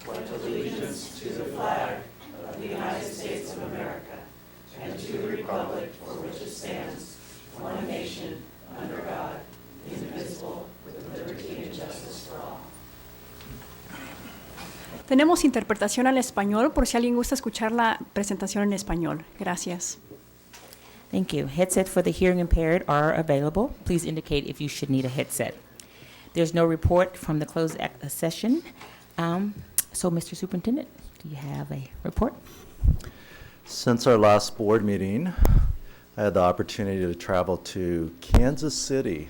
pledge allegiance to the flag of the United States of America and to the republic for which it stands, one nation, under God, indivisible, with liberty and justice for all. Tenemos interpretación al español por si alguien gusta escuchar la presentación en español. Gracias. Thank you. Headsets for the hearing impaired are available. Please indicate if you should need a headset. There's no report from the closed session. So, Mr. Superintendent, do you have a report? Since our last board meeting, I had the opportunity to travel to Kansas City,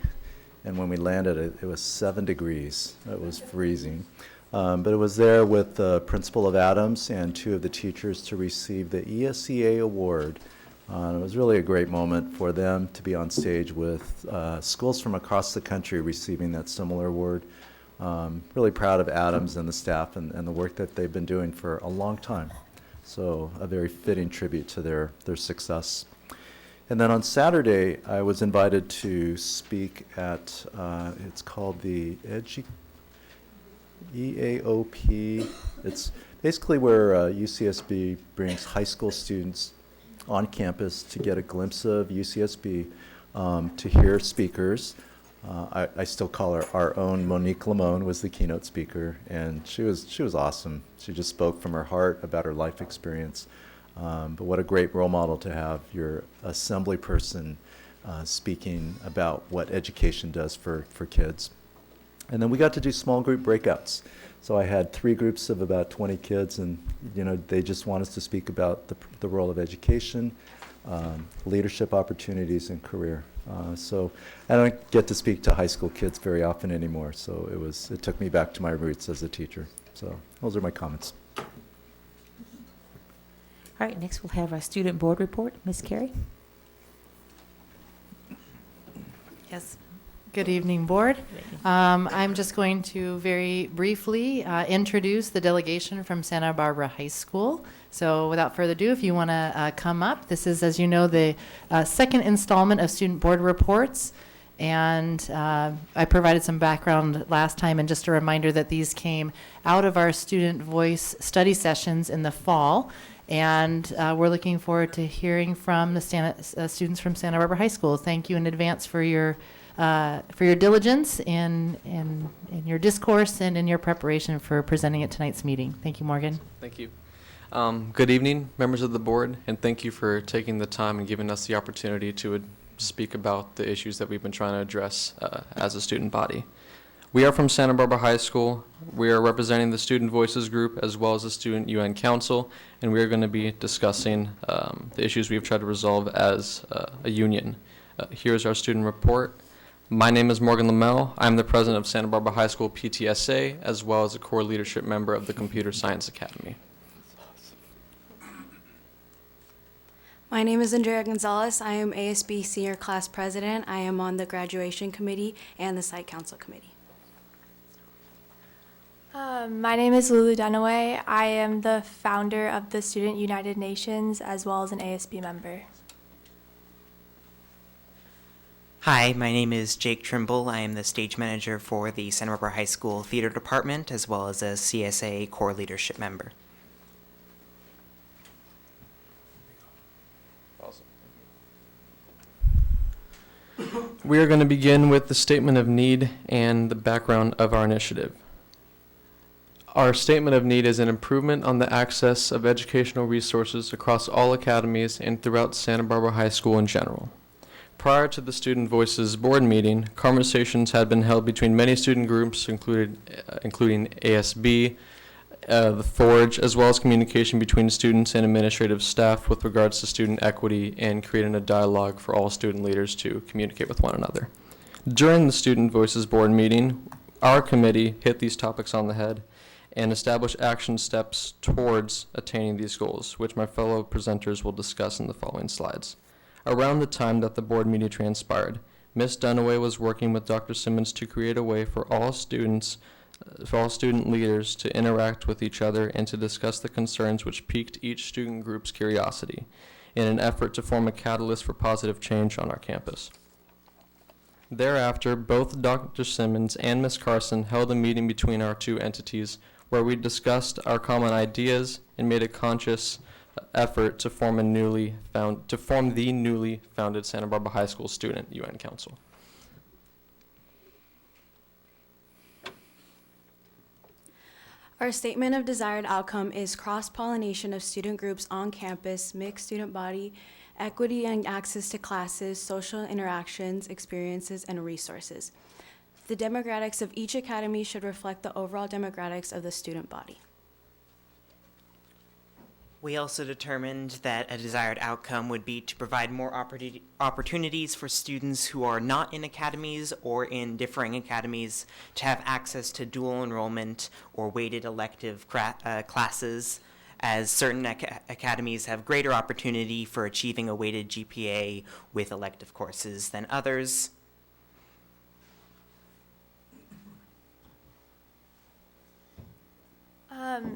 and when we landed, it was 7 degrees. It was freezing. But it was there with the principal of Adams and 2 of the teachers to receive the ESCA award. It was really a great moment for them to be on stage with schools from across the country receiving that similar award. Really proud of Adams and the staff and the work that they've been doing for a long time. So a very fitting tribute to their success. And then on Saturday, I was invited to speak at, it's called the EAOP. It's basically where UCSB brings high school students on campus to get a glimpse of UCSB, to hear speakers. I still call her our own Monique Limon was the keynote speaker, and she was awesome. She just spoke from her heart about her life experience. But what a great role model to have your assembly person speaking about what education does for kids. And then we got to do small group breakouts. So I had 3 groups of about 20 kids, and they just want us to speak about the role of education, leadership opportunities, and career. So I don't get to speak to high school kids very often anymore. So it took me back to my roots as a teacher. So those are my comments. All right, next we'll have our student board report. Ms. Carey? Yes. Good evening, board. I'm just going to very briefly introduce the delegation from Santa Barbara High School. So without further ado, if you want to come up, this is, as you know, the second installment of student board reports. And I provided some background last time, and just a reminder that these came out of our student voice study sessions in the fall. And we're looking forward to hearing from the students from Santa Barbara High School. Thank you in advance for your diligence in your discourse and in your preparation for presenting at tonight's meeting. Thank you, Morgan. Thank you. Good evening, members of the board, and thank you for taking the time and giving us the opportunity to speak about the issues that we've been trying to address as a student body. We are from Santa Barbara High School. We are representing the Student Voices group as well as the Student UN Council, and we are going to be discussing the issues we've tried to resolve as a union. Here's our student report. My name is Morgan Lamel. I'm the president of Santa Barbara High School PTSA, as well as a core leadership member of the Computer Science Academy. My name is Andrea Gonzalez. I am ASB Senior Class President. I am on the Graduation Committee and the Site Council Committee. My name is Lulu Dunaway. I am the founder of the Student United Nations, as well as an ASB member. Hi, my name is Jake Trimble. I am the stage manager for the Santa Barbara High School Theater Department, as well as a CSA core leadership member. Awesome. We are going to begin with the statement of need and the background of our initiative. Our statement of need is an improvement on the access of educational resources across all academies and throughout Santa Barbara High School in general. Prior to the Student Voices board meeting, conversations had been held between many student groups, including ASB, the Forge, as well as communication between students and administrative staff with regards to student equity and creating a dialogue for all student leaders to communicate with one another. During the Student Voices board meeting, our committee hit these topics on the head and established action steps towards attaining these goals, which my fellow presenters will discuss in the following slides. Around the time that the board meeting transpired, Ms. Dunaway was working with Dr. Simmons to create a way for all student leaders to interact with each other and to discuss the concerns which piqued each student group's curiosity in an effort to form a catalyst for positive change on our campus. Thereafter, both Dr. Simmons and Ms. Carson held a meeting between our two entities where we discussed our common ideas and made a conscious effort to form the newly founded Santa Barbara High School Student UN Council. Our statement of desired outcome is cross-pollination of student groups on campus, mixed student body, equity and access to classes, social interactions, experiences, and resources. The demographics of each academy should reflect the overall demographics of the student body. We also determined that a desired outcome would be to provide more opportunities for students who are not in academies or in differing academies to have access to dual enrollment or weighted elective classes, as certain academies have greater opportunity for achieving a weighted GPA with elective courses than others.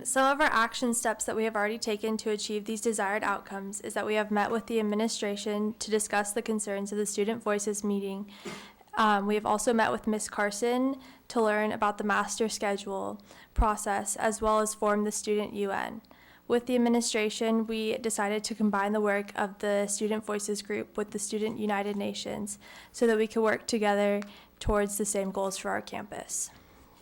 Some of our action steps that we have already taken to achieve these desired outcomes is that we have met with the administration to discuss the concerns of the Student Voices meeting. We have also met with Ms. Carson to learn about the master schedule process, as well as form the Student UN. With the administration, we decided to combine the work of the Student Voices group with the Student United Nations so that we could work together towards the same goals for our campus.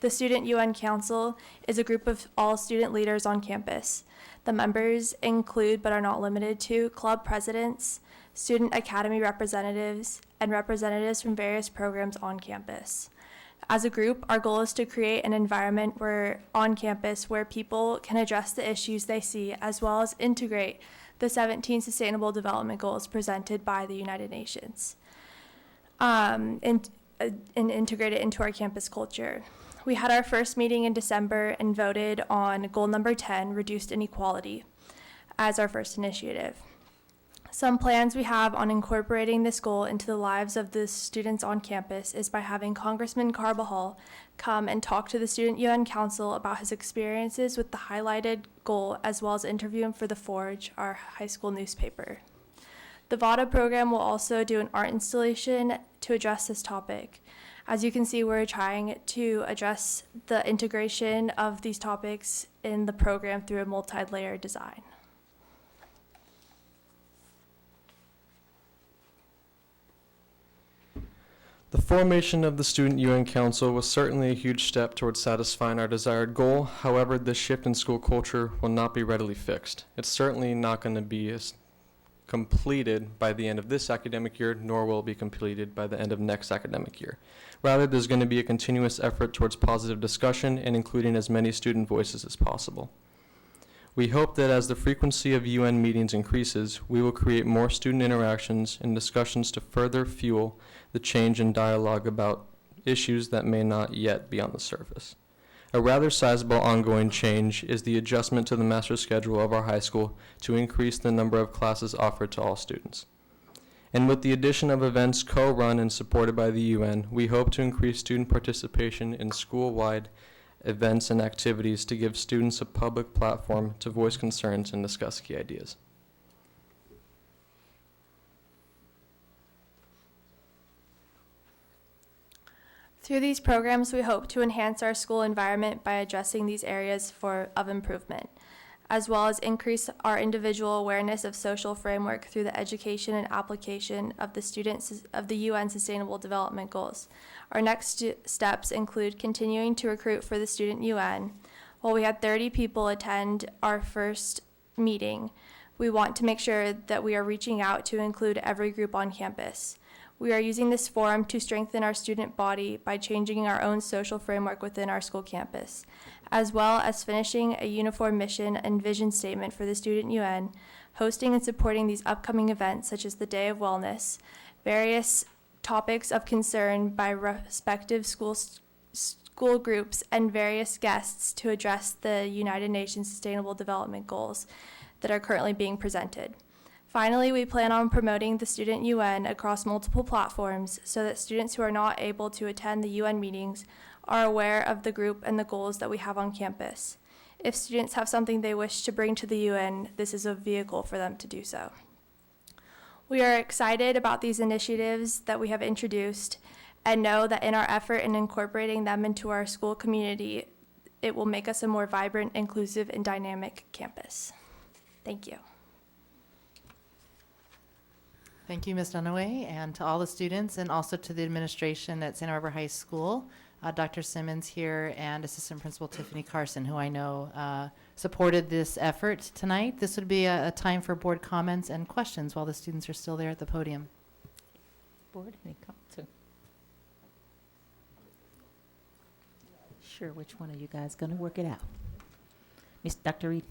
The Student UN Council is a group of all student leaders on campus. The members include, but are not limited to, club presidents, student academy representatives, and representatives from various programs on campus. As a group, our goal is to create an environment on campus where people can address the issues they see, as well as integrate the 17 Sustainable Development Goals presented by the United Nations, and integrate it into our campus culture. We had our first meeting in December and voted on goal number 10, reduced inequality, as our first initiative. Some plans we have on incorporating this goal into the lives of the students on campus is by having Congressman Carbajal come and talk to the Student UN Council about his experiences with the highlighted goal, as well as interview him for The Forge, our high school newspaper. The VADA program will also do an art installation to address this topic. As you can see, we're trying to address the integration of these topics in the program through a multi-layer design. The formation of the Student UN Council was certainly a huge step towards satisfying our desired goal. However, this shift in school culture will not be readily fixed. It's certainly not going to be completed by the end of this academic year, nor will it be completed by the end of next academic year. Rather, there's going to be a continuous effort towards positive discussion and including as many student voices as possible. We hope that as the frequency of UN meetings increases, we will create more student interactions and discussions to further fuel the change in dialogue about issues that may not yet be on the surface. A rather sizable ongoing change is the adjustment to the master schedule of our high school to increase the number of classes offered to all students. And with the addition of events co-run and supported by the UN, we hope to increase student participation in school-wide events and activities to give students a public platform to voice concerns and discuss key ideas. Through these programs, we hope to enhance our school environment by addressing these areas of improvement, as well as increase our individual awareness of social framework through the education and application of the UN Sustainable Development Goals. Our next steps include continuing to recruit for the Student UN. While we had 30 people attend our first meeting, we want to make sure that we are reaching out to include every group on campus. We are using this forum to strengthen our student body by changing our own social framework within our school campus, as well as finishing a uniform mission and vision statement for the Student UN, hosting and supporting these upcoming events such as the Day of Wellness, various topics of concern by respective school groups, and various guests to address the United Nations Sustainable Development Goals that are currently being presented. Finally, we plan on promoting the Student UN across multiple platforms so that students who are not able to attend the UN meetings are aware of the group and the goals that we have on campus. If students have something they wish to bring to the UN, this is a vehicle for them to do so. We are excited about these initiatives that we have introduced and know that in our effort in incorporating them into our school community, it will make us a more vibrant, inclusive, and dynamic campus. Thank you. Thank you, Ms. Dunaway, and to all the students, and also to the administration at Santa Barbara High School, Dr. Simmons here, and Assistant Principal Tiffany Carson, who I know supported this effort tonight. This would be a time for board comments and questions while the students are still there at the podium. Board, any comments? Sure, which one are you guys going to work it out? Dr. Reid?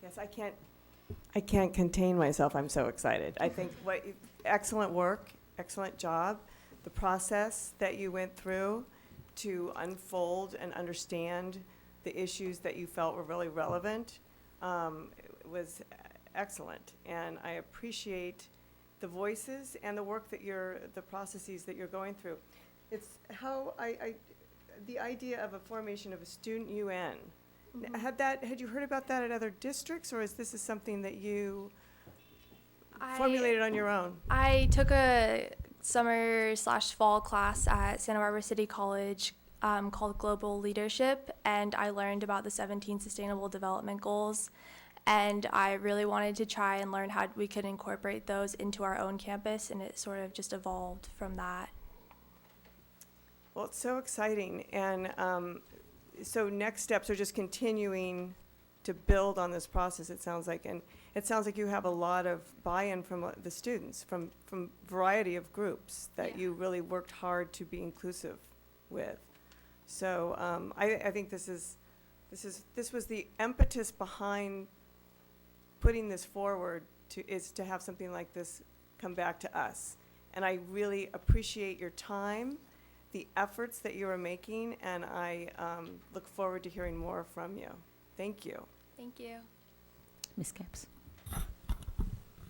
Yes, I can't contain myself. I'm so excited. I think excellent work, excellent job. The process that you went through to unfold and understand the issues that you felt were really relevant was excellent. And I appreciate the voices and the work that the processes that you're going through. It's how the idea of a formation of a student UN. Had you heard about that at other districts, or is this something that you formulated on your own? I took a summer/fall class at Santa Barbara City College called Global Leadership, and I learned about the 17 Sustainable Development Goals, and I really wanted to try and learn how we could incorporate those into our own campus, and it sort of just evolved from that. Well, it's so exciting, and so next steps are just continuing to build on this process, it sounds like. And it sounds like you have a lot of buy-in from the students, from variety of groups that you really worked hard to be inclusive with. So I think this was the impetus behind putting this forward is to have something like this come back to us. And I really appreciate your time, the efforts that you are making, and I look forward to hearing more from you. Thank you. Thank you. Ms. Capps?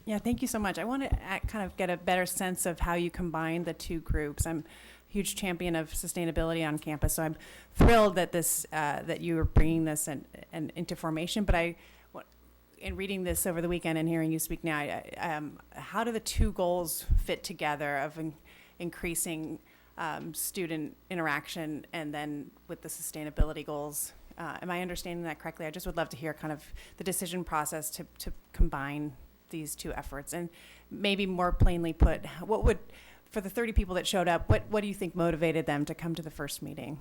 Yeah, thank you so much. I want to kind of get a better sense of how you combine the two groups. I'm a huge champion of sustainability on campus, so I'm thrilled that that you are bringing this and into formation. But in reading this over the weekend and hearing you speak now, how do the two goals fit together of increasing student interaction and then with the sustainability goals? Am I understanding that correctly? I just would love to hear kind of the decision process to combine these two efforts, and maybe more plainly put, for the 30 people that showed up, what do you think motivated them to come to the first meeting?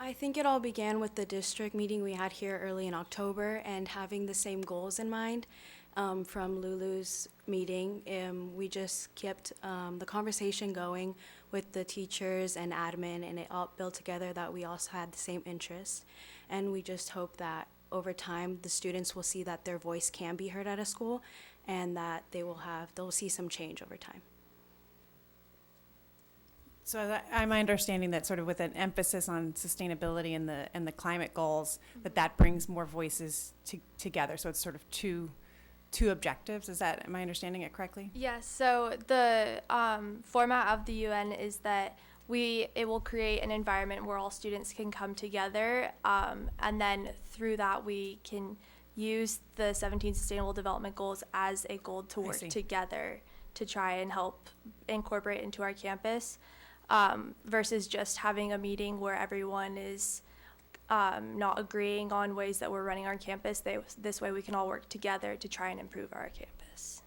I think it all began with the district meeting we had here early in October and having the same goals in mind. From Lulu's meeting, we just kept the conversation going with the teachers and admin, and it all built together that we also had the same interest. And we just hope that over time the students will see that their voice can be heard at a school, and that they'll see some change over time. So I'm understanding that sort of with an emphasis on sustainability and the climate goals, that brings more voices together. So it's sort of two objectives. Am I understanding it correctly? Yes, so the format of the UN is that it will create an environment where all students can come together, and then through that we can use the 17 Sustainable Development Goals as a goal to work together to try and help incorporate into our campus, versus just having a meeting where everyone is not agreeing on ways that we're running our campus. This way we can all work together to try and improve our campus.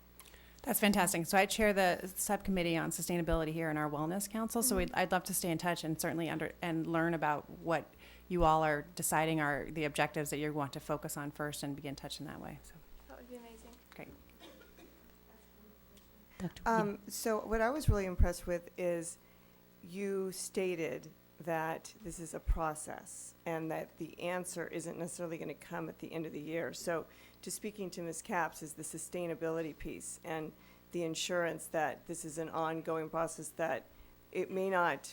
That's fantastic. So I chair the subcommittee on sustainability here in our Wellness Council, so I'd love to stay in touch and certainly and learn about what you all are deciding are the objectives that you want to focus on first and begin touching that way. So That would be amazing. great. Dr. So what I was really impressed with is you stated that this is a process and that the answer isn't necessarily going to come at the end of the year. So to speaking to Ms. Capps is the sustainability piece and the assurance that this is an ongoing process, that it may not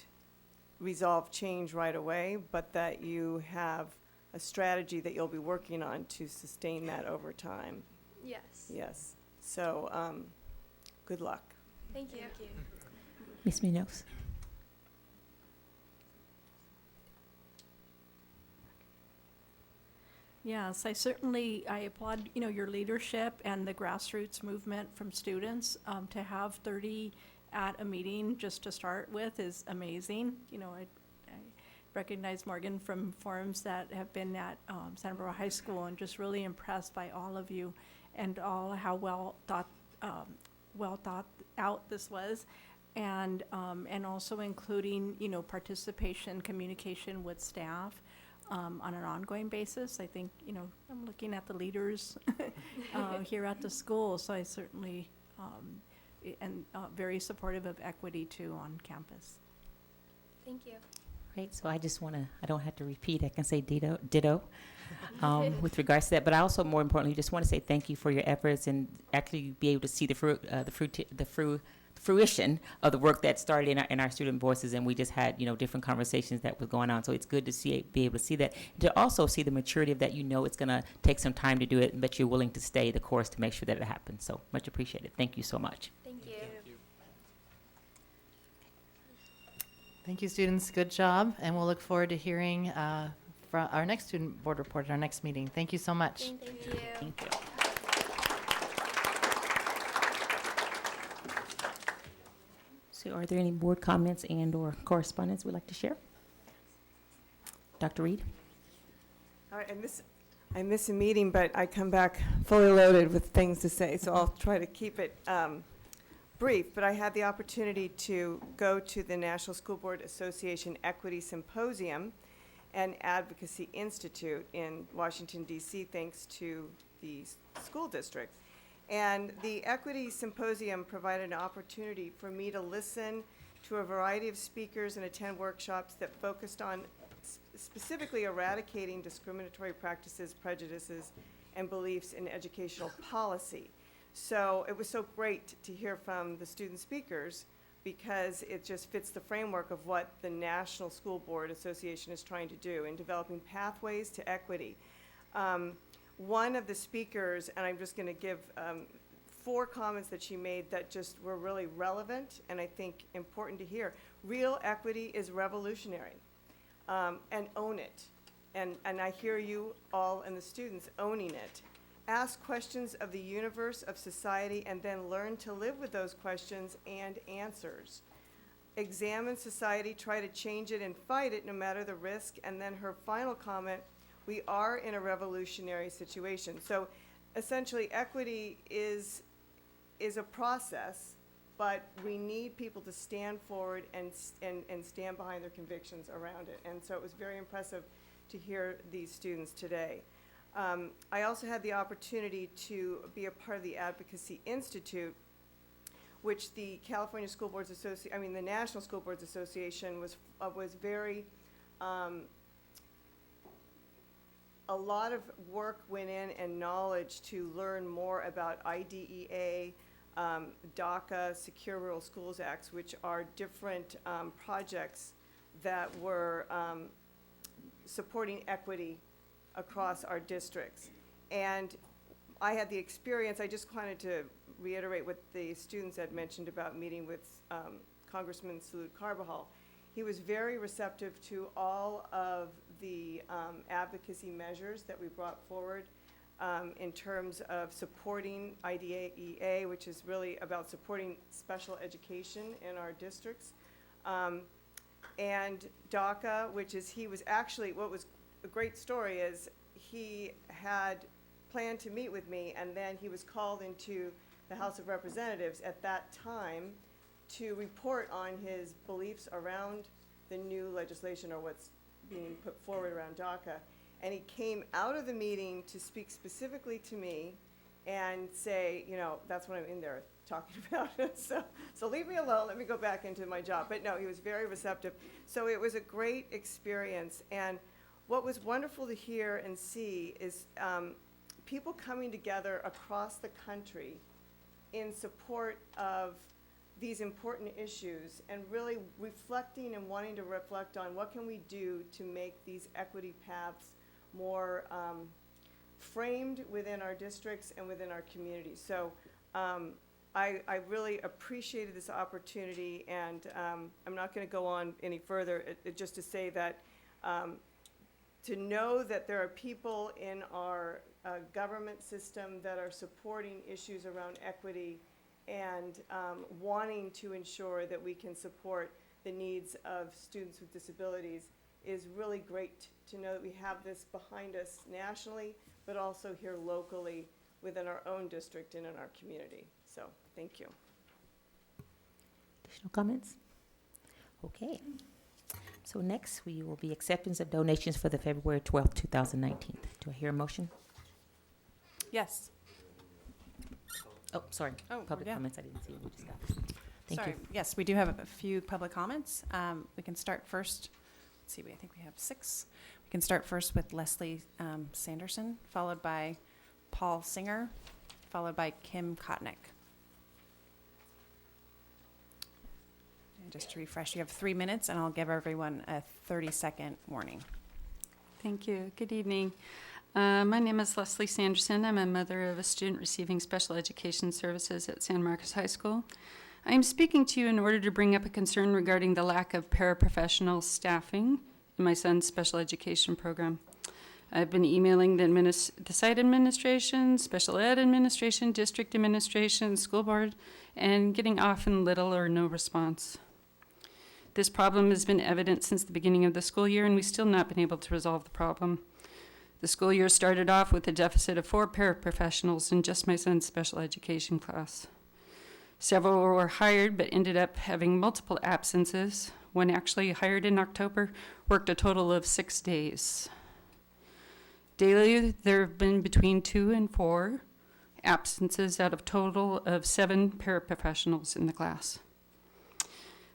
resolve change right away, but that you have a strategy that you'll be working on to sustain that over time. Yes. Yes. So good luck. Thank you. Ms. Munoz? Yes, I applaud, your leadership and the grassroots movement from students. To have 30 at a meeting just to start with is amazing. recognize Morgan from forums that have been at Santa Barbara High School, and just really impressed by all of you and how well thought out this was, and also including, you know, participation, communication with staff on an ongoing basis. I think, you know, I'm looking at the leaders here at the school, so I certainly and very supportive of equity too on campus. Thank you. Great, so I just want to, I don't have to repeat, I can say ditto with regards to that, but I also, more importantly, just want to say thank you for your efforts and actually be able to see the fruition of the work that started in our student voices, and we just had, you know, different conversations that were going on, so it's good to be able to see that, to also see the maturity of that. You know, it's going to take some time to do it, but you're willing to stay the course to make sure that it happens, so much appreciated. Thank you so much. Thank you. Thank you, students. Good job. And we'll look forward to hearing from our next student board report at our next meeting. Thank you so much. Thank you. Thank you. So are there any board comments and or correspondence we'd like to share? Dr. Reid? All right, I miss a meeting, but I come back fully loaded with things to say, so I'll try to keep it brief. But I had the opportunity to go to the National School Board Association Equity Symposium and Advocacy Institute in Washington, D.C., thanks to the school district. And the Equity Symposium provided an opportunity for me to listen to a variety of speakers and attend workshops that focused on specifically eradicating discriminatory practices, prejudices, and beliefs in educational policy. So it was so great to hear from the student speakers, because it just fits the framework of what the National School Board Association is trying to do in developing pathways to equity. One of the speakers, and I'm just going to give 4 comments that she made that just were really relevant and I think important to hear. Real equity is revolutionary, and own it. And I hear you all and the students owning it. Ask questions of the universe, of society, and then learn to live with those questions and answers. Examine society, try to change it, and fight it no matter the risk. And then her final comment, we are in a revolutionary situation. So essentially, equity is a process, but we need people to stand forward and stand behind their convictions around it. And so it was very impressive to hear these students today. I also had the opportunity to be a part of the Advocacy Institute, which the California School Boards Association, the National School Boards Association was very, a lot of work went in and knowledge to learn more about IDEA, DACA, Secure Rural Schools Acts, which are different projects that were supporting equity across our districts. And I had the experience, I just wanted to reiterate what the students had mentioned about meeting with Congressman Salud Carbajal. He was very receptive to all of the advocacy measures that we brought forward in terms of supporting IDEA, which is really about supporting special education in our districts. And DACA, which is, he was actually, what was a great story is he had planned to meet with me, and then he was called into the House of Representatives at that time to report on his beliefs around the new legislation, or what's being put forward around DACA. And he came out of the meeting to speak specifically to me and say, you know, that's what I'm in there talking about. So leave me alone, let me go back into my job. But no, he was very receptive. So it was a great experience. And what was wonderful to hear and see is people coming together across the country in support of these important issues, and really reflecting and wanting to reflect on what can we do to make these equity paths more framed within our districts and within our communities. So I really appreciated this opportunity, and I'm not going to go on any further, just to say that to know that there are people in our government system that are supporting issues around equity and wanting to ensure that we can support the needs of students with disabilities is really great to know that we have this behind us nationally, but also here locally within our own district and in our community. So, thank you. Additional comments? Okay. So next, we will be acceptance of donations for the February 12th, 2019. Do I hear a motion? Yes. Oh, sorry. Oh, Public yeah. comments, I didn't see. We just got. Thank Sorry. you. Yes, we do have a few public comments. We can start first. Let's see, I think we have 6. We can start first with Leslie Sanderson, followed by Paul Singer, followed by Kim Connick. And just to refresh, you have 3 minutes, and I'll give everyone a 30-second warning. Thank you. Good evening. My name is Leslie Sanderson. I'm a mother of a student receiving special education services at San Marcos High School. I am speaking to you in order to bring up a concern regarding the lack of paraprofessional staffing in my son's special education program. I've been emailing the site administration, special ed administration, district administration, school board, and getting often little or no response. This problem has been evident since the beginning of the school year, and we've still not been able to resolve the problem. The school year started off with a deficit of 4 paraprofessionals in just my son's special education class. Several were hired but ended up having multiple absences. One actually hired in October worked a total of 6 days. Daily, there have been between 2 and 4 absences out of a total of 7 paraprofessionals in the class.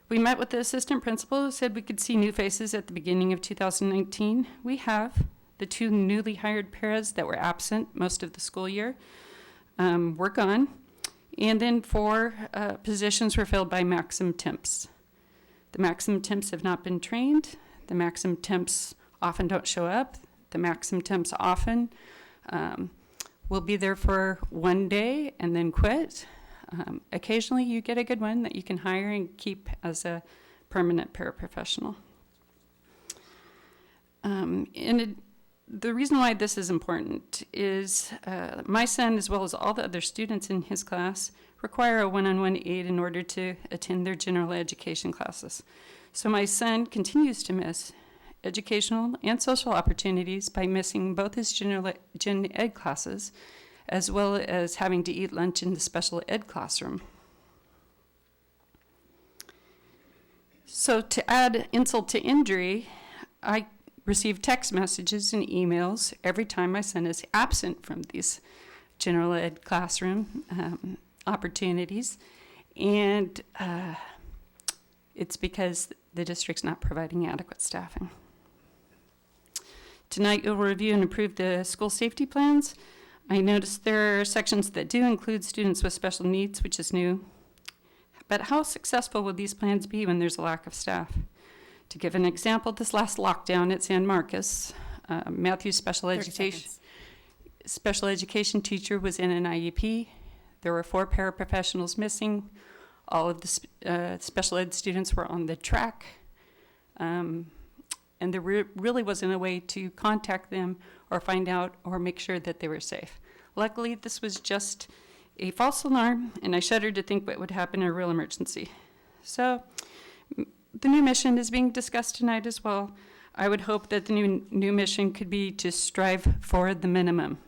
We met with the assistant principal who said we could see new faces at the beginning of 2019. We have. The 2 newly hired paras that were absent most of the school year were gone. And then 4 positions were filled by maximum temps. The maximum temps have not been trained. The maximum temps often don't show up. The maximum temps often will be there for 1 day and then quit. Occasionally you get a good one that you can hire and keep as a permanent paraprofessional. The reason why this is important is my son, as well as all the other students in his class, require a one-on-one aid in order to attend their general education classes. So my son continues to miss educational and social opportunities by missing both his gen ed classes, as well as having to eat lunch in the special ed classroom. So to add insult to injury, I receive text messages and emails every time my son is absent from these general ed classroom opportunities, and it's because the district's not providing adequate staffing. Tonight you'll review and approve the school safety plans. I noticed there are sections that do include students with special needs, which is new, but how successful will these plans be when there's a lack of staff? To give an example, this last lockdown at San Marcos, Matthew's special education teacher was in an IEP. There were 4 paraprofessionals missing. All of the special ed students were on the track. And there really wasn't a way to contact them or find out or make sure that they were safe. Luckily, this was just a false alarm, and I shudder to think what would happen in a real emergency. So the new mission is being discussed tonight as well. I would hope that the new mission could be to strive for the minimum.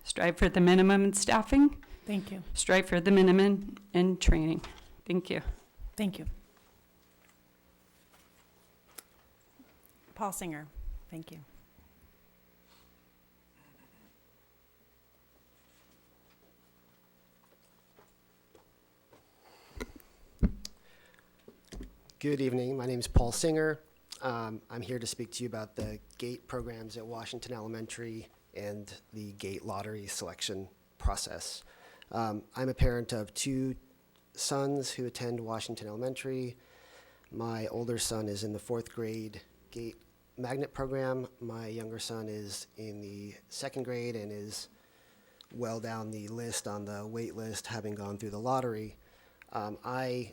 Strive for the minimum in staffing. Thank you. Strive for the minimum in training. Thank you. Thank you. Paul Singer, thank you. Good evening. My name is Paul Singer. I'm here to speak to you about the GATE programs at Washington Elementary and the GATE lottery selection process. I'm a parent of 2 sons who attend Washington Elementary. My older son is in the 4th grade GATE magnet program. My younger son is in the 2nd grade and is well down the list on the wait list, having gone through the lottery. I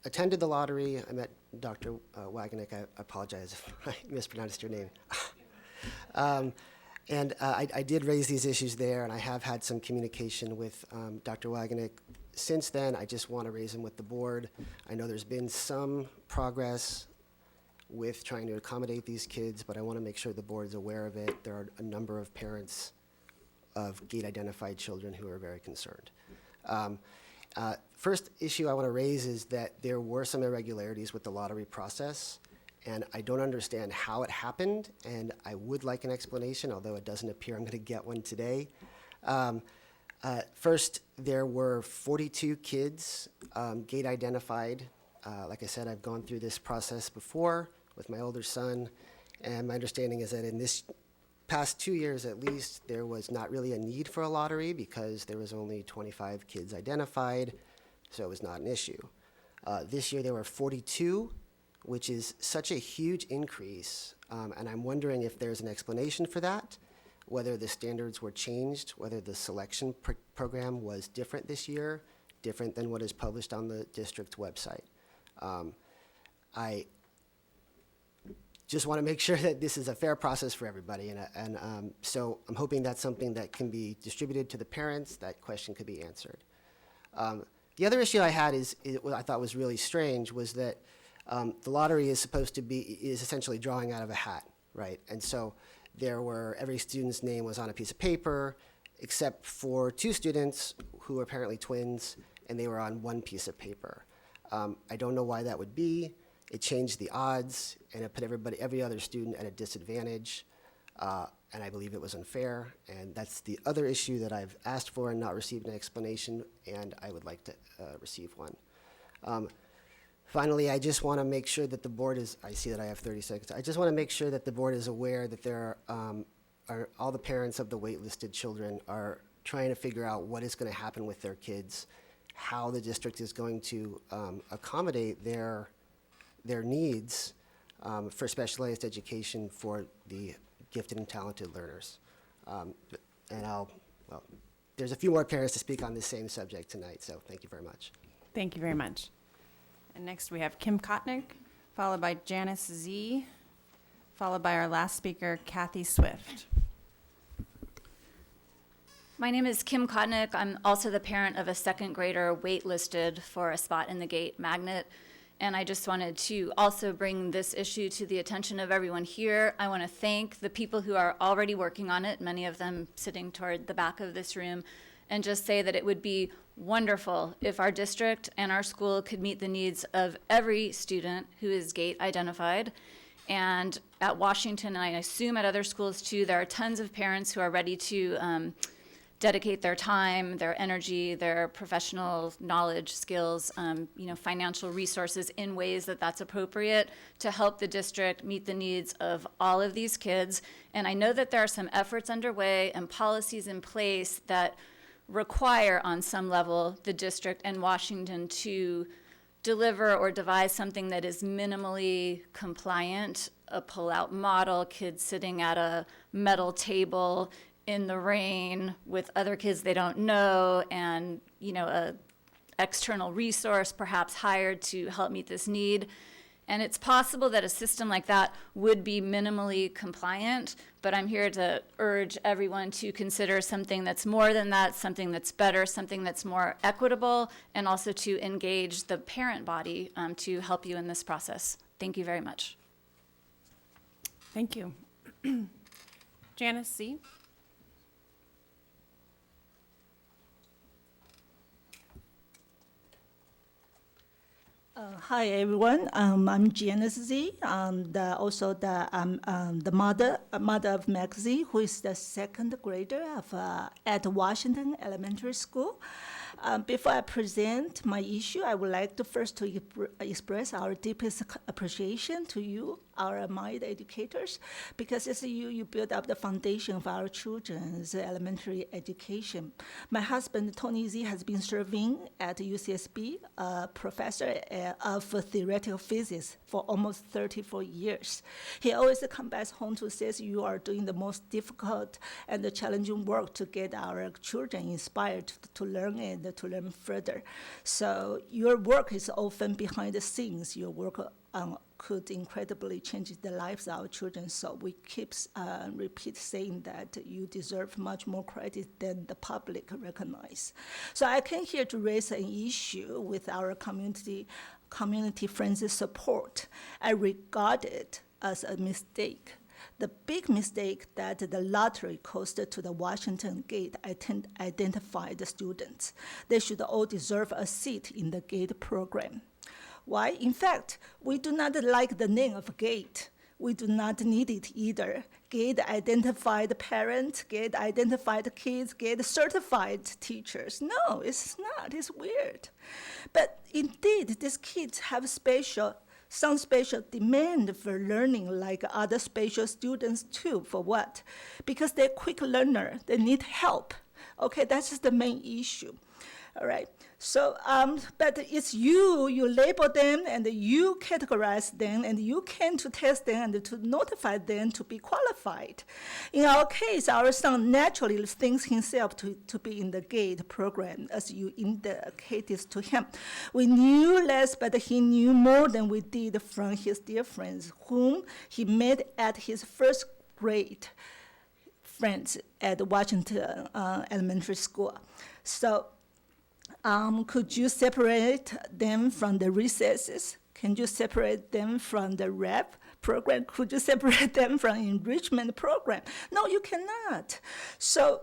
attended the lottery. I met Dr. Wagenknecht. I apologize if I mispronounced your name. I did raise these issues there, and I have had some communication with Dr. Wagenknecht. Since then, I just want to raise them with the board. I know there's been some progress with trying to accommodate these kids, but I want to make sure the board is aware of it. There are a number of parents of gate-identified children who are very concerned. First issue I want to raise is that there were some irregularities with the lottery process, and I don't understand how it happened, and I would like an explanation, although it doesn't appear I'm going to get one today. First, there were 42 kids gate identified. Like I said, I've gone through this process before with my older son, and my understanding is that in this past 2 years at least, there was not really a need for a lottery because there was only 25 kids identified, so it was not an issue. This year there were 42, which is such a huge increase, and I'm wondering if there's an explanation for that, whether the standards were changed, whether the selection program was different this year, different than what is published on the district website. I just want to make sure that this is a fair process for everybody, and so I'm hoping that's something that can be distributed to the parents, that question could be answered. The other issue I had what I thought was really strange was that the lottery is essentially drawing out of a hat, right? And so every student's name was on a piece of paper, except for 2 students who were apparently twins, and they were on one piece of paper. I don't know why that would be. It changed the odds, and it put every other student at a disadvantage, and I believe it was unfair. And that's the other issue that I've asked for and not received an explanation, and I would like to receive one. Finally, I just want to make sure that the board I see that I have 30 seconds. I just want to make sure that the board is aware that there are all the parents of the waitlisted children are trying to figure out what is going to happen with their kids, how the district is going to accommodate their needs for specialized education for the gifted and talented learners. There's a few more parents to speak on this same subject tonight, so thank you very much. Thank you very much. And next we have Kim Connick, followed by Janice Z, followed by our last speaker, Kathy Swift. My name is Kim Connick. I'm also the parent of a second grader waitlisted for a spot in the gate magnet. And I just wanted to also bring this issue to the attention of everyone here. I want to thank the people who are already working on it, many of them sitting toward the back of this room, and just say that it would be wonderful if our district and our school could meet the needs of every student who is gate identified. And at Washington, and I assume at other schools too, there are tons of parents who are ready to dedicate their time, their energy, their professional knowledge, skills, financial resources in ways that that's appropriate to help the district meet the needs of all of these kids. And I know that there are some efforts underway and policies in place that require on some level the district and Washington to deliver or devise something that is minimally compliant, a pull-out model, kids sitting at a metal table in the rain with other kids they don't know, and a external resource perhaps hired to help meet this need. And it's possible that a system like that would be minimally compliant, but I'm here to urge everyone to consider something that's more than that, something that's better, something that's more equitable, and also to engage the parent body to help you in this process. Thank you very much. Thank you. Janice C. Hi everyone. I'm Gianna Z. Also the mother of Maxie, who is the second grader at Washington Elementary School. Before I present my issue, I would like to first express our deepest appreciation to you, our MIDE educators, because it's you build up the foundation of our children's elementary education. My husband, Tony Z, has been serving at UCSB, a professor of theoretical physics for almost 34 years. He always comes back home to say you are doing the most difficult and the challenging work to get our children inspired to learn and to learn further. So your work is often behind the scenes. Your work could incredibly change the lives of our children. So we repeat saying that you deserve much more credit than the public recognize. So I came here to raise an issue with our community community friends' support. I regard it as a mistake. The big mistake that the lottery caused to the Washington Gate identified students. They should all deserve a seat in the GATE program. Why? In fact, we do not like the name of GATE. We do not need it either. GATE identified parents, GATE identified kids, GATE certified teachers. No, it's not. It's weird. But indeed, these kids have some special demand for learning like other special students too. For what? Because they're quick learner. They need help. Okay, that's just the main issue. All right. So, but it's you label them and you categorize them and you can to test them and to notify them to be qualified. In our case, our son naturally thinks himself to be in the GATE program as you indicated to him. We knew less, but he knew more than we did from his dear friends, whom he met at his first grade friends at Washington Elementary School. So, could you separate them from the recesses? Can you separate them from the rep program? Could you separate them from enrichment program? No, you cannot. So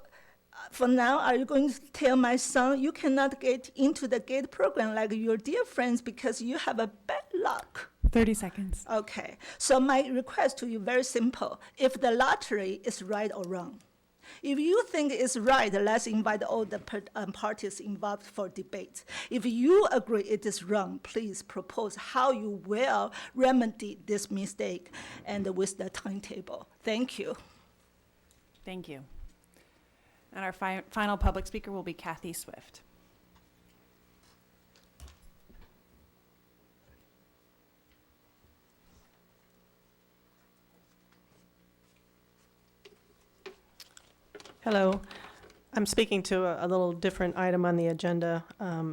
for now, are you going to tell my son you cannot get into the GATE program like your dear friends because you have a bad luck? 30 seconds. Okay. So my request to you, very simple. If the lottery is right or wrong, if you think it's right, let's invite all the parties involved for debate. If you agree it is wrong, please propose how you will remedy this mistake and with the timetable. Thank you. Thank you. And our final public speaker will be Kathy Swift. Hello. I'm speaking to a little different item on the agenda.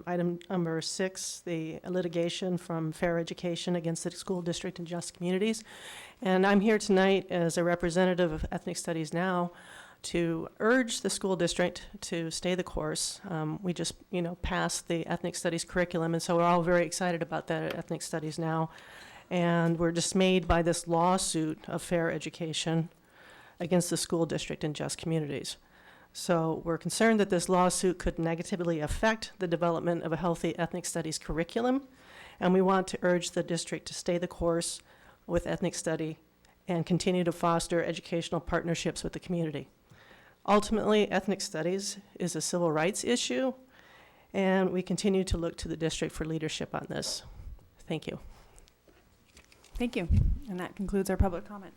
Item number 6, the litigation from Fair Education against the school district and Just Communities. And I'm here tonight as a representative of Ethnic Studies Now to urge the school district to stay the course. We just, passed the Ethnic Studies curriculum, and so we're all very excited about that at Ethnic Studies Now. And we're dismayed by this lawsuit of Fair Education against the school district and Just Communities. So we're concerned that this lawsuit could negatively affect the development of a healthy ethnic studies curriculum, and we want to urge the district to stay the course with ethnic study and continue to foster educational partnerships with the community. Ultimately, ethnic studies is a civil rights issue, and we continue to look to the district for leadership on this. Thank you. Thank you. And that concludes our public comment.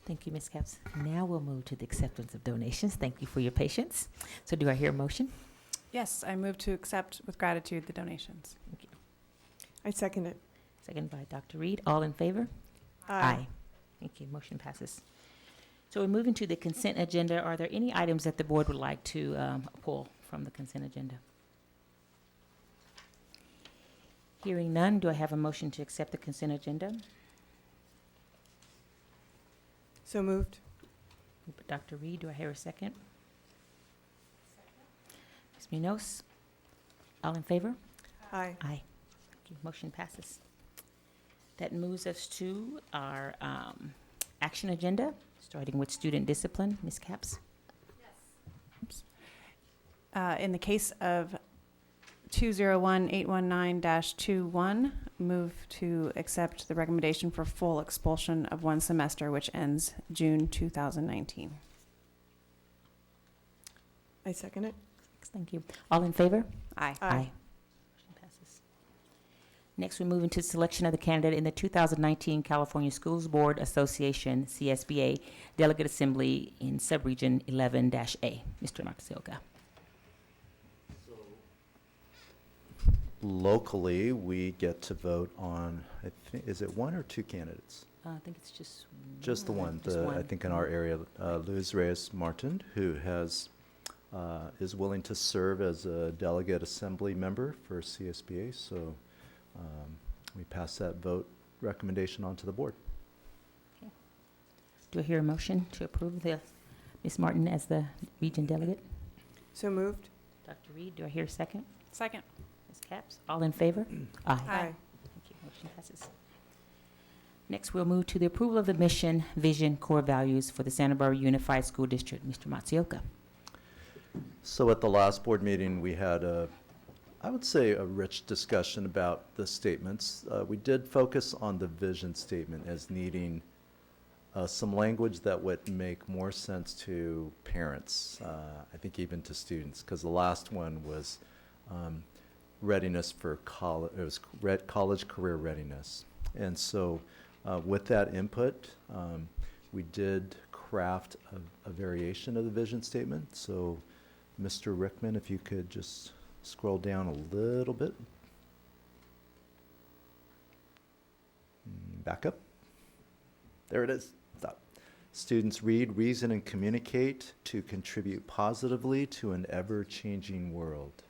Thank you, Ms. Capps. Now we'll move to the acceptance of donations. Thank you for your patience. So do I hear a motion? Yes, I move to accept with gratitude the donations. Thank you. I second it. Second by Dr. Reid. All in favor? Aye. Thank you. Motion passes. So we're moving to the consent agenda. Are there any items that the board would like to pull from the consent agenda? Hearing none, do I have a motion to accept the consent agenda? So moved. Dr. Reid, do I hear a second? Ms. Munoz, all in favor? Aye. Aye. Thank you. Motion passes. That moves us to our action agenda, starting with student discipline. Ms. Capps? In the case of 201819-21, move to accept the recommendation for full expulsion of one semester, which ends June 2019. I second it. Thank you. All in favor? Aye. Aye. Motion passes. Next, we move into selection of the candidate in the 2019 California Schools Board Association, CSBA, Delegate Assembly in Subregion 11-A. Mr. Matasioka. Locally, we get to vote on, I think, is it one or two candidates? I think it's just Just the one. Just one. I think in our area, Luz Reyes Martin, who is willing to serve as a delegate assembly member for CSBA. So we pass that vote recommendation on to the board. Okay. Do I hear a motion to approve Ms. Martin as the region delegate? So moved. Dr. Reid, do I hear a second? Second. Ms. Capps, all in favor? Aye. Aye. Thank you. Motion passes. Next, we'll move to the approval of the mission, vision, core values for the Santa Barbara Unified School District. Mr. Matsuoka. So at the last board meeting, we had I would say a rich discussion about the statements. We did focus on the vision statement as needing some language that would make more sense to parents, I think even to students, because the last one was readiness for college, it was college career readiness. And so with that input, we did craft a variation of the vision statement. So Mr. Rickman, if you could just scroll down a little bit. Back up. There it is. Stop. Students read, reason, and communicate to contribute positively to an ever-changing world.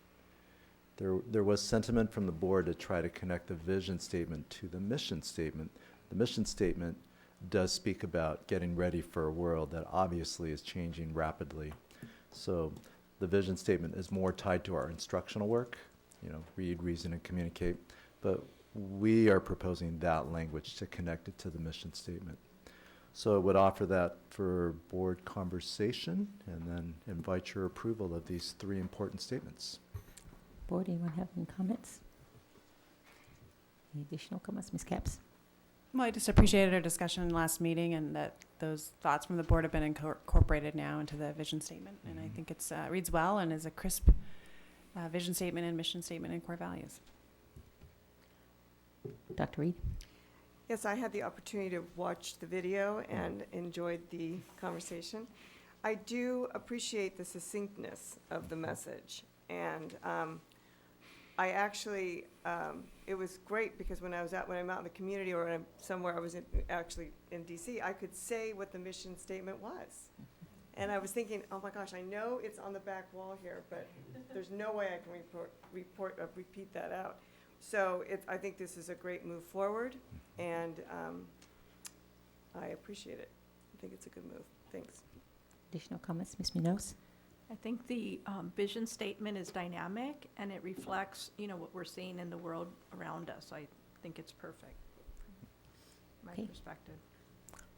There was sentiment from the board to try to connect the vision statement to the mission statement. The mission statement does speak about getting ready for a world that obviously is changing rapidly. So the vision statement is more tied to our instructional work, read, reason, and communicate. But we are proposing that language to connect it to the mission statement. So I would offer that for board conversation and then invite your approval of these three important statements. Board, anyone have any comments? Any additional comments? Ms. Capps? Well, I just appreciated our discussion last meeting and that those thoughts from the board have been incorporated now into the vision statement. And I think it's reads well and is a crisp vision statement and mission statement and core values. Dr. Reid? Yes, I had the opportunity to watch the video and enjoyed the conversation. I do appreciate the succinctness of the message. And I actually, it was great because when I'm out in the community or somewhere I was actually in DC, I could say what the mission statement was. And I was thinking, oh my gosh, I know it's on the back wall here, but there's no way I can repeat that out. So I think this is a great move forward, and I appreciate it. I think it's a good move. Thanks. Additional comments, Ms. Munoz? I think the vision statement is dynamic, and it reflects, what we're seeing in the world around us. I think it's perfect from my perspective.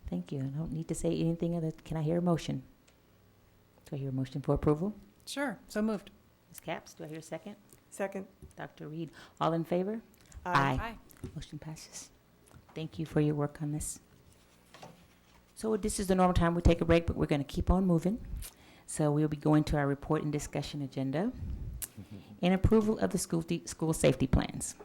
Thank you. I don't need to say anything other. Can I hear a motion? Do I hear a motion for approval? Sure. So moved. Ms. Capps, do I hear a second? Second. Dr. Reid, all in favor? Aye. Motion passes. Thank you for your work on this. So this is the normal time we take a break, but we're going to keep on moving. So we'll be going to our report and discussion agenda and approval of the school safety plans.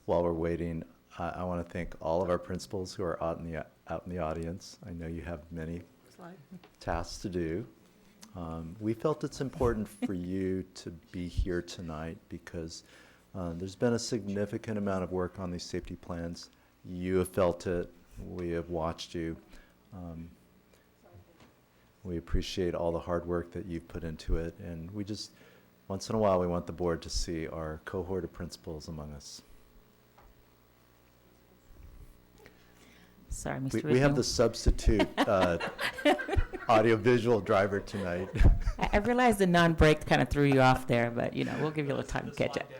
While we're waiting, I want to thank all of our principals who are out in the audience. I know you have many tasks to do. We felt it's important for you to be here tonight because there's been a significant amount of work on these safety plans. You have felt it. We have watched you. We appreciate all the hard work that you've put into it. And we just, once in a while, we want the board to see our cohort of principals among us. Sorry, Mr. We have the substitute audiovisual driver tonight. I realize the non-break kind of threw you off there, but we'll give you a little time to catch up.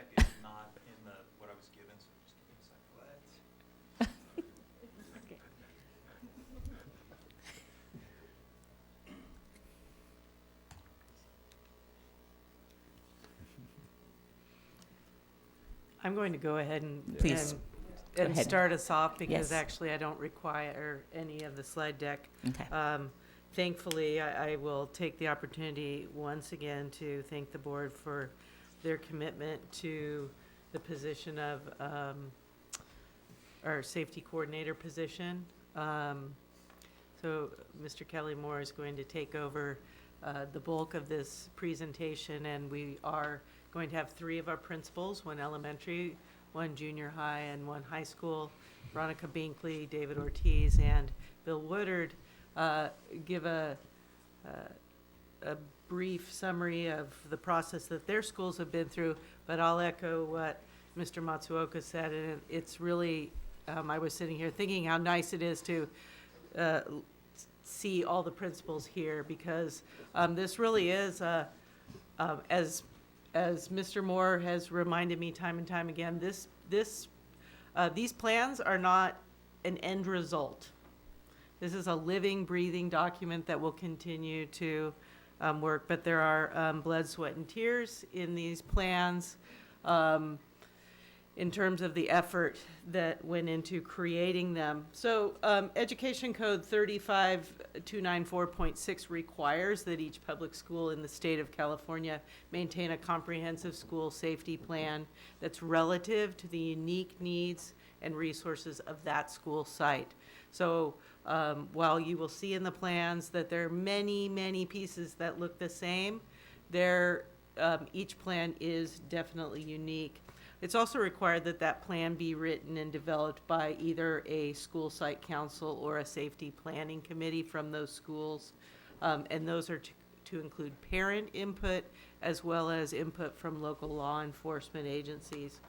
I'm going to go ahead and Please. and start us off because Yes. actually I don't require any of the slide deck. Okay. Thankfully, I will take the opportunity once again to thank the board for their commitment to the position of our safety coordinator position. So Mr. Kelly Moore is going to take over the bulk of this presentation, and we are going to have 3 of our principals, 1 elementary, 1 junior high, and 1 high school, Veronica Binkley, David Ortiz, and Bill Woodard, give a brief summary of the process that their schools have been through, but I'll echo what Mr. Matsuoka said, and it's really, I was sitting here thinking how nice it is to see all the principals here, because this really is, as Mr. Moore has reminded me time and time again, these plans are not an end result. This is a living, breathing document that will continue to work, but there are blood, sweat, and tears in these plans in terms of the effort that went into creating them. So Education Code 35294.6 requires that each public school in the state of California maintain a comprehensive school safety plan that's relative to the unique needs and resources of that school site. So while you will see in the plans that there are many, many pieces that look the same, each plan is definitely unique. It's also required that that plan be written and developed by either a school site council or a safety planning committee from those schools. And those are to include parent input as well as input from local law enforcement agencies.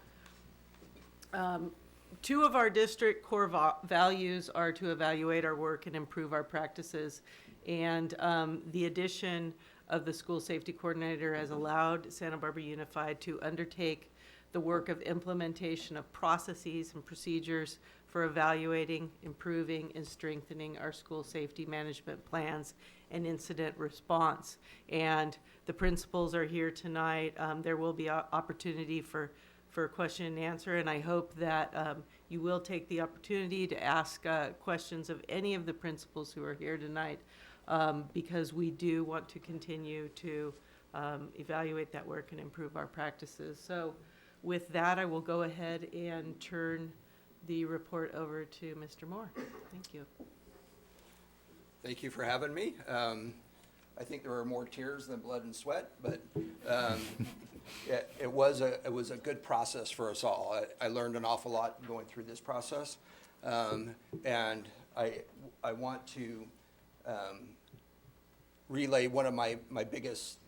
Two of our district core values are to evaluate our work and improve our practices. And the addition of the school safety coordinator has allowed Santa Barbara Unified to undertake the work of implementation of processes and procedures for evaluating, improving, and strengthening our school safety management plans and incident response. And the principals are here tonight. There will be opportunity for question and answer, and I hope that you will take the opportunity to ask questions of any of the principals who are here tonight, because we do want to continue to evaluate that work and improve our practices. So with that, I will go ahead and turn the report over to Mr. Moore. Thank you. Thank you for having me. I think there were more tears than blood and sweat, but it was a good process for us all. I learned an awful lot going through this process, and I want to relay one of my biggest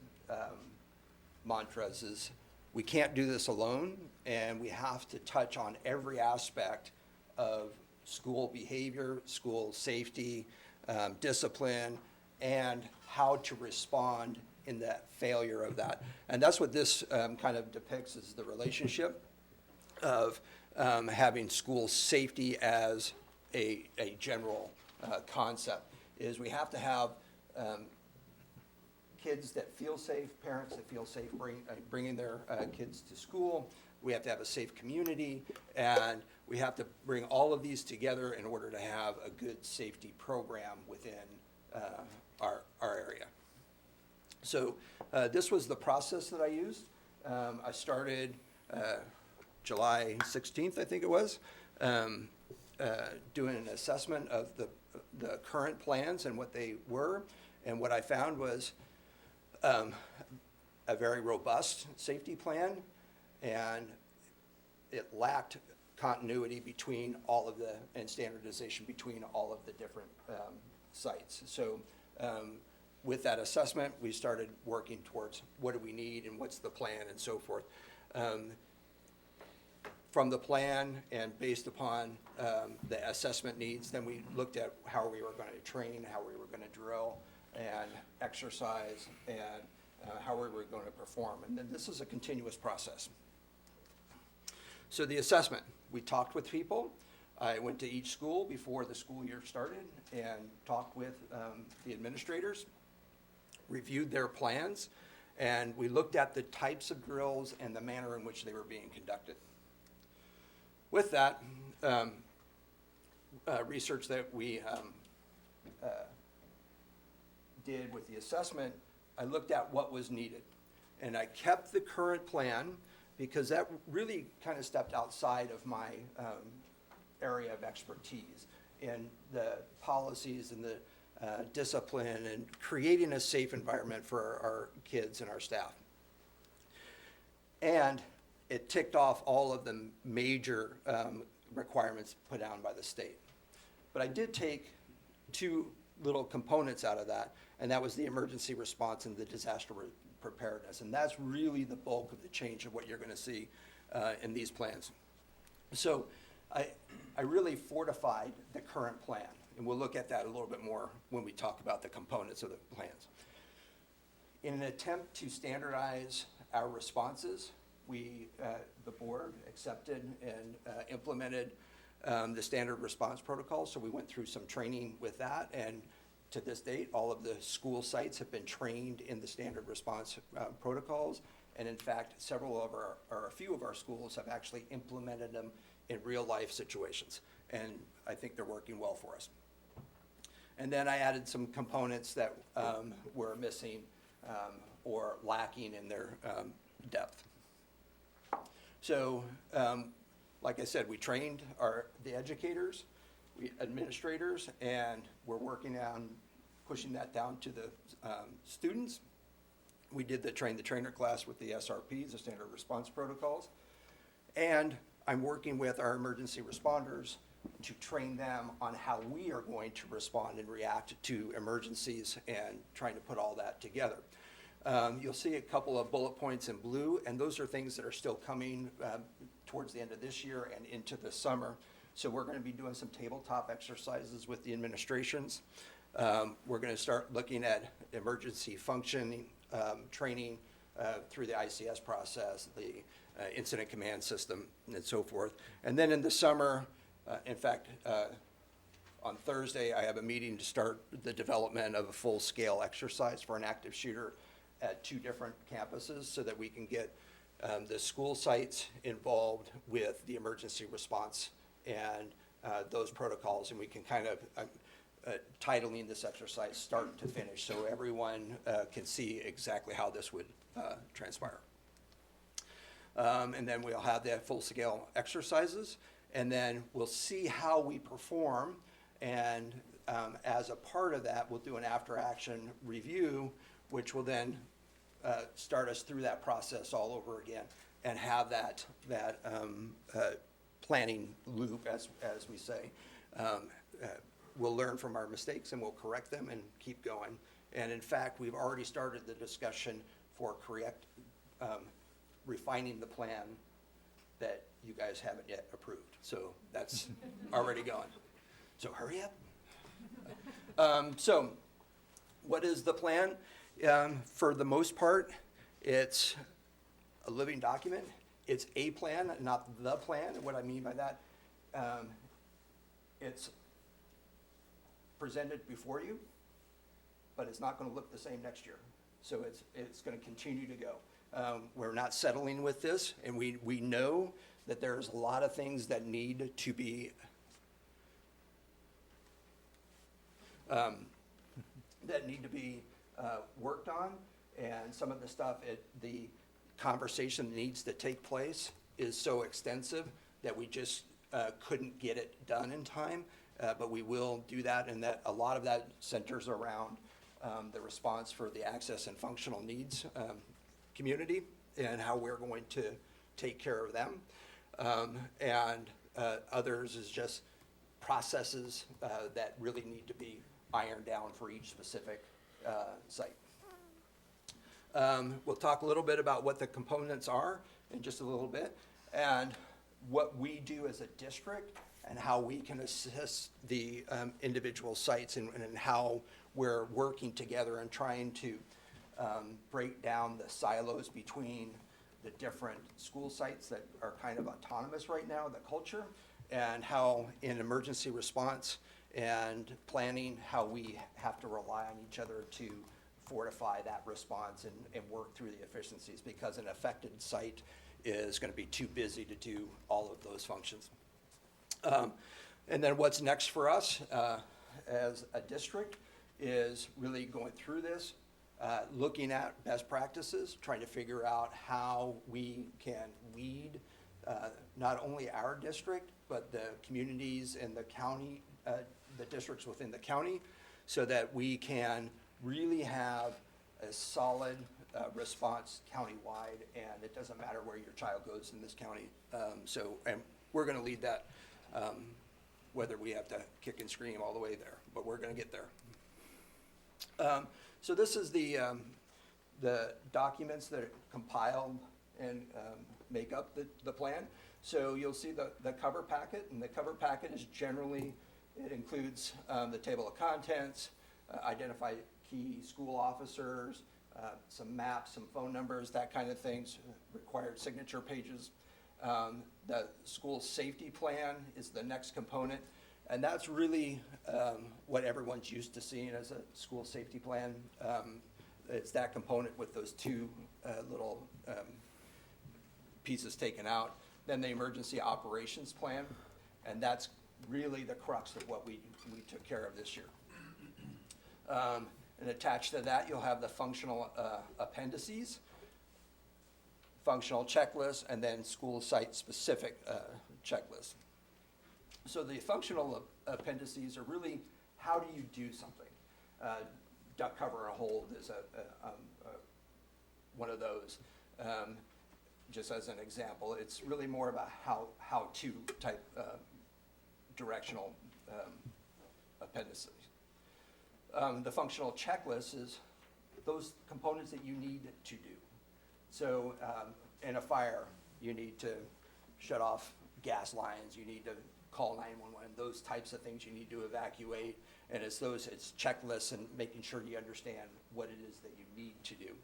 mantras is we can't do this alone, and we have to touch on every aspect of school behavior, school safety, discipline, and how to respond in that failure of that. And that's what this kind of depicts, is the relationship of having school safety as a general concept. Is we have to have kids that feel safe, parents that feel safe bringing their kids to school. We have to have a safe community, and we have to bring all of these together in order to have a good safety program within our area. So this was the process that I used. I started July 16th, I think it was, doing an assessment of the current plans and what they were. And what I found was a very robust safety plan, and it lacked continuity between all of and standardization between all of the different sites. So with that assessment, we started working towards what do we need and what's the plan and so forth. From the plan and based upon the assessment needs, then we looked at how we were going to train, how we were going to drill and exercise, and how we were going to perform. And then this is a continuous process. So the assessment, we talked with people. I went to each school before the school year started and talked with the administrators, reviewed their plans, and we looked at the types of drills and the manner in which they were being conducted. With that, research that we did with the assessment, I looked at what was needed. And I kept the current plan because that really kind of stepped outside of my area of expertise in the policies and the discipline and creating a safe environment for our kids and our staff. And it ticked off all of the major requirements put down by the state. But I did take two little components out of that, and that was the emergency response and the disaster preparedness. And that's really the bulk of the change of what you're going to see in these plans. So I really fortified the current plan. and we'll look at that a little bit more when we talk about the components of the plans. In an attempt to standardize our responses, we, the board, accepted and implemented the standard response protocol. So we went through some training with that, and to this date, all of the school sites have been trained in the standard response protocols. And in fact, a few of our schools have actually implemented them in real life situations. And I think they're working well for us. And then I added some components that were missing or lacking in their depth. So, like I said, we trained the educators, administrators, and we're working on pushing that down to the students. We did the train the trainer class with the SRPs, the standard response protocols. And I'm working with our emergency responders to train them on how we are going to respond and react to emergencies and trying to put all that together. You'll see a couple of bullet points in blue, and those are things that are still coming towards the end of this year and into the summer. So we're going to be doing some tabletop exercises with the administrations. We're going to start looking at emergency functioning training through the ICS process, the incident command system, and so forth. And then in the summer, in fact, on Thursday, I have a meeting to start the development of a full-scale exercise for an active shooter at 2 different campuses so that we can get the school sites involved with the emergency response and those protocols, and we can kind of titling this exercise start to finish so everyone can see exactly how this would transpire. And then we'll have the full-scale exercises, and then we'll see how we perform, and as a part of that, we'll do an after-action review, which will then start us through that process all over again and have that planning loop, as we say. We'll learn from our mistakes and we'll correct them and keep going. And in fact, we've already started the discussion for refining the plan that you guys haven't yet approved. So that's already gone. So hurry up. So what is the plan? For the most part, it's a living document. It's a plan, not the plan. And what I mean by that, it's presented before you, but it's not going to look the same next year. So it's going to continue to go. We're not settling with this, and we know that there's a lot of things that need to be worked on, and some of the stuff, the conversation that needs to take place is so extensive that we just couldn't get it done in time, but we will do that, and that a lot of that centers around the response for the access and functional needs community and how we're going to take care of them. And others is just processes that really need to be ironed down for each specific site. We'll talk a little bit about what the components are in just a little bit, and what we do as a district and how we can assist the individual sites and how we're working together and trying to break down the silos between the different school sites that are kind of autonomous right now, the culture, and how in emergency response and planning, how we have to rely on each other to fortify that response and work through the efficiencies, because an affected site is going to be too busy to do all of those functions. And then what's next for us as a district is really going through this, looking at best practices, trying to figure out how we can lead not only our district, but the communities and the county, the districts within the county, so that we can really have a solid response countywide, and it doesn't matter where your child goes in this county. And we're going to lead that, whether we have to kick and scream all the way there, but we're going to get there. So this is the documents that are compiled and make up the plan. So you'll see the cover packet, and the cover packet is generally It includes the table of contents, identify key school officers, some maps, some phone numbers, that kind of things, required signature pages. The school safety plan is the next component, and that's really what everyone's used to seeing as a school safety plan. It's that component with those two little pieces taken out. Then the emergency operations plan, and that's really the crux of what we took care of this year. And attached to that, you'll have the functional appendices, functional checklist, and then school site specific checklist. So the functional appendices are really, how do you do something? Duck cover a hold is one of those. Just as an example, it's really more of a how-to type directional appendices. The functional checklist is those components that you need to do. So in a fire, you need to shut off gas lines, you need to call 911, those types of things you need to evacuate. And it's checklists and making sure you understand what it is that you need to do.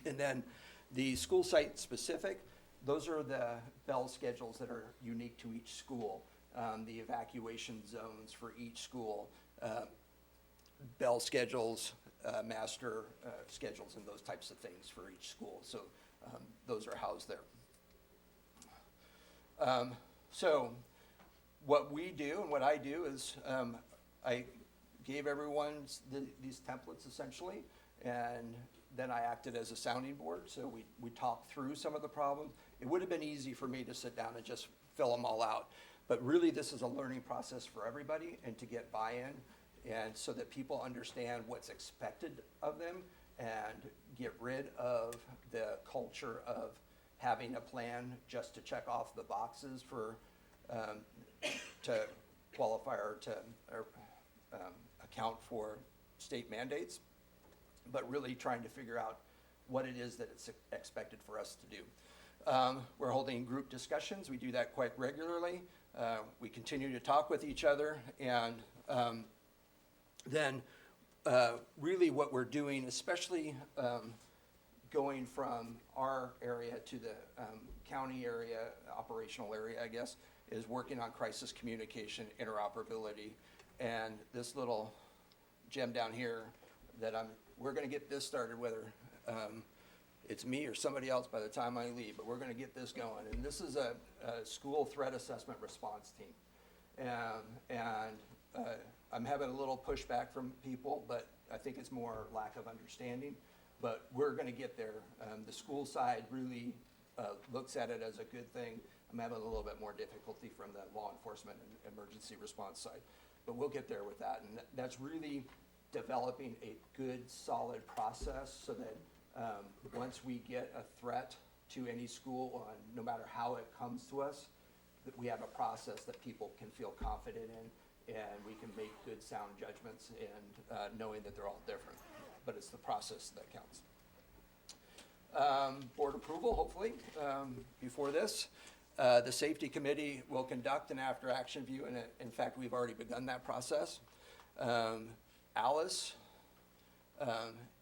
And then the school site specific, those are the bell schedules that are unique to each school. The evacuation zones for each school, bell schedules, master schedules, and those types of things for each school. So those are housed there. So what we do and what I do is I gave everyone these templates essentially, and then I acted as a sounding board. So we talked through some of the problems. It would have been easy for me to sit down and just fill them all out. But really, this is a learning process for everybody, and to get buy-in, and so that people understand what's expected of them and get rid of the culture of having a plan just to check off the boxes for to qualify or to account for state mandates, but really trying to figure out what it is that it's expected for us to do. We're holding group discussions. We do that quite regularly. We continue to talk with each other, and then really what we're doing, especially going from our area to the county area, operational area, I guess, is working on crisis communication, interoperability, and this little gem down here that we're going to get this started, whether it's me or somebody else by the time I leave, but we're going to get this going. And this is a school threat assessment response team. And I'm having a little pushback from people, but I think it's more lack of understanding. But we're going to get there. The school side really looks at it as a good thing. I'm having a little bit more difficulty from the law enforcement and emergency response side. But we'll get there with that. And that's really developing a good, solid process so that once we get a threat to any school, no matter how it comes to us, that we have a process that people can feel confident in, and we can make good, sound judgments, and knowing that they're all different. But it's the process that counts. Board approval, hopefully, before this. The safety committee will conduct an after-action view, and in fact, we've already begun that process. Alice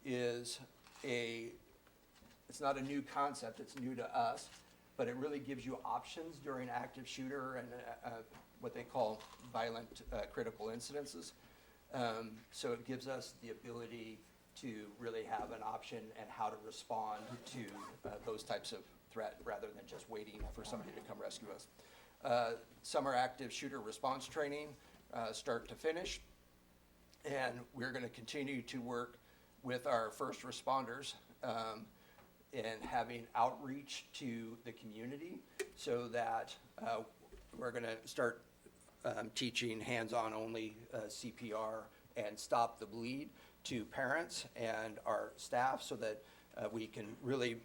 is it's not a new concept, it's new to us, but it really gives you options during active shooter and what they call violent critical incidences. So it gives us the ability to really have an option and how to respond to those types of threat rather than just waiting for somebody to come rescue us. Summer active shooter response training, start to finish. And we're going to continue to work with our first responders and having outreach to the community so that we're going to start teaching hands-on only CPR and stop the bleed to parents and our staff so that we can really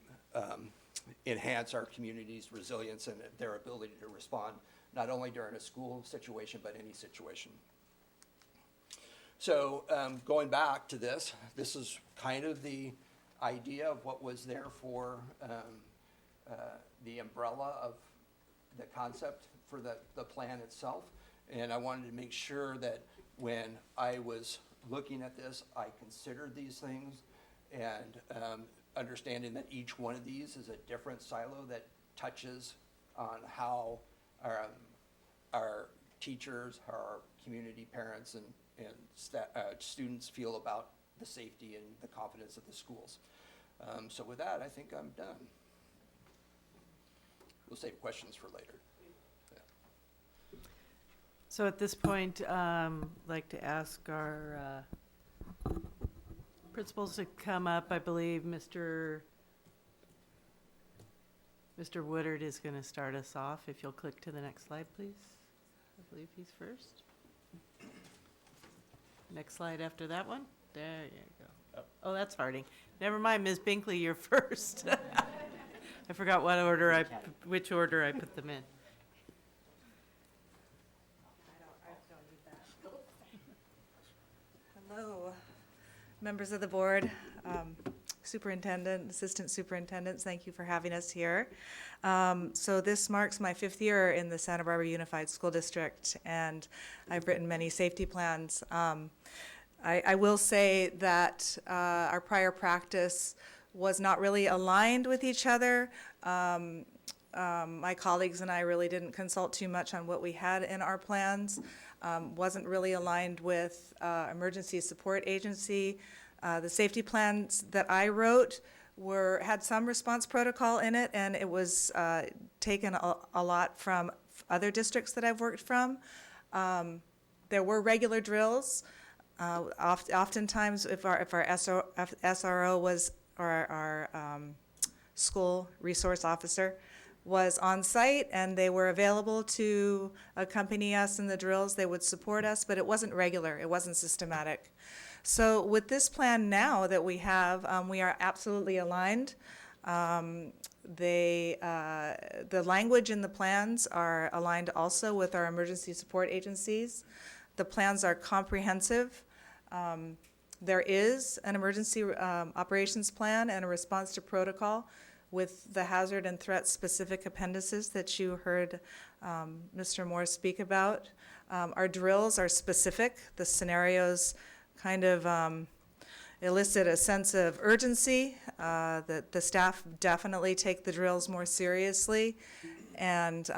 enhance our community's resilience and their ability to respond not only during a school situation but any situation. So going back to this is kind of the idea of what was there for the umbrella of the concept for the plan itself. And I wanted to make sure that when I was looking at this, I considered these things and understanding that each one of these is a different silo that touches on how our teachers, our community parents, and students feel about the safety and the confidence of the schools. So with that, I think I'm done. We'll save questions for later. So at this point, I'd like to ask our principals to come up. I believe Mr. Woodard is going to start us off. If you'll click to the next slide, please. I believe he's first. Next slide after that one. There you go. Oh, that's Harding. Never mind, Ms. Binkley, you're first. I forgot which order I put them in. Hello, members of the board, superintendent, assistant superintendents, thank you for having us here. So this marks my 5th year in the Santa Barbara Unified School District, and I've written many safety plans. I will say that our prior practice was not really aligned with each other. My colleagues and I really didn't consult too much on what we had in our plans. Wasn't really aligned with emergency support agency. The safety plans that I wrote had some response protocol in it, and it was taken a lot from other districts that I've worked from. There were regular drills. Oftentimes, if our SRO was, or our school resource officer was on site and they were available to accompany us in the drills, they would support us, but it wasn't regular, it wasn't systematic. So with this plan now that we have, we are absolutely aligned. The language in the plans are aligned also with our emergency support agencies. The plans are comprehensive. There is an emergency operations plan and a response to protocol with the hazard and threat specific appendices that you heard Mr. Moore speak about. Our drills are specific. The scenarios kind of elicit a sense of urgency. The staff definitely take the drills more seriously. And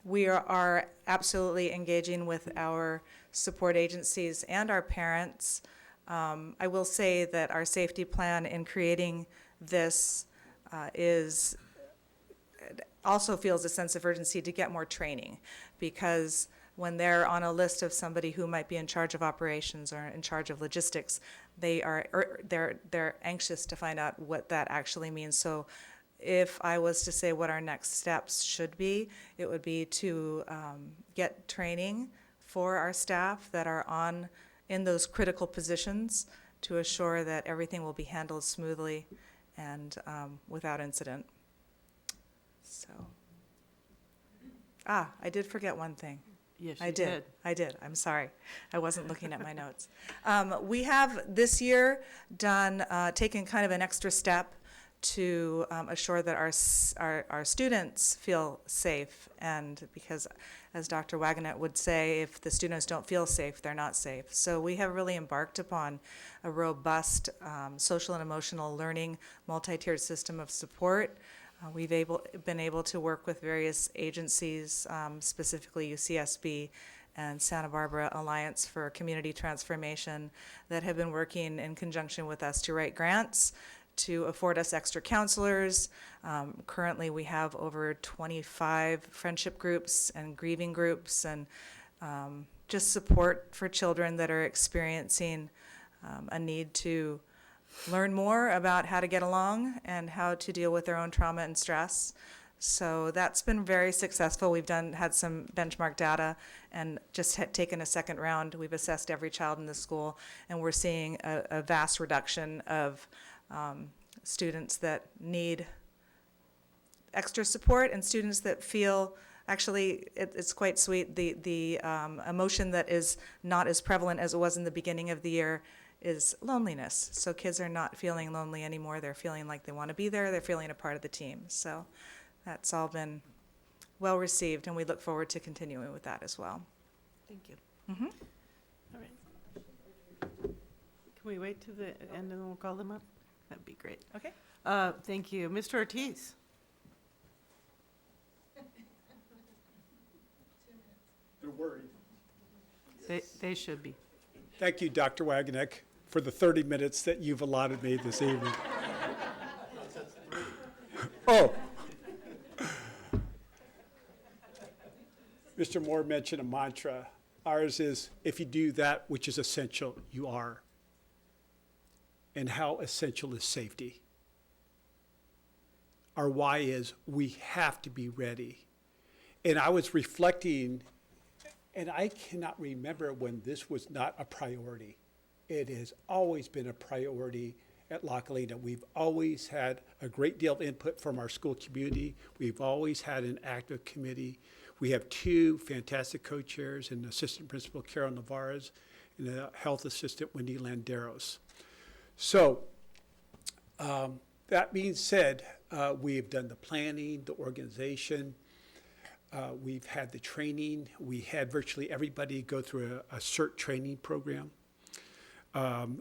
we are absolutely engaging with our support agencies and our parents. I will say that our safety plan in creating this also feels a sense of urgency to get more training, because when they're on a list of somebody who might be in charge of operations or in charge of logistics, they're anxious to find out what that actually means. So if I was to say what our next steps should be, it would be to get training for our staff that are in those critical positions to assure that everything will be handled smoothly and without incident. So, I did forget one thing. Yes, I you did. I did. I'm sorry. I wasn't looking at my notes. We have this year taken kind of an extra step to assure that our students feel safe, and because, as Dr. Wagenet would say, if the students don't feel safe, they're not safe. So we have really embarked upon a robust social and emotional learning multi-tiered system of support. We've been able to work with various agencies, specifically UCSB and Santa Barbara Alliance for Community Transformation, that have been working in conjunction with us to write grants to afford us extra counselors. Currently, we have over 25 friendship groups and grieving groups, and just support for children that are experiencing a need to learn more about how to get along and how to deal with their own trauma and stress. So that's been very successful. We've had some benchmark data and just taken a second round. We've assessed every child in the school, and we're seeing a vast reduction of students that need extra support and students that feel, actually, it's quite sweet, the emotion that is not as prevalent as it was in the beginning of the year is loneliness. So kids are not feeling lonely anymore. They're feeling like they want to be there. They're feeling a part of the team. So that's all been well received, and we look forward to continuing with that as well. Thank you. All right. Can we wait to the end and then we'll call them up? That'd be great. Okay. Thank you. Mr. Ortiz? They're worried. They should be. Thank you, Dr. Wagenknecht, for the 30 minutes that you've allotted me this evening. Oh. Mr. Moore mentioned a mantra. Ours is, if you do that which is essential, you are. And how essential is safety? Our why is, we have to be ready. And I was reflecting, and I cannot remember when this was not a priority. It has always been a priority at La Colina. We've always had a great deal of input from our school community. We've always had an active committee. We have two fantastic co-chairs, an assistant principal, Carol Navarez, and a health assistant, Wendy Landeros. So that being said, we've done the planning, the organization. We've had the training. We had virtually everybody go through a CERT training program.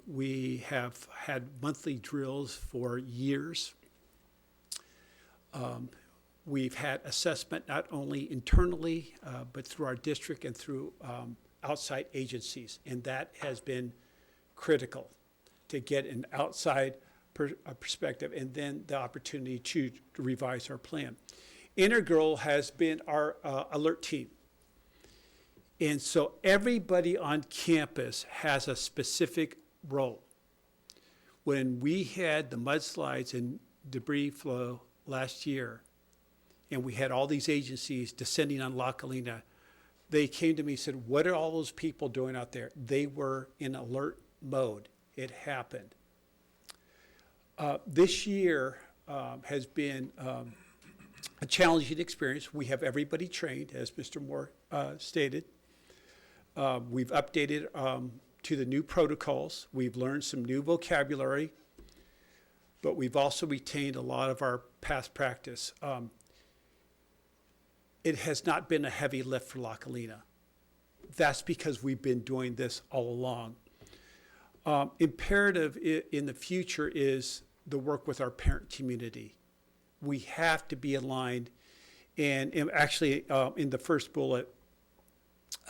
We have had monthly drills for years. We've had assessment not only internally, but through our district and through outside agencies. And that has been critical to get an outside perspective and then the opportunity to revise our plan. Integral has been our alert team. And so everybody on campus has a specific role. When we had the mudslides and debris flow last year, and we had all these agencies descending on La Colina, they came to me and said, what are all those people doing out there? They were in alert mode. It happened. This year has been a challenging experience. We have everybody trained, as Mr. Moore stated. We've updated to the new protocols. We've learned some new vocabulary, but we've also retained a lot of our past practice. It has not been a heavy lift for La Colina. That's because we've been doing this all along. Imperative in the future is the work with our parent community. We have to be aligned. And actually, in the first bullet,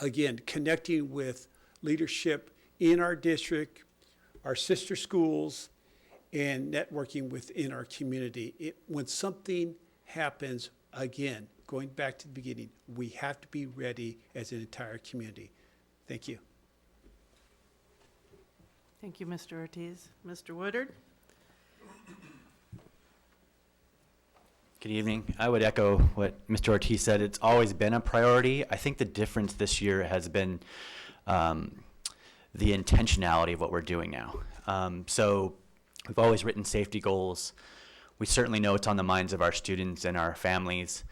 again, connecting with leadership in our district, our sister schools, and networking within our community. When something happens, again, going back to the beginning, we have to be ready as an entire community. Thank you. Thank you, Mr. Ortiz. Mr. Woodard? Good evening. I would echo what Mr. Ortiz said. It's always been a priority. I think the difference this year has been the intentionality of what we're doing now. So we've always written safety goals. We certainly know it's on the minds of our students and our families.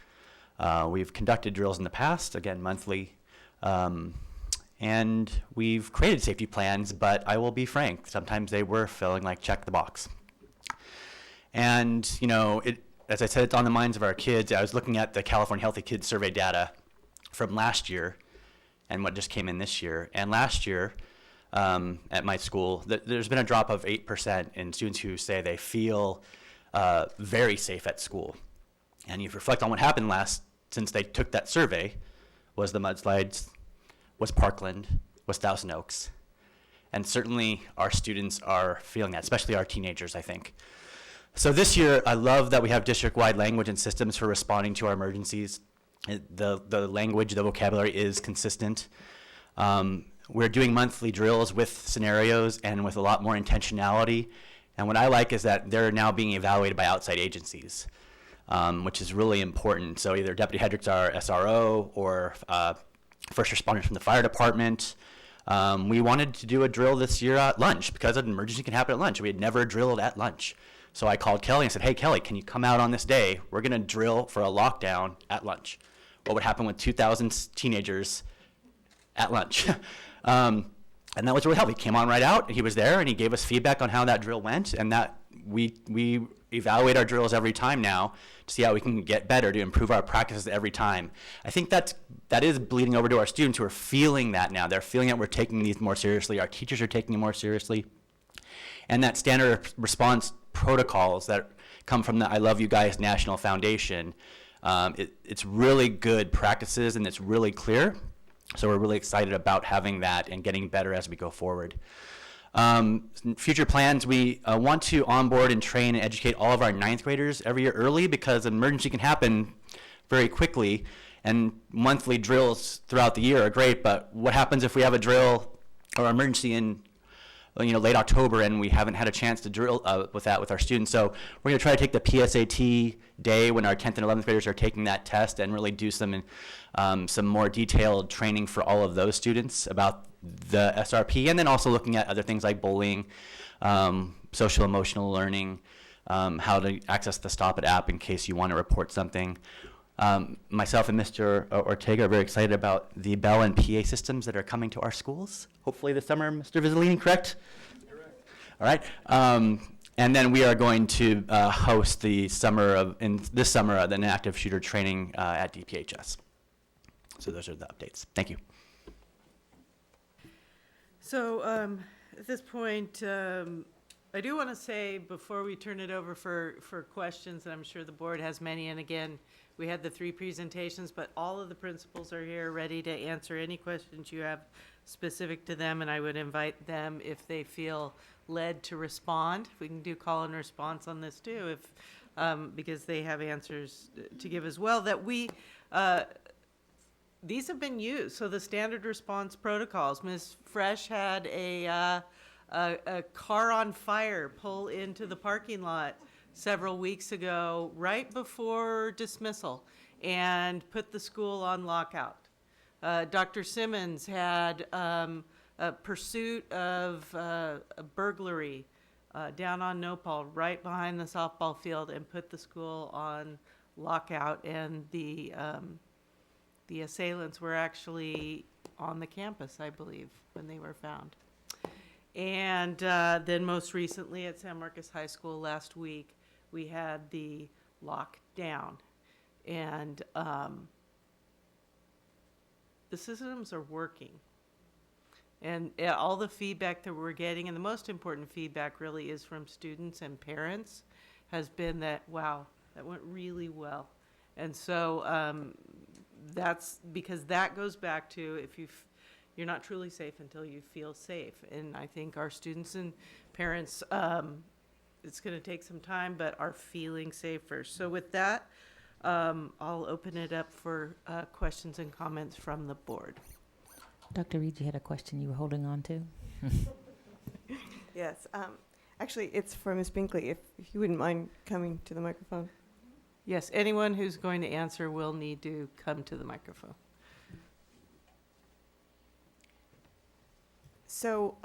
We've conducted drills in the past, again, monthly. And we've created safety plans, but I will be frank, sometimes they were feeling like check the box. And, you know, as I said, it's on the minds of our kids. I was looking at the California Healthy Kids Survey data from last year and what just came in this year. And last year at my school, there's been a drop of 8% in students who say they feel very safe at school. And you reflect on what happened since they took that survey, was the mudslides, was Parkland, was Thousand Oaks. And certainly our students are feeling that, especially our teenagers, I think. So this year, I love that we have district-wide language and systems for responding to our emergencies. The language, the vocabulary is consistent. We're doing monthly drills with scenarios and with a lot more intentionality. And what I like is that they're now being evaluated by outside agencies, which is really important. So either Deputy Hedricks, our SRO, or first responders from the fire department. We wanted to do a drill this year at lunch because an emergency can happen at lunch. We had never drilled at lunch. So I called Kelly and said, hey, Kelly, can you come out on this day? We're going to drill for a lockdown at lunch. What would happen with 2,000 teenagers at lunch? And that was really helpful. He came on right out, and he was there, and he gave us feedback on how that drill went, and that we evaluate our drills every time now to see how we can get better, to improve our practices every time. I think that is bleeding over to our students who are feeling that now. They're feeling that we're taking these more seriously. Our teachers are taking it more seriously. And that standard response protocols that come from the I Love You Guys National Foundation, it's really good practices and it's really clear. So we're really excited about having that and getting better as we go forward. Future plans, we want to onboard and train and educate all of our 9th graders every year early, because an emergency can happen very quickly, and monthly drills throughout the year are great, but what happens if we have a drill or emergency in late October and we haven't had a chance to drill with our students? So we're going to try to take the PSAT day when our 10th and 11th graders are taking that test and really do some more detailed training for all of those students about the SRP, and then also looking at other things like bullying, social emotional learning, how to access the Stop It app in case you want to report something. Myself and Mr. Ortega are very excited about the bell and PA systems that are coming to our schools, hopefully this summer, Mr. Vizolini, correct? Correct. All right. And then we are going to host this summer, the active shooter training at DPHS. So those are the updates. Thank you. So at this point, I do want to say before we turn it over for questions, and I'm sure the board has many, and again, we had the 3 presentations, but all of the principals are here ready to answer any questions you have specific to them, and I would invite them, if they feel led, to respond. We can do call and response on this too, because they have answers to give as well, that these have been used. So the standard response protocols, Ms. Fresh had a car on fire pull into the parking lot several weeks ago, right before dismissal, and put the school on lockout. Dr. Simmons had a pursuit of a burglary down on Nopal, right behind the softball field, and put the school on lockout, and the assailants were actually on the campus, I believe, when they were found. And then most recently at San Marcos High School last week, we had the lockdown. And the systems are working. And all the feedback that we're getting, and the most important feedback really is from students and parents, has been that, wow, that went really well. And so that's because that goes back to, if you're not truly safe until you feel safe. And I think our students and parents, it's going to take some time, but are feeling safer. So with that, I'll open it up for questions and comments from the board. Dr. Reid, you had a question you were holding on to? Yes. Actually, it's for Ms. Binkley, if you wouldn't mind coming to the microphone. Yes, anyone who's going to answer will need to come to the microphone. So,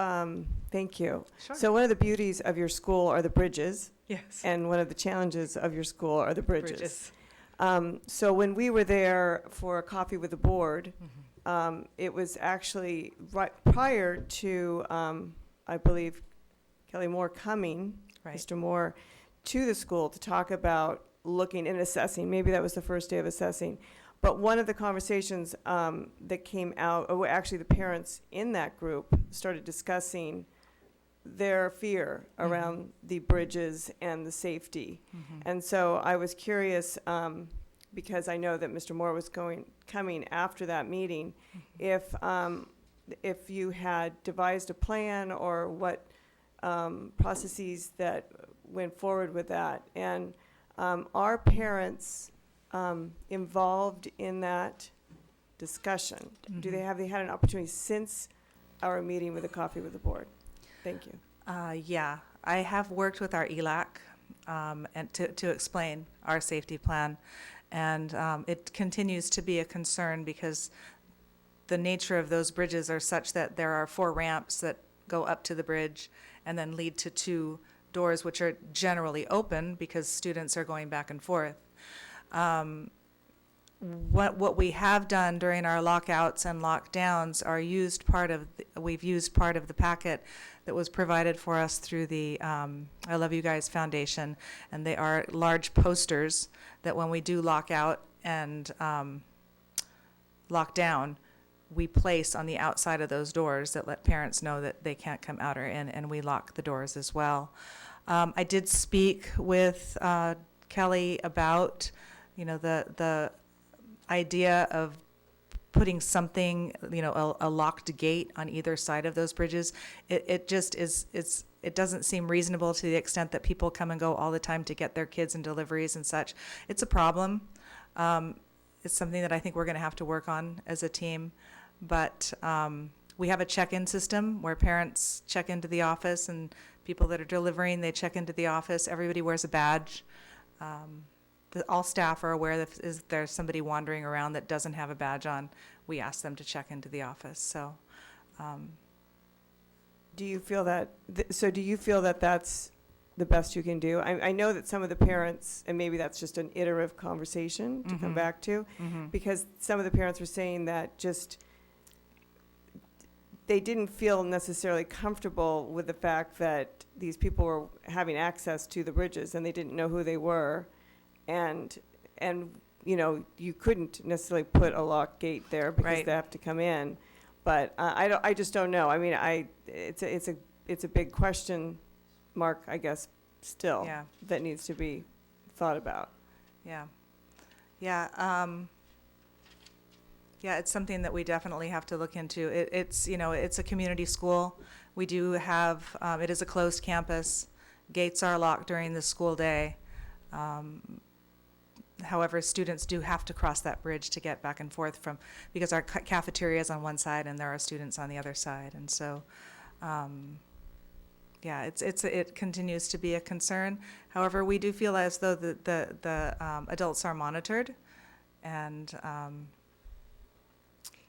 thank you. Sure. So one of the beauties of your school are the bridges. Yes. And one of the challenges of your school are the bridges. Bridges. So when we were there for a coffee with the board, it was actually right prior to, I believe, Kelly Moore coming, Right. Mr. Moore, to the school to talk about looking and assessing. Maybe that was the first day of assessing. But one of the conversations that came out, or actually the parents in that group started discussing their fear around the bridges and the safety. And so I was curious, because I know that Mr. Moore was coming after that meeting, if you had devised a plan or what processes that went forward with that. And are parents involved in that discussion? Do they have had an opportunity since our meeting with the coffee with the board? Thank you. Yeah, I have worked with our ELAC and to explain our safety plan, and it continues to be a concern because the nature of those bridges are such that there are 4 ramps that go up to the bridge and then lead to 2 doors, which are generally open because students are going back and forth. what we have done during our lockouts and lockdowns are we've used part of the packet that was provided for us through the I Love You Guys Foundation, and they are large posters that when we do lock out and lock down, we place on the outside of those doors that let parents know that they can't come out or in, and we lock the doors as well. I did speak with Kelly about, the idea of putting something, a locked gate on either side of those bridges. It just is, it doesn't seem reasonable to the extent that people come and go all the time to get their kids and deliveries and such. It's a problem. It's something that I think we're going to have to work on as a team. But we have a check-in system where parents check into the office, and people that are delivering, they check into the office. Everybody wears a badge. All staff are aware that if there's somebody wandering around that doesn't have a badge on, we ask them to check into the office. So, do you feel that? Do you feel that that's the best you can do? I know that some of the parents, and maybe that's just an iterative conversation to come back to, because some of the parents were saying that just they didn't feel necessarily comfortable with the fact that these people were having access to the bridges and they didn't know who they were. And you couldn't necessarily put a lock gate there because they have to come in. But I just don't know. I mean, it's a big question mark, I guess, still, that needs to be thought about. Yeah. It's something that we definitely have to look into. It's a community school. We do have, it is a closed campus. Gates are locked during the school day. However, students do have to cross that bridge to get back and forth because our cafeteria is on one side and there are students on the other side. And so, it continues to be a concern. However, we do feel as though the adults are monitored. And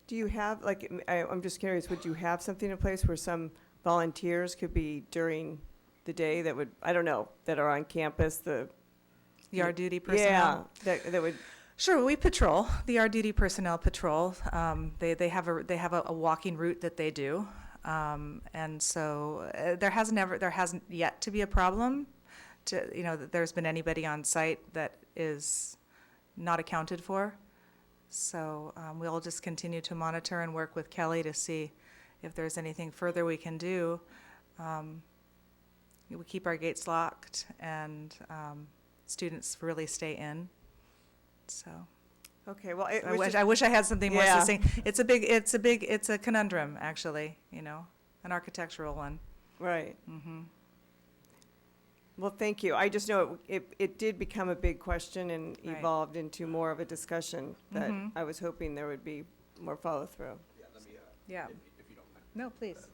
do you have, I'm just curious, would you have something in place where some volunteers could be during the day that would, I don't know, that are on campus, the yard duty personnel? Yeah, that would. Sure, we patrol. The yard duty personnel patrol. They have a walking route that they do, and so there hasn't yet to be a problem. That there's been anybody on site that is not accounted for. So we'll just continue to monitor and work with Kelly to see if there's anything further we can do. We keep our gates locked, and students really stay in. So, okay. Well, I wish I had something more succinct. It's a conundrum, actually. An architectural one. Right. Well, thank you. I just know it did become a big question and evolved into more of a discussion that I was hoping there would be more follow through. Yeah, let me. Yeah. If you don't mind. No, please.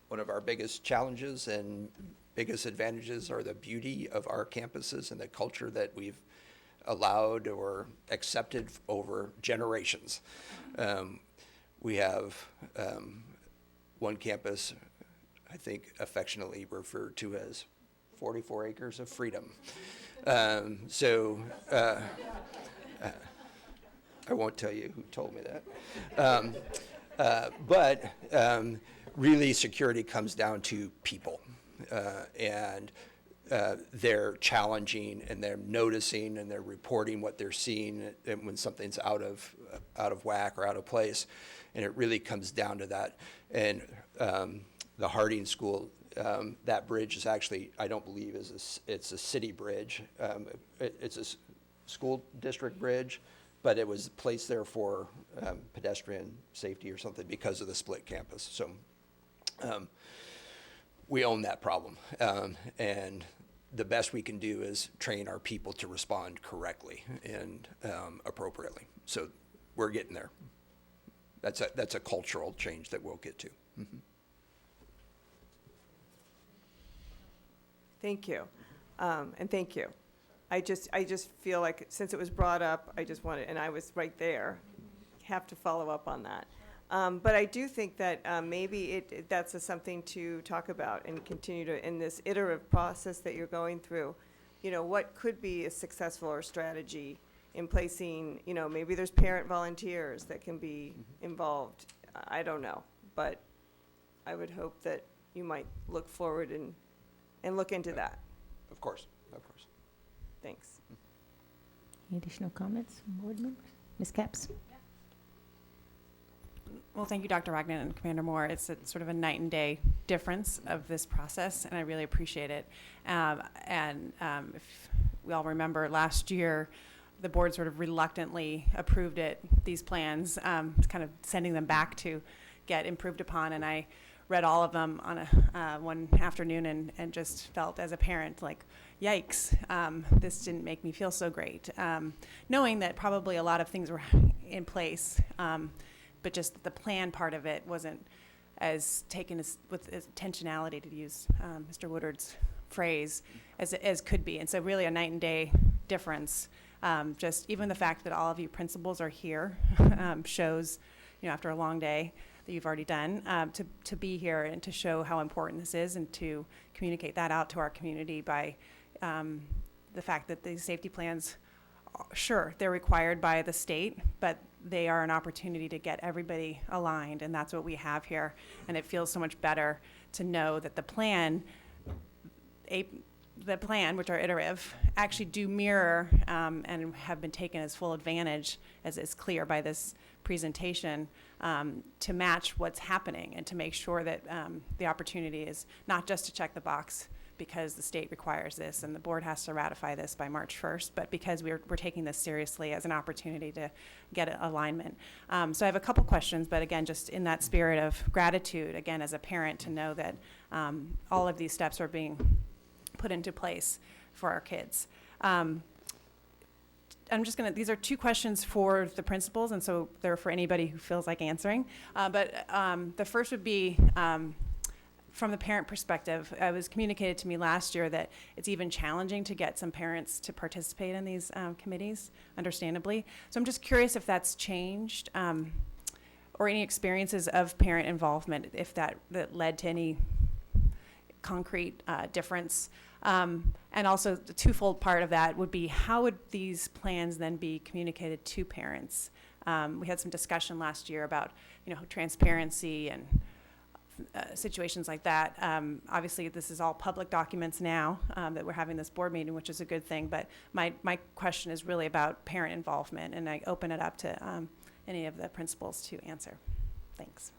One of our biggest challenges and biggest advantages are the beauty of our campuses and the culture that we've allowed or accepted over generations. We have one campus, I think affectionately referred to as 44 acres of freedom. I won't tell you who told me that. But really, security comes down to people, and they're challenging, and they're noticing, and they're reporting what they're seeing when something's out of whack or out of place, and it really comes down to that. And the Harding School, that bridge is actually, I don't believe, it's a city bridge. It's a school district bridge, but it was placed there for pedestrian safety or something because of the split campus. So we own that problem, and the best we can do is train our people to respond correctly and appropriately. So we're getting there. That's a cultural change that we'll get to. Mm-hmm. Thank you, and thank you. I just feel like since it was brought up, I just wanted, and I was right there, have to follow up on that. But I do think that maybe that's something to talk about and continue to, in this iterative process that you're going through, what could be a successful or strategy in placing, maybe there's parent volunteers that can be involved. I don't know, but I would hope that you might look forward and look into that. Of course, of course. Thanks. Any additional comments from board members? Ms. Capps? Well, thank you, Dr. Wagner and Commander Moore. It's sort of a night and day difference of this process, and I really appreciate it. If we all remember, last year, the board sort of reluctantly approved these plans, kind of sending them back to get improved upon, and I read all of them on one afternoon and just felt as a parent like, yikes, this didn't make me feel so great. Knowing that probably a lot of things were in place, but just the plan part of it wasn't as taken with as intentionality, to use Mr. Woodard's phrase, as could be. And so really a night and day difference. Just even the fact that all of you principals are here shows, after a long day that you've already done, to be here and to show how important this is and to communicate that out to our community by the fact that these safety plans, sure, they're required by the state, but they are an opportunity to get everybody aligned, and that's what we have here. And it feels so much better to know that the plan, which are iterative, actually do mirror and have been taken as full advantage, as is clear by this presentation, to match what's happening and to make sure that the opportunity is not just to check the box because the state requires this and the board has to ratify this by March 1st, but because we're taking this seriously as an opportunity to get alignment. So I have a couple questions, but again, just in that spirit of gratitude, again, as a parent, to know that all of these steps are being put into place for our kids. These are two questions for the principals, and so they're for anybody who feels like answering. But the first would be, from the parent perspective, it was communicated to me last year that it's even challenging to get some parents to participate in these committees, understandably. So I'm just curious if that's changed, or any experiences of parent involvement, if that led to any concrete difference. And also the twofold part of that would be, how would these plans then be communicated to parents? We had some discussion last year about, transparency and situations like that. Obviously, this is all public documents now that we're having this board meeting, which is a good thing. But my question is really about parent involvement, and I open it up to any of the principals to answer. Thanks.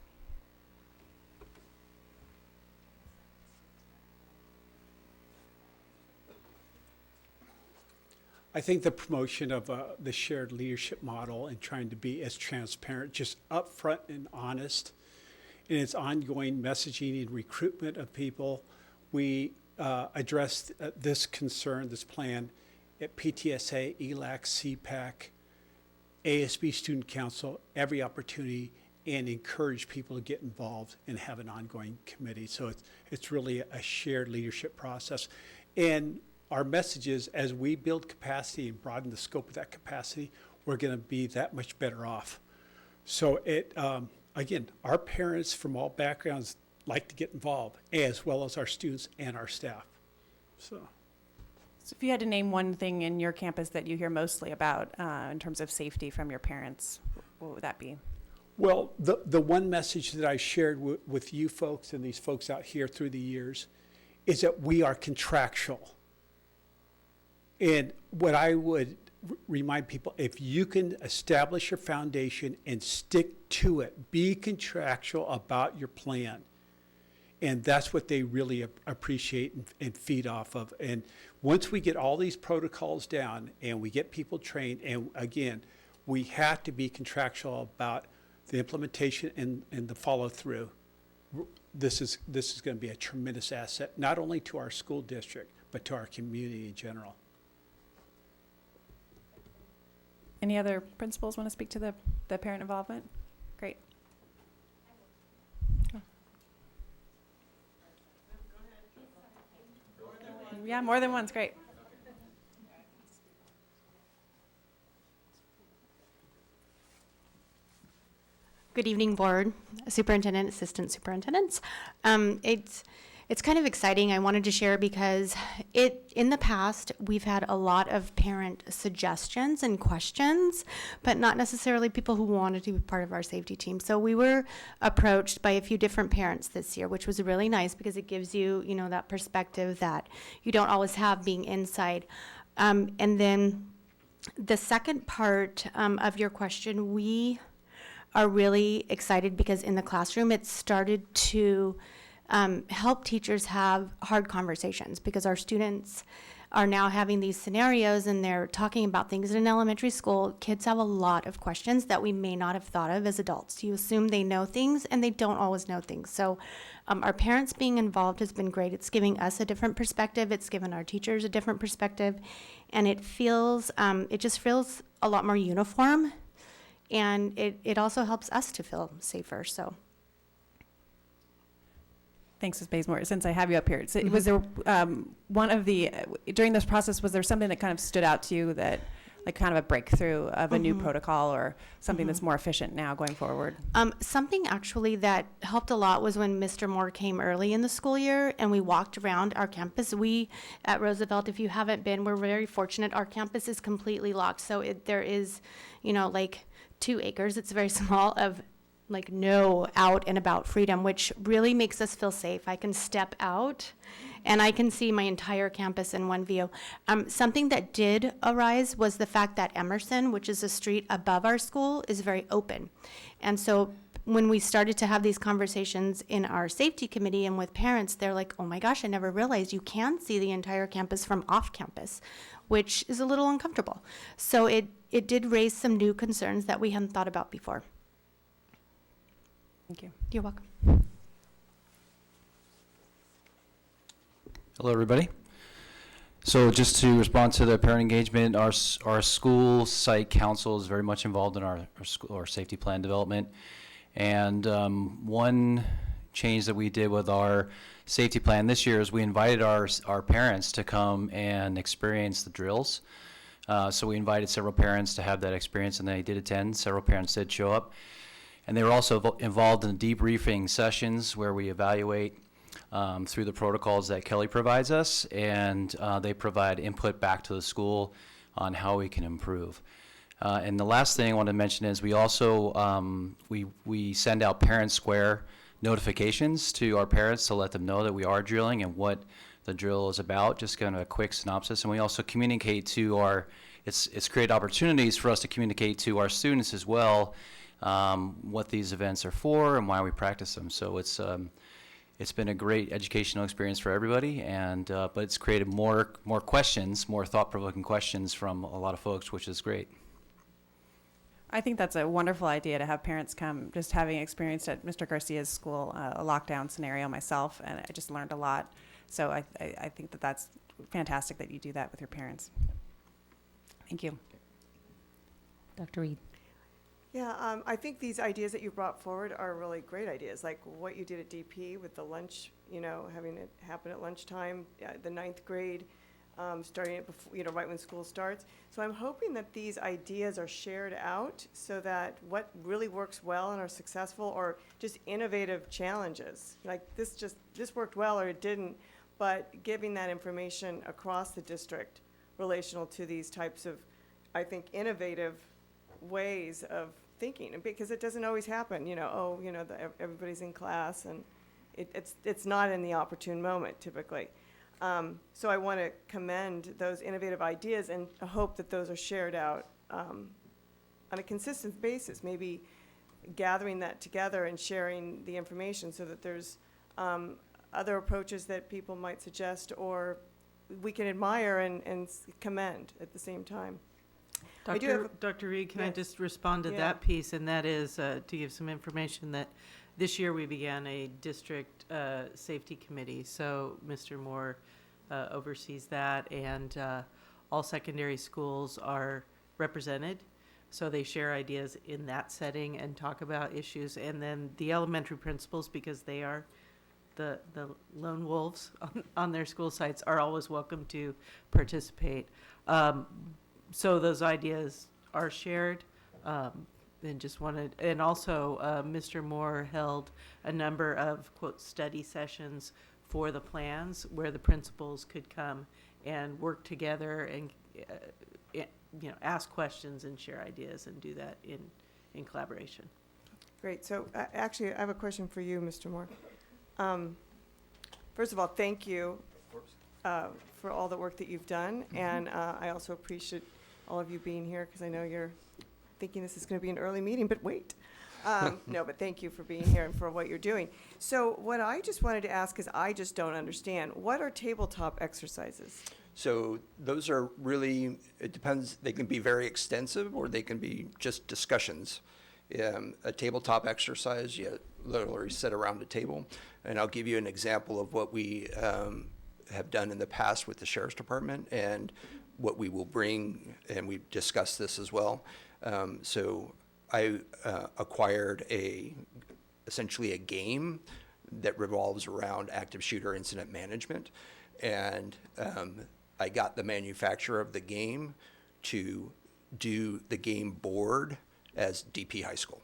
I think the promotion of the shared leadership model and trying to be as transparent, just upfront and honest in its ongoing messaging and recruitment of people. We addressed this concern, this plan, at PTSA, ELAC, CPAC, ASB Student Council, every opportunity, and encourage people to get involved and have an ongoing committee. So it's really a shared leadership process. And our message is, as we build capacity and broaden the scope of that capacity, we're going to be that much better off. So again, our parents from all backgrounds like to get involved, as well as our students and our staff. So if you had to name one thing in your campus that you hear mostly about in terms of safety from your parents, what would that be? Well, the one message that I shared with you folks and these folks out here through the years is that we are contractual. And what I would remind people, if you can establish your foundation and stick to it, be contractual about your plan. And that's what they really appreciate and feed off of. And once we get all these protocols down and we get people trained, and again, we have to be contractual about the implementation and the follow through. This is going to be a tremendous asset, not only to our school district, but to our community in general. Any other principals want to speak to the parent involvement? Great. Yeah, more than one's great. Good evening, board, superintendent, assistant superintendents. It's kind of exciting. I wanted to share because in the past, we've had a lot of parent suggestions and questions, but not necessarily people who wanted to be part of our safety team. So we were approached by a few different parents this year, which was really nice because it gives you, that perspective that you don't always have being inside. And then the second part of your question, we are really excited because in the classroom, it started to help teachers have hard conversations, because our students are now having these scenarios and they're talking about things. In elementary school, kids have a lot of questions that we may not have thought of as adults. You assume they know things and they don't always know things. So our parents being involved has been great. It's giving us a different perspective. It's given our teachers a different perspective. And it just feels a lot more uniform. And it also helps us to feel safer, so. Thanks, Ms. Bazemore. Since I have you up here, so was there during this process, was there something that kind of stood out to you that, like kind of a breakthrough of a new protocol or something that's more efficient now going forward? Something actually that helped a lot was when Mr. Moore came early in the school year and we walked around our campus. We at Roosevelt, if you haven't been, we're very fortunate. Our campus is completely locked. So there is, like 2 acres. It's very small of like no out and about freedom, which really makes us feel safe. I can step out and I can see my entire campus in one view. Something that did arise was the fact that Emerson, which is a street above our school, is very open. And so when we started to have these conversations in our safety committee and with parents, they're like, oh my gosh, I never realized you can see the entire campus from off campus, which is a little uncomfortable. So it did raise some new concerns that we hadn't thought about before. Thank you. You're welcome. Hello, everybody. So just to respond to the parent engagement, our school site council is very much involved in our safety plan development. And one change that we did with our safety plan this year is we invited our parents to come and experience the drills. So we invited several parents to have that experience, and they did attend. Several parents did show up. And they were also involved in debriefing sessions where we evaluate through the protocols that Kelly provides us, and they provide input back to the school on how we can improve. And the last thing I want to mention is we also we send out Parent Square notifications to our parents to let them know that we are drilling and what the drill is about, just kind of a quick synopsis. And we also communicate to it's created opportunities for us to communicate to our students as well what these events are for and why we practice them. So it's been a great educational experience for everybody, and but it's created more questions, more thought-provoking questions from a lot of folks, which is great. I think that's a wonderful idea to have parents come, just having experienced at Mr. Garcia's school a lockdown scenario myself, and I just learned a lot. So I think that's fantastic that you do that with your parents. Thank you. Dr. Reid. Yeah, I think these ideas that you brought forward are really great ideas, like what you did at DP with the lunch, having it happen at lunchtime, the 9th grade, starting it before, right when school starts. So I'm hoping that these ideas are shared out so that what really works well and are successful, or just innovative challenges, like this worked well or it didn't, but giving that information across the district relational to these types of, I think, innovative ways of thinking, because it doesn't always happen, everybody's in class and it's not in the opportune moment typically. So I want to commend those innovative ideas and hope that those are shared out on a consistent basis, maybe gathering that together and sharing the information so that there's other approaches that people might suggest or we can admire and commend at the same time. Dr. Reid, can I just respond to that piece? And that is to give some information that this year we began a district safety committee. So Mr. Moore oversees that, and all secondary schools are represented. So they share ideas in that setting and talk about issues. And then the elementary principals, because they are the lone wolves on their school sites, are always welcome to participate. So those ideas are shared, and also Mr. Moore held a number of, quote, study sessions for the plans where the principals could come and work together and ask questions and share ideas and do that in collaboration. Great. So actually, I have a question for you, Mr. Moore. First of all, thank you for all the work that you've done. And I also appreciate all of you being here because I know you're thinking this is going to be an early meeting, but wait. No, but thank you for being here and for what you're doing. So what I just wanted to ask is I just don't understand. What are tabletop exercises? So those are really, it depends, they can be very extensive or they can be just discussions. A tabletop exercise, you literally sit around a table. And I'll give you an example of what we have done in the past with the Sheriff's Department and what we will bring, and we've discussed this as well. So I acquired essentially a game that revolves around active shooter incident management. And I got the manufacturer of the game to do the game board as DP High School.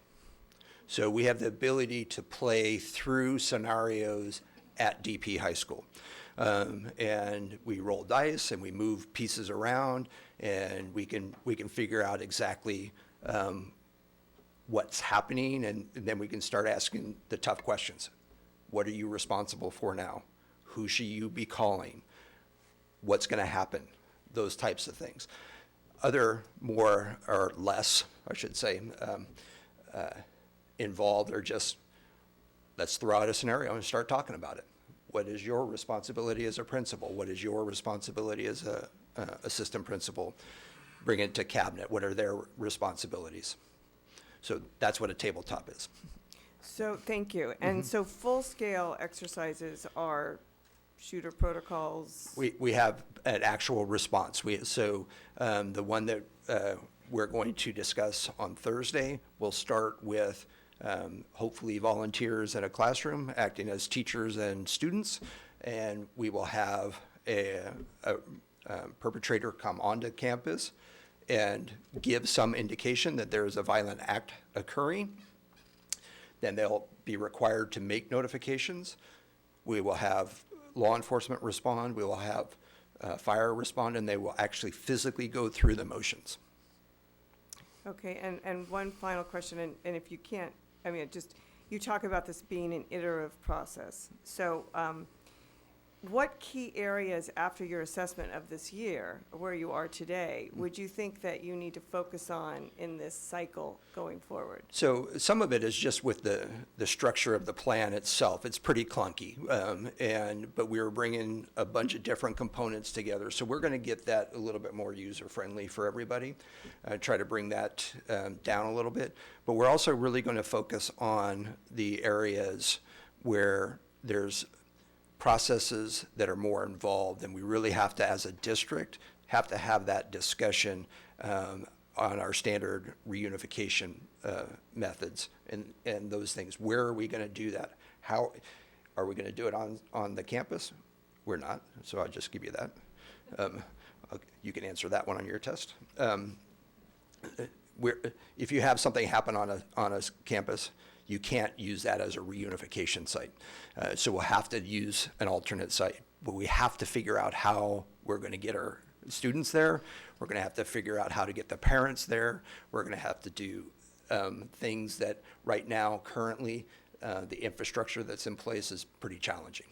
So we have the ability to play through scenarios at DP High School. And we roll dice and we move pieces around and we can figure out exactly what's happening, and then we can start asking the tough questions. What are you responsible for now? Who should you be calling? What's going to happen? Those types of things. Other more or less, I should say, involved are just, let's throw out a scenario and start talking about it. What is your responsibility as a principal? What is your responsibility as a assistant principal? Bring it to cabinet. What are their responsibilities? So that's what a tabletop is. So thank you. And so full-scale exercises are shooter protocols? We have an actual response. The one that we're going to discuss on Thursday will start with hopefully volunteers in a classroom acting as teachers and students, and we will have a perpetrator come onto campus and give some indication that there is a violent act occurring. Then they'll be required to make notifications. We will have law enforcement respond. We will have fire respond, and they will actually physically go through the motions. Okay, and one final question, and if you can't, I mean, you talk about this being an iterative process. So what key areas after your assessment of this year, where you are today, would you think that you need to focus on in this cycle going forward? So some of it is just with the structure of the plan itself. It's pretty clunky, but we were bringing a bunch of different components together. So we're going to get that a little bit more user-friendly for everybody, try to bring that down a little bit. But we're also really going to focus on the areas where there's processes that are more involved, and we really have to, as a district, have to have that discussion on our standard reunification methods and those things. Where are we going to do that? How are we going to do it on the campus? We're not, so I'll just give you that. You can answer that one on your test. If you have something happen on a campus, you can't use that as a reunification site. So we'll have to use an alternate site, but we have to figure out how we're going to get our students there. We're going to have to figure out how to get the parents there. We're going to have to do things that right now, currently, the infrastructure that's in place is pretty challenging.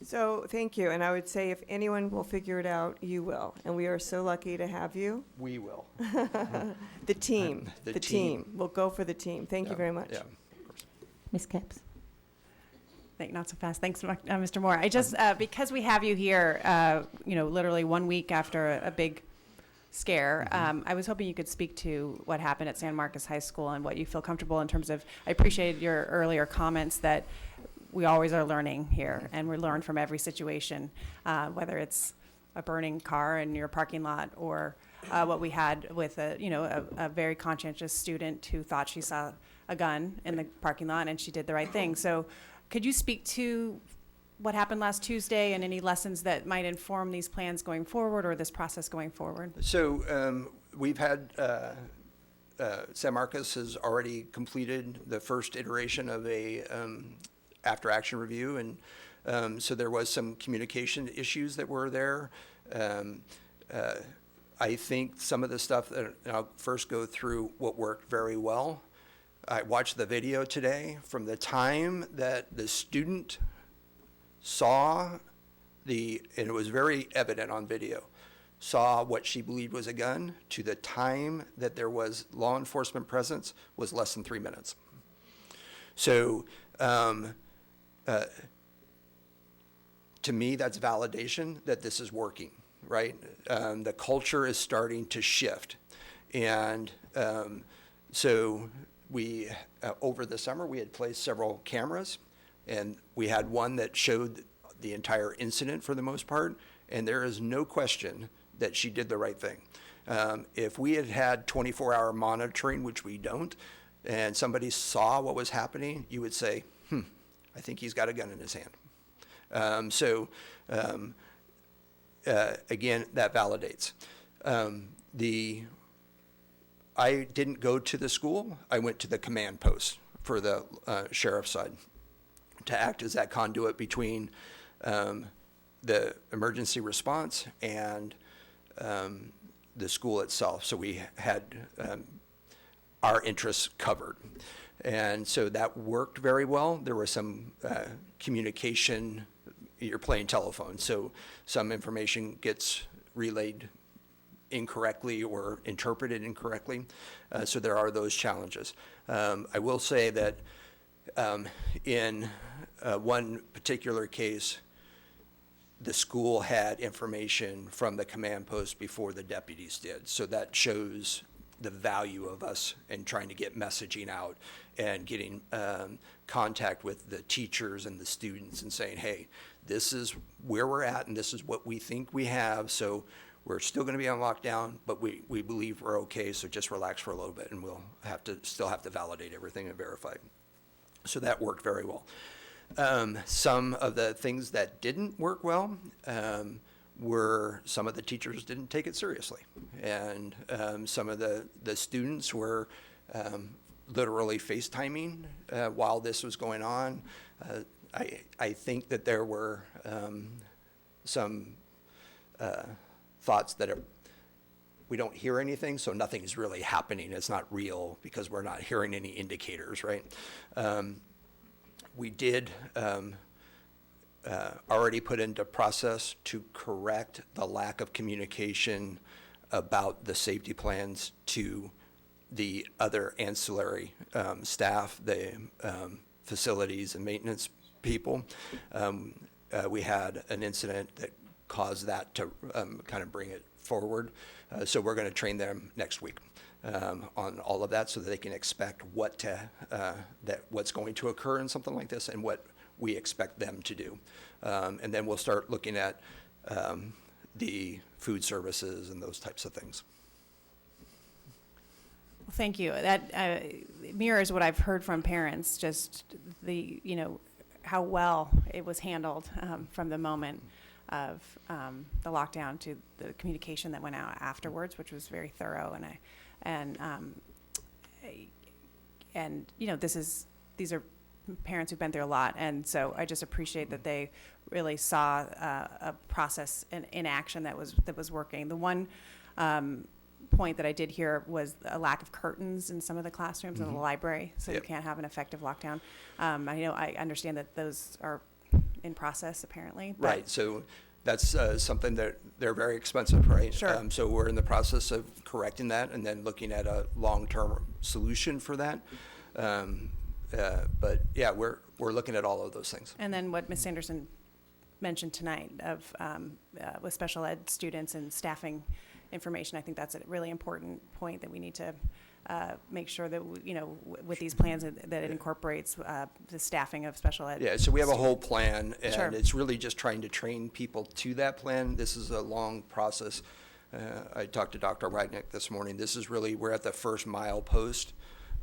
So thank you, and I would say if anyone will figure it out, you will, and we are so lucky to have you. We will. The team. The team. We'll go for the team. Thank you very much. Yeah. Ms. Capps? Not so fast. Thanks, Mr. Moore. I just, because we have you here, literally 1 week after a big scare, I was hoping you could speak to what happened at San Marcos High School and what you feel comfortable in terms of, I appreciated your earlier comments that we always are learning here, and we learn from every situation, whether it's a burning car in your parking lot or what we had with a very conscientious student who thought she saw a gun in the parking lot and she did the right thing. So could you speak to what happened last Tuesday and any lessons that might inform these plans going forward or this process going forward? So we've had, San Marcos has already completed the first iteration of a after action review, and So there was some communication issues that were there. I think some of the stuff that I'll first go through what worked very well. I watched the video today. From the time that the student saw and it was very evident on video, saw what she believed was a gun, to the time that there was law enforcement presence was less than 3 minutes. So to me, that's validation that this is working, right? The culture is starting to shift. And so we, over the summer, we had placed several cameras, and we had one that showed the entire incident for the most part, and there is no question that she did the right thing. If we had had 24-hour monitoring, which we don't, and somebody saw what was happening, you would say, I think he's got a gun in his hand. Again, that validates. I didn't go to the school. I went to the command post for the sheriff's side to act as that conduit between the emergency response and the school itself. So we had our interests covered. And so that worked very well. There was some communication. You're playing telephone, so some information gets relayed incorrectly or interpreted incorrectly. So there are those challenges. I will say that in one particular case, the school had information from the command post before the deputies did. So that shows the value of us in trying to get messaging out and getting contact with the teachers and the students and saying, hey, this is where we're at and this is what we think we have. So we're still going to be on lockdown, but we believe we're okay. So just relax for a little bit and we'll still have to validate everything and verify. So that worked very well. Some of the things that didn't work well were some of the teachers didn't take it seriously. And some of the students were literally FaceTiming while this was going on. I think that there were some thoughts that we don't hear anything, so nothing is really happening. It's not real because we're not hearing any indicators, right? We did already put into process to correct the lack of communication about the safety plans to the other ancillary staff, the facilities and maintenance people. We had an incident that caused that to kind of bring it forward. So we're going to train them next week on all of that so that they can expect what's going to occur in something like this and what we expect them to do. And then we'll start looking at the food services and those types of things. Well, thank you. That mirrors what I've heard from parents, just how well it was handled from the moment of the lockdown to the communication that went out afterwards, which was very thorough. These are parents who've been through a lot, and so I just appreciate that they really saw a process in action that was working. The one point that I did hear was a lack of curtains in some of the classrooms in the library, so you can't have an effective lockdown. I understand that those are in process apparently. Right, so that's something that they're very expensive, right? Sure. So we're in the process of correcting that and then looking at a long-term solution for that. But yeah, we're looking at all of those things. And then what Ms. Sanderson mentioned tonight of with special ed students and staffing information, I think that's a really important point that we need to make sure that with these plans that it incorporates the staffing of special ed. Yeah, so we have a whole plan, and Sure. It's really just trying to train people to that plan. This is a long process. I talked to Dr. Reid this morning. We're at the first milepost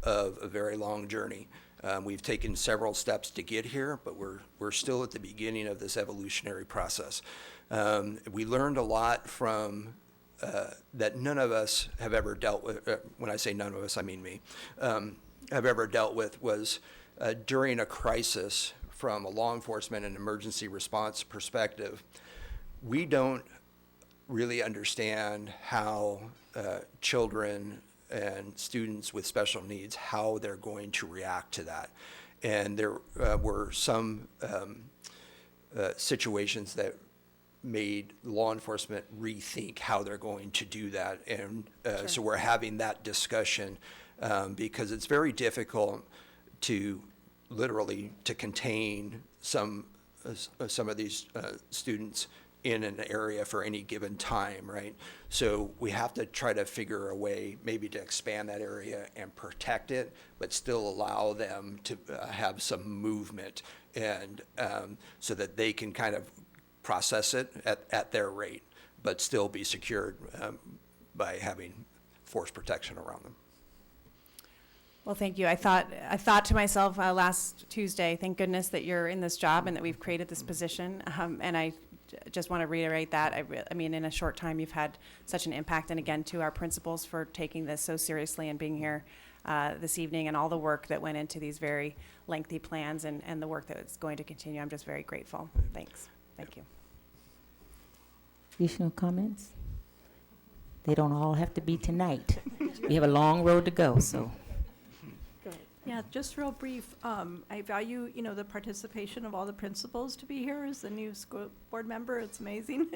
of a very long journey. We've taken several steps to get here, but we're still at the beginning of this evolutionary process. We learned a lot from that none of us have ever dealt with. When I say none of us, I mean me. Have ever dealt with was during a crisis from a law enforcement and emergency response perspective, we don't really understand how children and students with special needs, how they're going to react to that. And there were some situations that made law enforcement rethink how they're going to do that. And so we're having that discussion because it's very difficult to literally to contain some of these students in an area for any given time, right? So we have to try to figure a way maybe to expand that area and protect it, but still allow them to have some movement, and so that they can kind of process it at their rate, but still be secured by having force protection around them. Well, thank you. I thought to myself last Tuesday, thank goodness that you're in this job and that we've created this position. And I just want to reiterate that. I mean, in a short time, you've had such an impact. And again, to our principals for taking this so seriously and being here this evening, and all the work that went into these very lengthy plans and the work that is going to continue. I'm just very grateful. Thanks. Thank you. Additional comments? They don't all have to be tonight. We have a long road to go, so. Yeah, just real brief. I value, the participation of all the principals to be here as the new school board member. It's amazing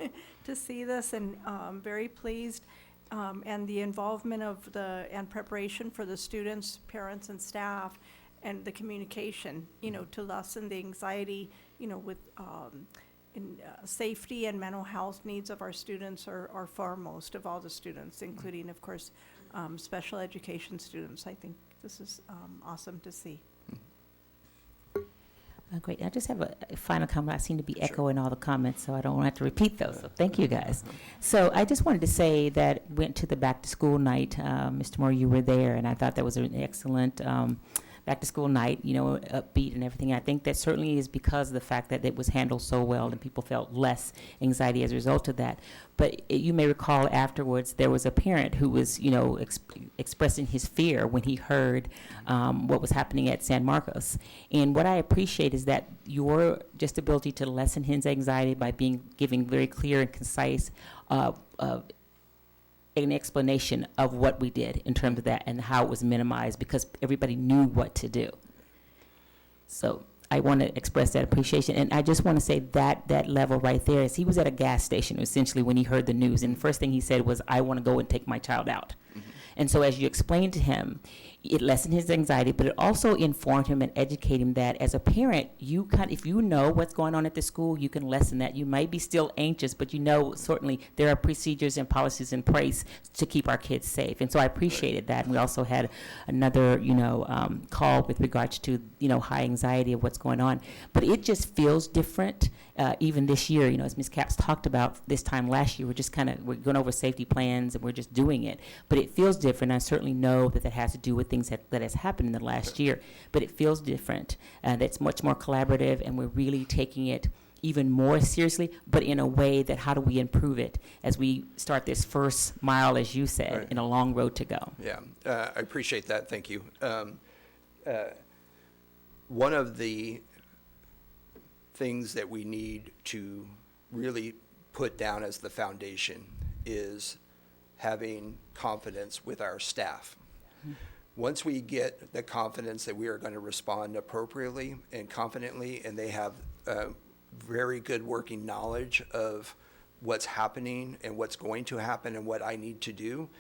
to see this, and very pleased. And the involvement of and preparation for the students, parents, and staff, and the communication, to lessen the anxiety, with safety and mental health needs of our students are foremost of all the students, including, of course, special education students. I think this is awesome to see. Great. I just have a final comment. I seem to be echoing all the comments, so I don't have to repeat those. So thank you, guys. So I just wanted to say that went to the back to school night. Mr. Moore, you were there, and I thought that was an excellent back to school night, upbeat and everything. I think that certainly is because of the fact that it was handled so well and people felt less anxiety as a result of that. But you may recall afterwards there was a parent who was, expressing his fear when he heard what was happening at San Marcos. And what I appreciate is that your just ability to lessen his anxiety by giving very clear and concise an explanation of what we did in terms of that and how it was minimized, because everybody knew what to do. So I want to express that appreciation. And I just want to say that level right there is he was at a gas station essentially when he heard the news. And the first thing he said was, I want to go and take my child out. Mm-hmm. And so as you explained to him, it lessened his anxiety, but it also informed him and educated him that as a parent, if you know what's going on at the school, you can lessen that. You might be still anxious, but certainly there are procedures and policies in place to keep our kids safe. And so I appreciated that. And we also had another, call with regards to, high anxiety of what's going on. But it just feels different even this year. As Ms. Capps talked about this time last year, we're going over safety plans and we're just doing it. But it feels different. I certainly know that has to do with things that has happened in the last year, but it feels different. That's much more collaborative, and we're really taking it even more seriously, but in a way that how do we improve it as we start this first mile, as you said, right, in a long road to go. Yeah, I appreciate that. Thank you. One of the things that we need to really put down as the foundation is having confidence with our staff. Once we get the confidence that we are going to respond appropriately and confidently, and they have very good working knowledge of what's happening and what's going to happen and what I need to do,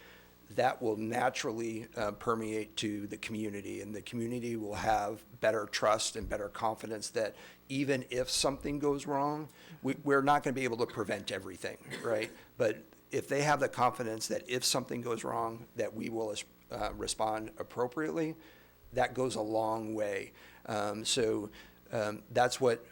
that will naturally permeate to the community, and the community will have better trust and better confidence that even if something goes wrong, we're not going to be able to prevent everything, right? But if they have the confidence that if something goes wrong, that we will respond appropriately, that goes a long way. So that's what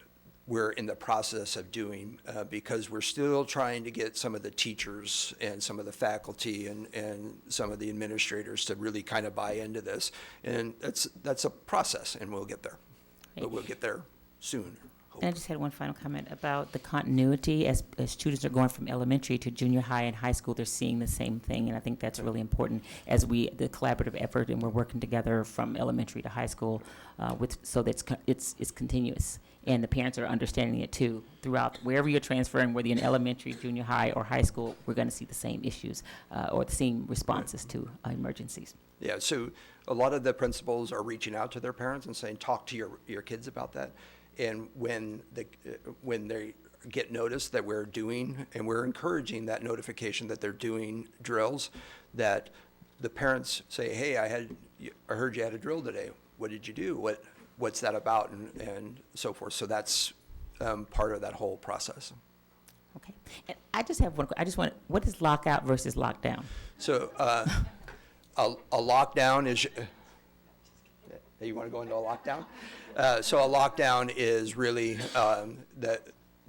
we're in the process of doing because we're still trying to get some of the teachers and some of the faculty and some of the administrators to really kind of buy into this. And that's a process, and we'll get there. But we'll get there soon, hope. And I just had one final comment about the continuity. As students are going from elementary to junior high and high school, they're seeing the same thing, and I think that's really important as the collaborative effort, and we're working together from elementary to high school so that it's continuous. And the parents are understanding it too. Throughout, wherever you're transferring, whether you're in elementary, junior high, or high school, we're going to see the same issues or the same responses to emergencies. Yeah, so a lot of the principals are reaching out to their parents and saying, talk to your kids about that. And when they get notice that we're doing, and we're encouraging that notification that they're doing drills, that the parents say, hey, I heard you had a drill today. What did you do? What's that about? And so forth. So that's part of that whole process. Okay. And I just have one. What is lockout versus lockdown? So a lockdown is. You want to go into a lockdown? So a lockdown is really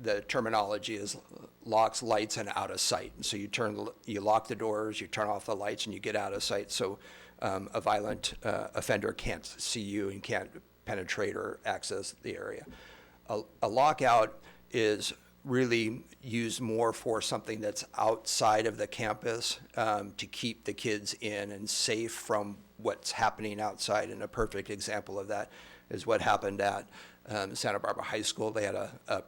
the terminology is locks, lights, and out of sight. So you lock the doors, you turn off the lights, and you get out of sight. So a violent offender can't see you and can't penetrate or access the area. A lockout is really used more for something that's outside of the campus to keep the kids in and safe from what's happening outside. And a perfect example of that is what happened at Santa Barbara High School. They had a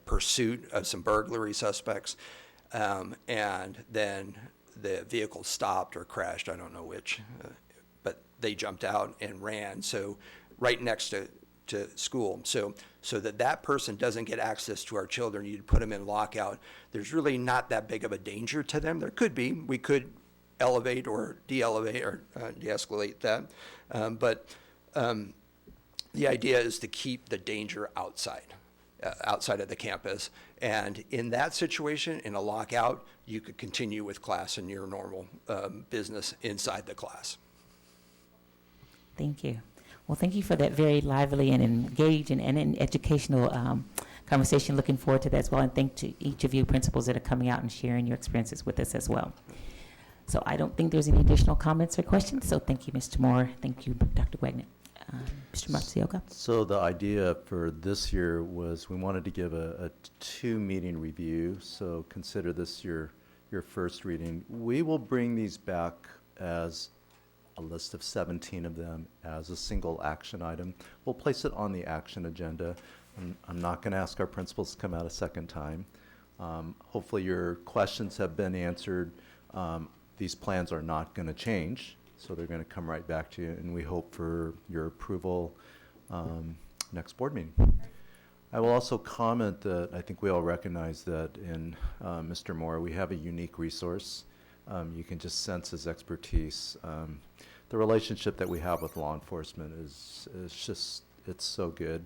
pursuit of some burglary suspects, and then the vehicle stopped or crashed, I don't know which, but they jumped out and ran. So right next to school. So that person doesn't get access to our children, you'd put them in lockout. There's really not that big of a danger to them. There could be. We could elevate or de-elevate or de-escalate that. But the idea is to keep the danger outside of the campus. And in that situation, in a lockout, you could continue with class and your normal business inside the class. Thank you. Well, thank you for that very lively and engaging and an educational conversation. Looking forward to that as well. And thank to each of you principals that are coming out and sharing your experiences with us as well. So I don't think there's any additional comments or questions. So thank you, Mr. Moore. Thank you, Dr. Wagner. Mr. Matsuoka. So the idea for this year was we wanted to give a 2-meeting review. So consider this your first reading. We will bring these back as a list of 17 of them as a single action item. We'll place it on the action agenda. I'm not going to ask our principals to come out a second time. Hopefully your questions have been answered. These plans are not going to change, so they're going to come right back to you, and we hope for your approval next board meeting. I will also comment that I think we all recognize that in Mr. Moore, we have a unique resource. You can just sense his expertise. The relationship that we have with law enforcement is just, it's so good.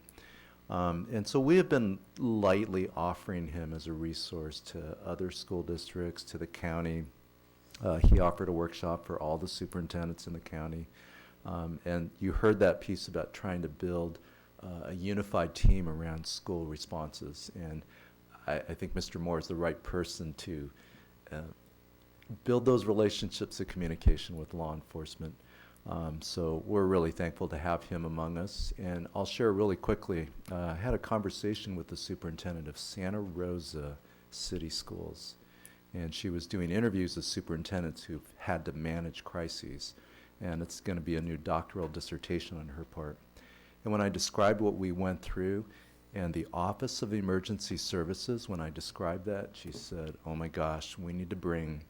And so we have been lightly offering him as a resource to other school districts, to the county. He offered a workshop for all the superintendents in the county. And you heard that piece about trying to build a unified team around school responses. And I think Mr. Moore is the right person to build those relationships of communication with law enforcement. So we're really thankful to have him among us. And I'll share really quickly, I had a conversation with the superintendent of Santa Rosa City Schools. And she was doing interviews with superintendents who've had to manage crises. And it's going to be a new doctoral dissertation on her part. And when I described what we went through and the Office of Emergency Services, when I described that, she said, oh my gosh, we need to bring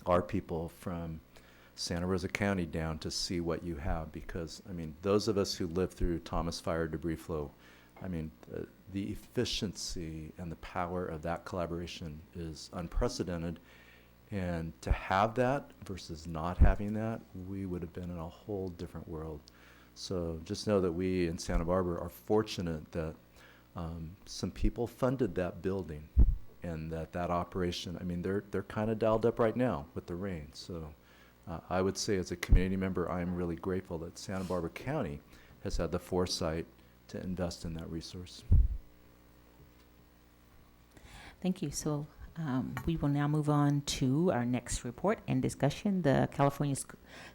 our people from Santa Rosa County down to see what you have, because, I mean, those of us who lived through Thomas Fire debris flow, I mean, the efficiency and the power of that collaboration is unprecedented. And to have that versus not having that, we would have been in a whole different world. So just know that we in Santa Barbara are fortunate that some people funded that building, and that operation, I mean, they're kind of dialed up right now with the rain. So I would say as a community member, I'm really grateful that Santa Barbara County has had the foresight to invest in that resource. Thank you. So we will now move on to our next report and discussion, the California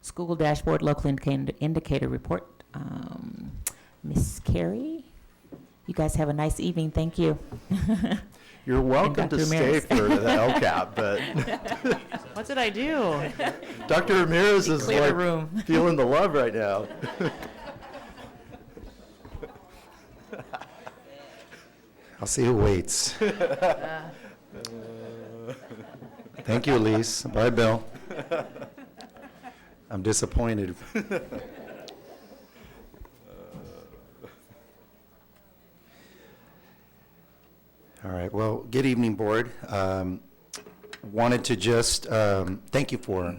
School Dashboard Local Indicator Report. Ms. Carey, You guys have a nice evening. Thank you. You're welcome to Dr. stay Ramirez. for the LCAP, but What did I do? Dr. Ramirez is Clear the like room. feeling the love right now. I'll see who waits. Thank you, Elise. Bye, Bill. I'm disappointed. All right, well, good evening, Board. Wanted to just thank you for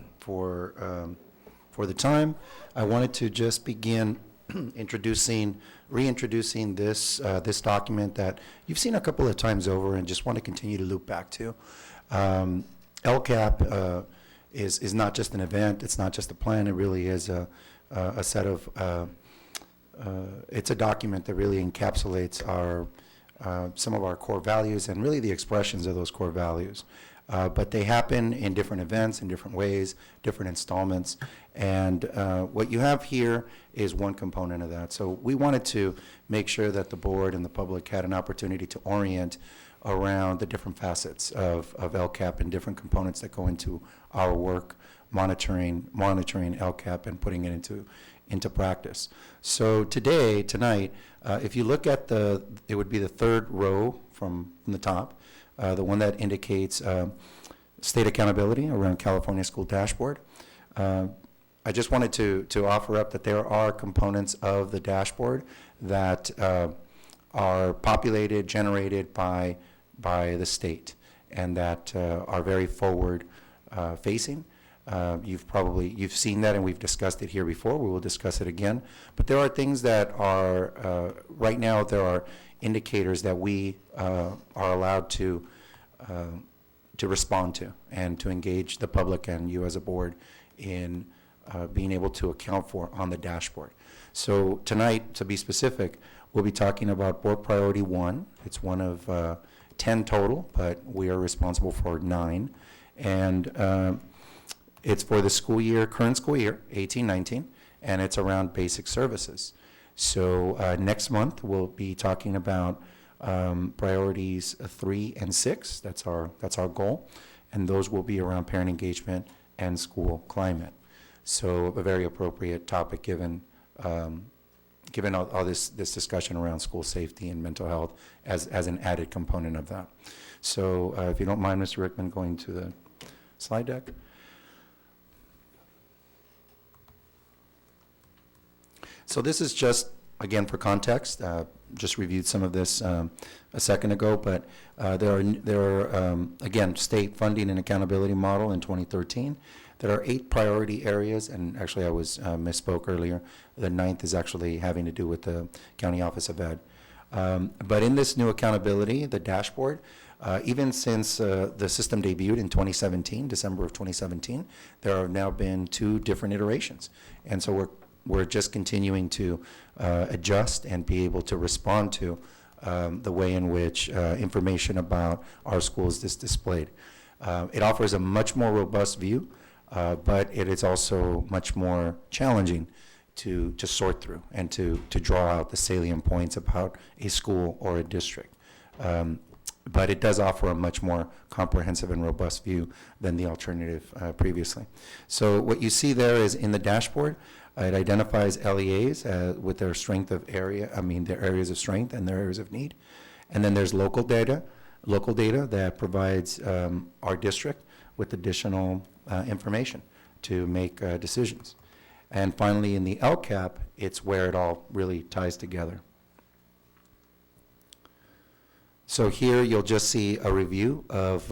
the time. I wanted to just begin reintroducing this document that you've seen a couple of times over, and just want to continue to loop back to. LCAP is not just an event, it's not just a plan, it really is a set of, it's a document that really encapsulates some of our core values and really the expressions of those core values. But they happen in different events, in different ways, different installments. And what you have here is one component of that. So we wanted to make sure that the board and the public had an opportunity to orient around the different facets of LCAP and different components that go into our work, monitoring LCAP and putting it into practice. So tonight, if you look at it would be the third row from the top, the one that indicates state accountability around California School Dashboard. I just wanted to offer up that there are components of the dashboard that are populated, generated by the state, and that are very forward facing. You've seen that, and we've discussed it here before. We will discuss it again. But there are things that are, right now, there are indicators that we are allowed to respond to and to engage the public and you as a board in being able to account for on the dashboard. So tonight, to be specific, we'll be talking about board priority 1. It's one of 10 total, but we are responsible for 9. And it's for the current school year, 18-19, and it's around basic services. So next month, we'll be talking about priorities 3 and 6. That's our goal, and those will be around parent engagement and school climate. So a very appropriate topic given all this discussion around school safety and mental health as an added component of that. So if you don't mind, Mr. Rickman, going to the slide deck. So this is just, again, for context, just reviewed some of this a second ago, but there are again, state funding and accountability model in 2013. There are 8 priority areas, and actually I misspoke earlier. The 9th is actually having to do with the County Office of Ed. But in this new accountability, the dashboard, even since the system debuted in 2017, December of 2017, there have now been 2 different iterations. And so we're just continuing to adjust and be able to respond to the way in which information about our schools is displayed. It offers a much more robust view, but it is also much more challenging to sort through and to draw out the salient points about a school or a district. But it does offer a much more comprehensive and robust view than the alternative previously. So what you see there is in the dashboard, it identifies LEAs with their their areas of strength and their areas of need. And then there's local data that provides our district with additional information to make decisions. And finally, in the LCAP, it's where it all really ties together. So here you'll just see a review of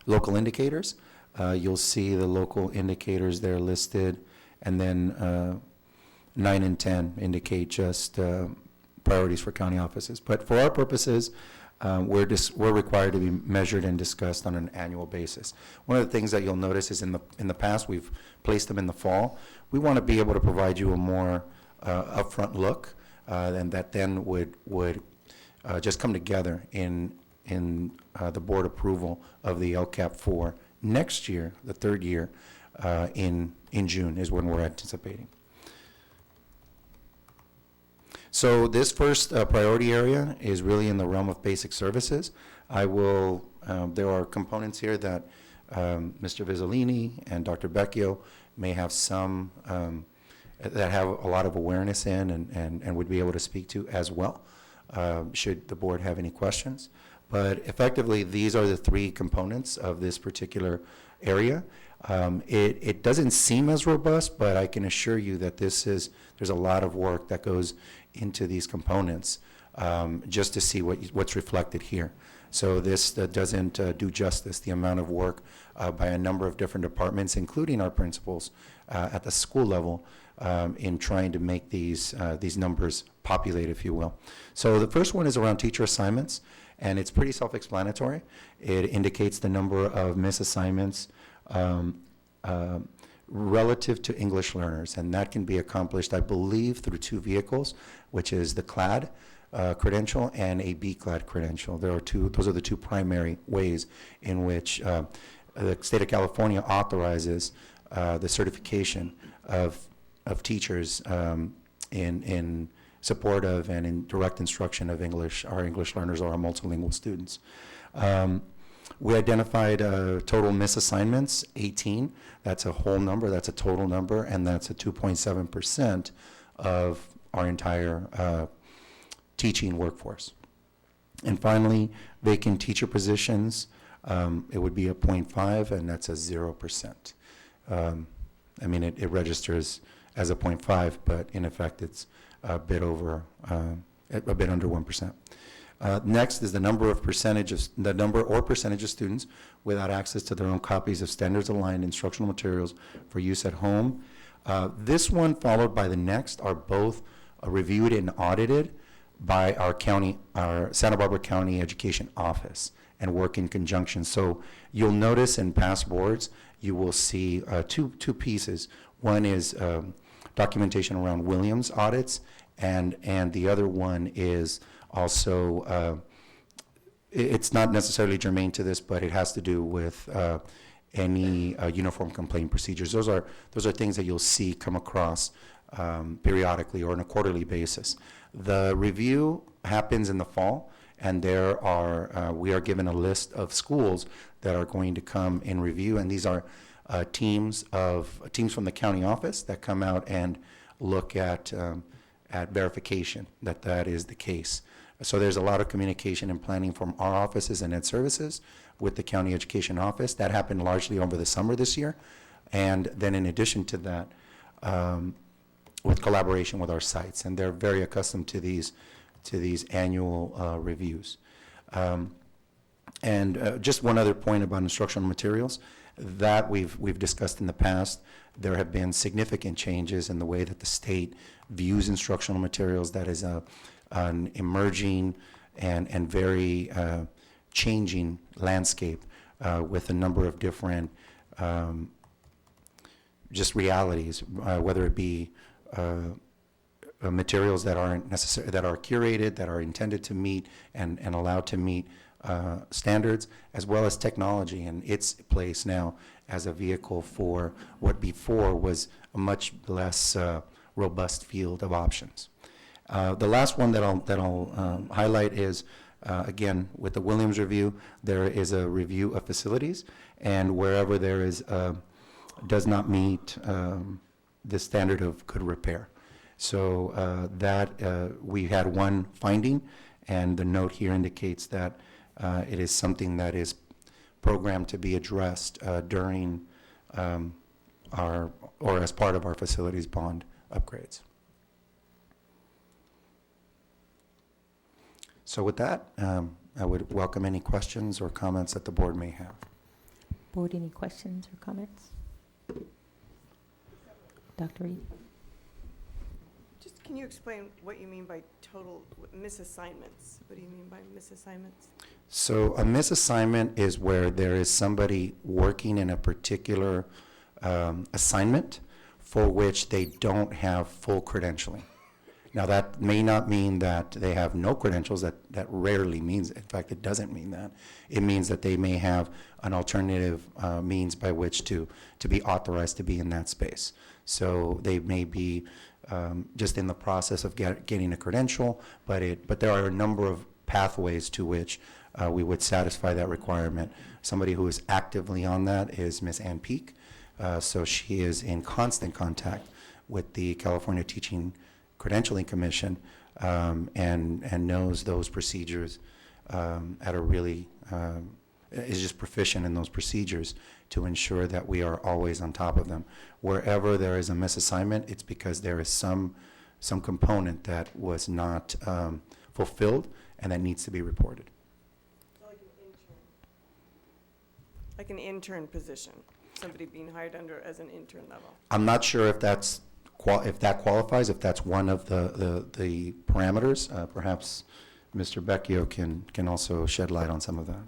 local indicators. You'll see the local indicators there listed, and then 9 and 10 indicate just priorities for county offices. But for our purposes, we're required to be measured and discussed on an annual basis. One of the things that you'll notice is in the past we've placed them in the fall. We want to be able to provide you a more upfront look, and that then would just come together in the board approval of the LCAP for next year, the 3rd year, in June is when we're anticipating. So this first priority area is really in the realm of basic services. There are components here that Mr. Vizzolini and Dr. Becchio may have some, that have a lot of awareness in and would be able to speak to as well, should the board have any questions. But effectively, these are the three components of this particular area. It doesn't seem as robust, but I can assure you that there's a lot of work that goes into these components just to see what's reflected here. So this doesn't do justice, the amount of work by a number of different departments, including our principals at the school level, in trying to make these numbers populate, if you will. So the first one is around teacher assignments, and it's pretty self-explanatory. It indicates the number of misassignments relative to English learners, and that can be accomplished, I believe, through two vehicles, which is the CLAD credential and a B-CLAD credential. Those are the two primary ways in which the state of California authorizes the certification of teachers in support of and in direct instruction of our English learners or our multilingual students. We identified total misassignments, 18. That's a whole number, that's a total number, and that's a 2.7% of our entire teaching workforce. And finally, vacant teacher positions, it would be a 0.5, and that's a 0%. I mean, it registers as a 0.5, but in effect, it's a bit under 1%. Next is the number or percentage of students without access to their own copies of standards-aligned instructional materials for use at home. This one, followed by the next, are both reviewed and audited by our Santa Barbara County Education Office and work in conjunction. So you'll notice in past boards, you will see two pieces. One is documentation around Williams audits, and the other one is also, it's not necessarily germane to this, but it has to do with any uniform complaint procedures. Those are things that you'll see come across periodically or on a quarterly basis. The review happens in the fall, and we are given a list of schools that are going to come in review, and these are teams from the county office that come out and look at verification that is the case. So there's a lot of communication and planning from our offices and Ed Services with the county education office. That happened largely over the summer this year, and then in addition to that, with collaboration with our sites, and they're very accustomed to these annual reviews. And just one other point about instructional materials that we've discussed in the past. There have been significant changes in the way that the state views instructional materials. That is an emerging and very changing landscape with a number of different just realities, whether it be materials that aren't necessary, that are curated, that are intended to meet and allowed to meet standards, as well as technology and its place now as a vehicle for what before was a much less robust field of options. The last one that I'll highlight is, again, with the Williams review, there is a review of facilities, and wherever there is does not meet the standard of good repair. So we had one finding, and the note here indicates that it is something that is programmed to be addressed during or as part of our facilities bond upgrades. So with that, I would welcome any questions or comments that the board may have. Board, any questions or comments? Dr. Reid? Just can you explain what you mean by total misassignments? What do you mean by misassignments? So a misassignment is where there is somebody working in a particular assignment for which they don't have full credentialing. Now, that may not mean that they have no credentials. That rarely means, in fact, it doesn't mean that. It means that they may have an alternative means by which to be authorized to be in that space. So they may be just in the process of getting a credential, but there are a number of pathways to which we would satisfy that requirement. Somebody who is actively on that is Ms. Ann Peak. So she is in constant contact with the California Teaching Credentialing Commission and knows those procedures at a really, is just proficient in those procedures to ensure that we are always on top of them. Wherever there is a misassignment, it's because there is some component that was not fulfilled and that needs to be reported. Like an intern position, somebody being hired under as an intern level. I'm not sure if that qualifies, if that's one of the parameters. Perhaps Mr. Becchio can also shed light on some of that.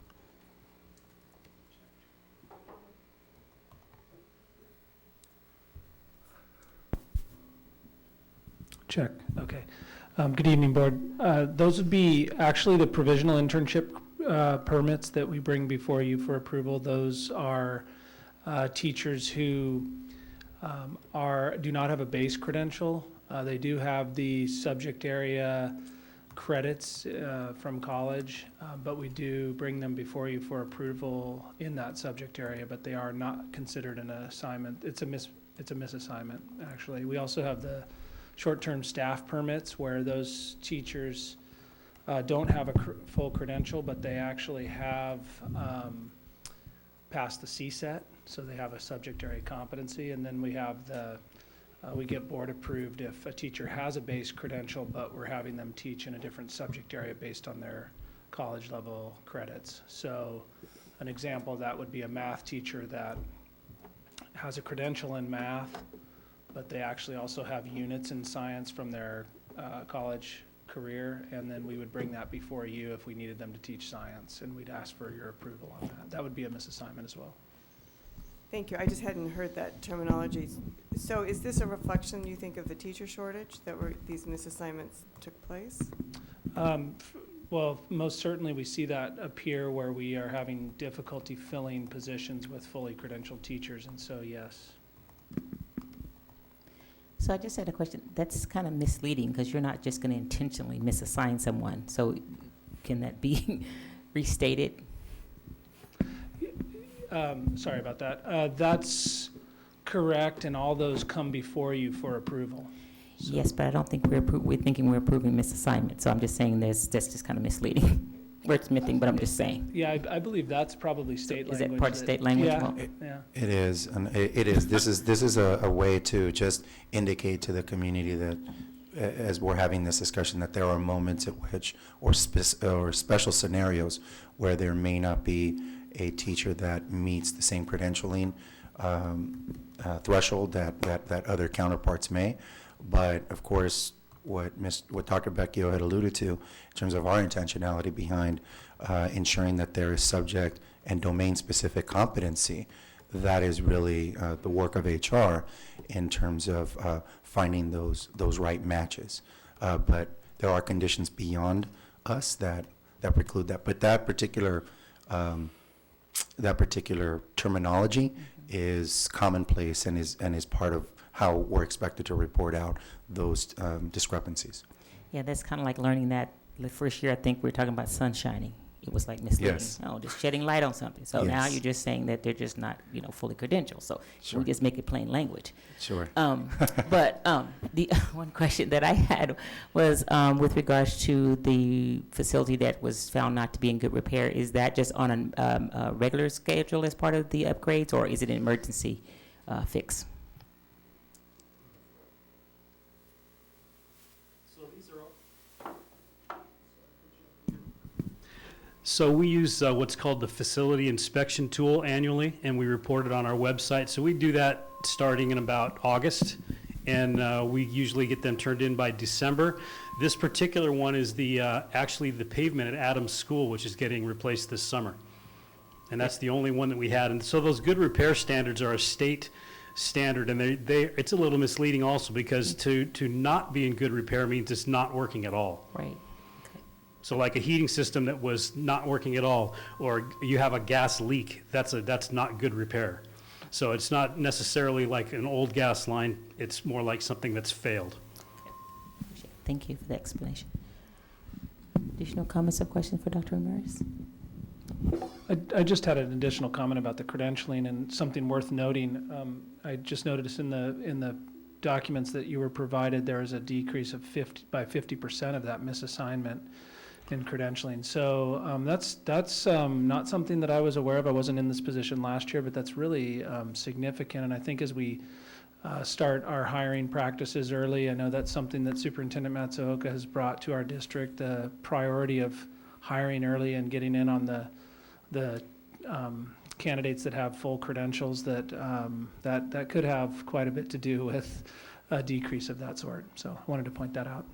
Check. Okay. Good evening, Board. Those would be actually the provisional internship permits that we bring before you for approval. Those are teachers who do not have a base credential. They do have the subject area credits from college, but we do bring them before you for approval in that subject area, but they are not considered an assignment. It's a misassignment, actually. We also have the short-term staff permits where those teachers don't have a full credential, but they actually have passed the CSET, so they have a subject area competency. And then we have we get board approved if a teacher has a base credential, but we're having them teach in a different subject area based on their college level credits. So an example of that would be a math teacher that has a credential in math, but they actually also have units in science from their college career, and then we would bring that before you if we needed them to teach science, and we'd ask for your approval on that. That would be a misassignment as well. Thank you. I just hadn't heard that terminology. So is this a reflection, you think, of the teacher shortage that these misassignments took place? Well, most certainly we see that appear where we are having difficulty filling positions with fully credentialed teachers, and so yes. So I just had a question. That's kind of misleading because you're not just going to intentionally misassign someone. So can that be restated? Sorry about that. That's correct, and all those come before you for approval. So Yes, but I don't think we're thinking we're approving misassignment. So I'm just saying that's just kind of misleading. Wordsmithing, but I'm just saying. Yeah, I believe that's probably state language. Is that part of state language? Yeah, Well, yeah. It is, and it is. This is a way to just indicate to the community that, as we're having this discussion, that there are moments at which, or special scenarios where there may not be a teacher that meets the same credentialing threshold that other counterparts may. But of course, what Dr. Becchio had alluded to in terms of our intentionality behind ensuring that there is subject and domain-specific competency, that is really the work of HR in terms of finding those right matches. But there are conditions beyond us that preclude that. But that particular terminology is commonplace and is part of how we're expected to report out those discrepancies. Yeah, that's kind of like learning that the first year I think we were talking about sun shining. It was like misleading. Yes. Oh, just shedding light on something. So now Yes. you're just saying that they're just not, fully credentialed. So Sure. we just make it plain language. Sure. But the one question that I had was with regards to the facility that was found not to be in good repair. Is that just on a regular schedule as part of the upgrades, or is it an emergency fix? So we use what's called the facility inspection tool annually, and we report it on our website. So we do that starting in about August, and we usually get them turned in by December. This particular one is actually the pavement at Adams School, which is getting replaced this summer. And that's the only one that we had. And so those good repair standards are a state standard, and it's a little misleading also, because to not be in good repair means it's not working at all. Right. So like a heating system that was not working at all, or you have a gas leak, that's not good repair. So it's not necessarily like an old gas line, it's more like something that's failed. Thank you for the explanation. Additional comments or questions for Dr. Ramirez? I just had an additional comment about the credentialing and something worth noting. I just noticed in the documents that you were provided, there is a decrease of 50% of that misassignment in credentialing. So that's not something that I was aware of. I wasn't in this position last year, but that's really significant. And I think as we start our hiring practices early, I know that's something that Superintendent Matsuoka has brought to our district, the priority of hiring early and getting in on the candidates that have full credentials, that could have quite a bit to do with a decrease of that sort. So I wanted to point that out.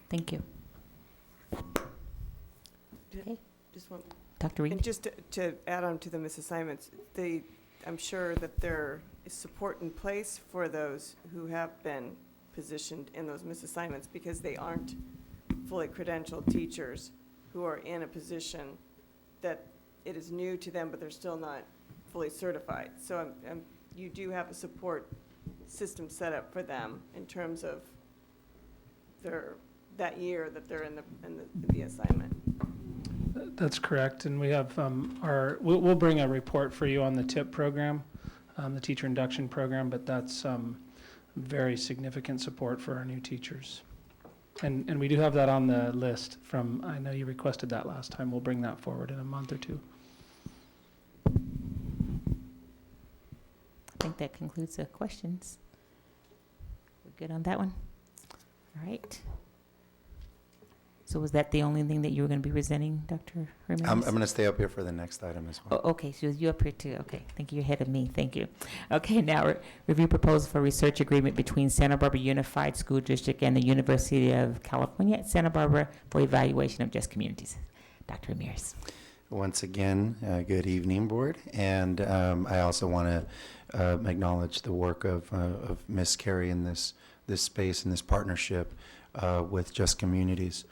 Thank you. Okay. Just one. Dr. Reid? And just to add on to the misassignments, I'm sure that there is support in place for those who have been positioned in those misassignments, because they aren't fully credentialed teachers who are in a position that it is new to them, but they're still not fully certified. So you do have a support system set up for them in terms of that year that they're in the assignment. That's correct, and we have we'll bring a report for you on the TIP program, the teacher induction program, but that's very significant support for our new teachers. And we do have that on the list I know you requested that last time. We'll bring that forward in a month or two. I think that concludes the questions. We're good on that one? All right. So was that the only thing that you were going to be presenting, Dr. Ramirez? I'm going to stay up here for the next item as well. Oh, okay, so you're up here too. Okay, thank you. You're ahead of me. Thank you. Okay, now review proposal for research agreement between Santa Barbara Unified School District and the University of California at Santa Barbara for evaluation of just communities. Dr. Ramirez. Once again, good evening, board. And I also want to acknowledge the work of Ms. Carey in this space and this partnership with Just Communities.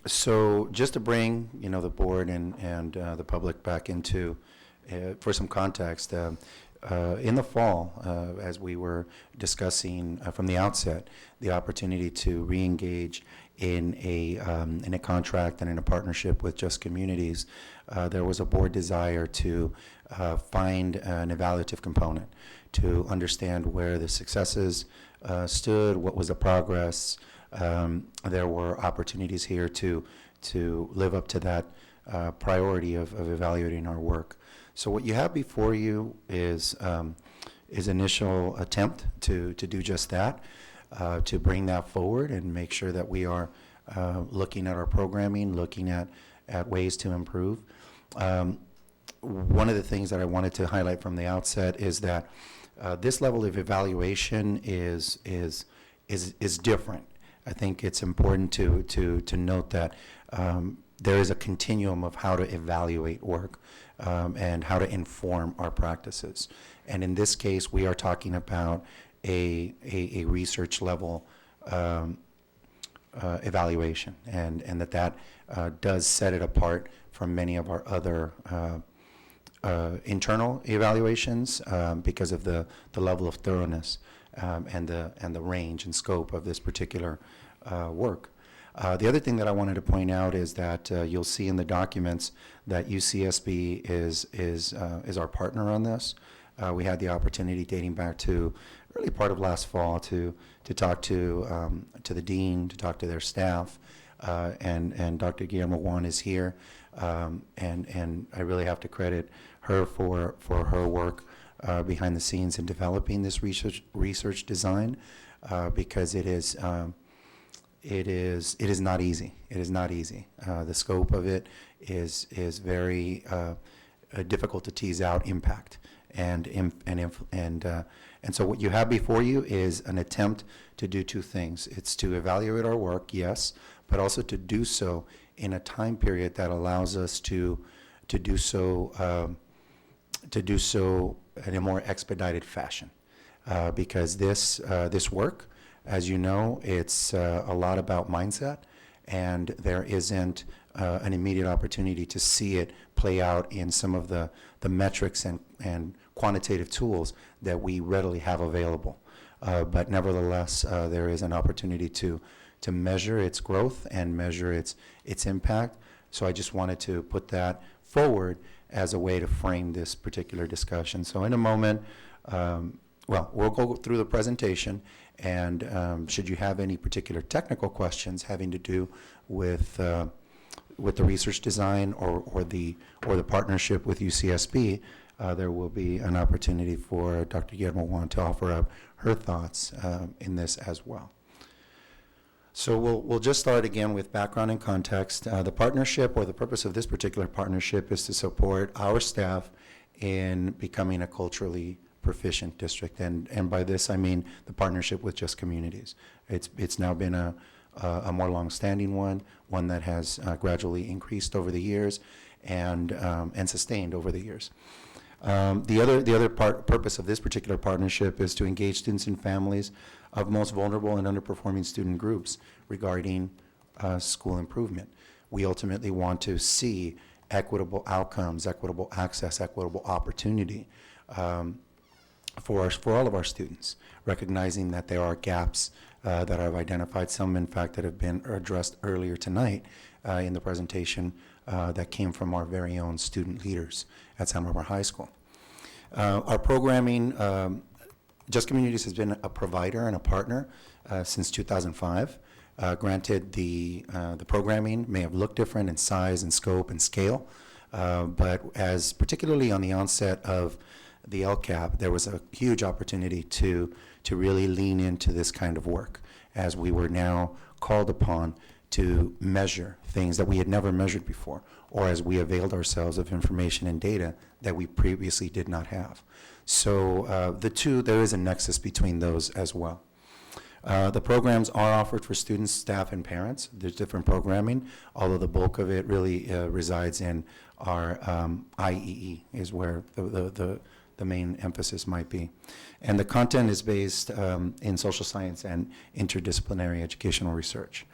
So just to bring, the board and the public back into, for some context, in the fall, as we were discussing from the outset, the opportunity to re-engage in a contract and in a partnership with Just Communities, there was a board desire to find an evaluative component to understand where the successes stood, what was the progress. There were opportunities here to live up to that priority of evaluating our work. So what you have before you is initial attempt to do just that, to bring that forward and make sure that we are looking at our programming, looking at ways to improve. One of the things that I wanted to highlight from the outset is that this level of evaluation is different. I think it's important to note that there is a continuum of how to evaluate work and how to inform our practices. And in this case, we are talking about a research level evaluation, and that does set it apart from many of our other internal evaluations because of the level of thoroughness and the range and scope of this particular work. The other thing that I wanted to point out is that you'll see in the documents that UCSB is our partner on this. We had the opportunity dating back to early part of last fall to talk to the dean, to talk to their staff, and Dr. Guillermo Juan is here, and I really have to credit her for her work behind the scenes in developing this research design, because it is not easy. It is not easy. The scope of it is very difficult to tease out impact and so what you have before you is an attempt to do two things. It's to evaluate our work, yes, but also to do so in a time period that allows us to do so in a more expedited fashion, because this work, as you know, it's a lot about mindset, and there isn't an immediate opportunity to see it play out in some of the metrics and quantitative tools that we readily have available. But nevertheless, there is an opportunity to measure its growth and measure its impact. So I just wanted to put that forward as a way to frame this particular discussion. So in a moment, we'll go through the presentation, and should you have any particular technical questions having to do with the research design or the partnership with UCSB, there will be an opportunity for Dr. Guillermo Juan to offer up her thoughts in this as well. So we'll just start again with background and context. The partnership, or the purpose of this particular partnership, is to support our staff in becoming a culturally proficient district. And by this I mean the partnership with Just Communities. It's now been a more long-standing one that has gradually increased over the years and sustained over the years. The other purpose of this particular partnership is to engage students and families of most vulnerable and underperforming student groups regarding school improvement. We ultimately want to see equitable outcomes, equitable access, equitable opportunity for all of our students, recognizing that there are gaps that I've identified, some in fact that have been addressed earlier tonight in the presentation that came from our very own student leaders at Santa Barbara High School. Our programming, Just Communities has been a provider and a partner since 2005. Granted, the programming may have looked different in size and scope and scale, but as particularly on the onset of the LCAP, there was a huge opportunity to really lean into this kind of work, as we were now called upon to measure things that we had never measured before, or as we availed ourselves of information and data that we previously did not have. So there is a nexus between those as well. The programs are offered for students, staff, and parents. There's different programming, although the bulk of it really resides in our IEE, is where the main emphasis might be. And the content is based in social science and interdisciplinary educational research.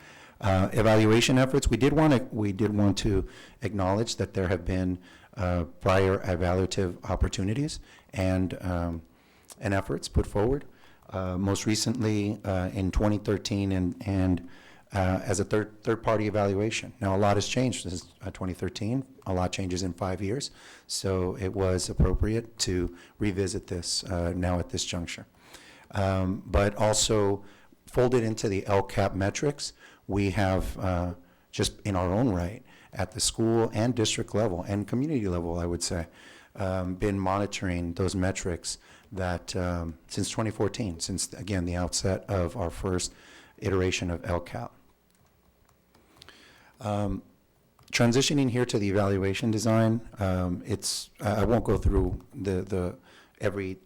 Evaluation efforts, we did want to acknowledge that there have been prior evaluative opportunities and efforts put forward. Most recently in 2013 and as a third-party evaluation. Now, a lot has changed since 2013. A lot changes in 5 years. So it was appropriate to revisit this now at this juncture. But also folded into the LCAP metrics, we have just in our own right at the school and district level and community level, I would say, been monitoring those metrics that since 2014, since, again, the outset of our first iteration of LCAP. Transitioning here to the evaluation design, I won't go through every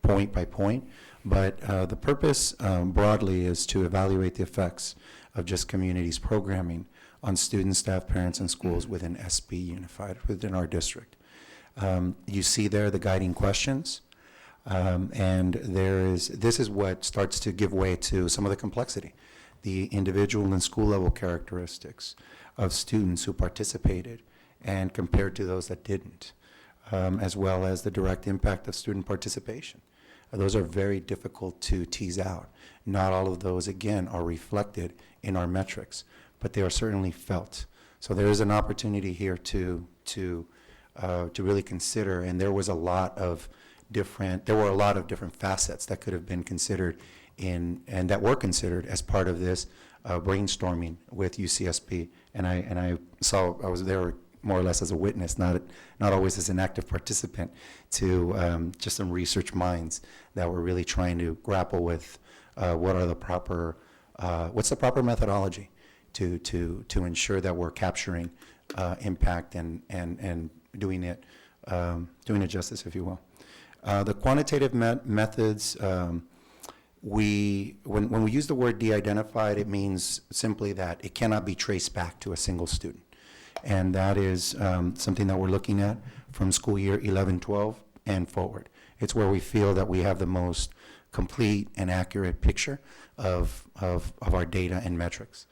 point by point, but the purpose broadly is to evaluate the effects of Just Communities programming on students, staff, parents, and schools within SB Unified, within our district. You see there the guiding questions, and this is what starts to give way to some of the complexity, the individual and school level characteristics of students who participated and compared to those that didn't, as well as the direct impact of student participation. Those are very difficult to tease out. Not all of those, again, are reflected in our metrics, but they are certainly felt. So there is an opportunity here to really consider, and there were a lot of different facets that could have been considered and that were considered as part of this brainstorming with UCSB. And I was there more or less as a witness, not always as an active participant, to just some research minds that were really trying to grapple with what's the proper methodology to ensure that we're capturing impact and doing it justice, if you will. The quantitative methods, when we use the word de-identified, it means simply that it cannot be traced back to a single student. And that is something that we're looking at from school year 11-12 and forward. It's where we feel that we have the most complete and accurate picture of our data and metrics.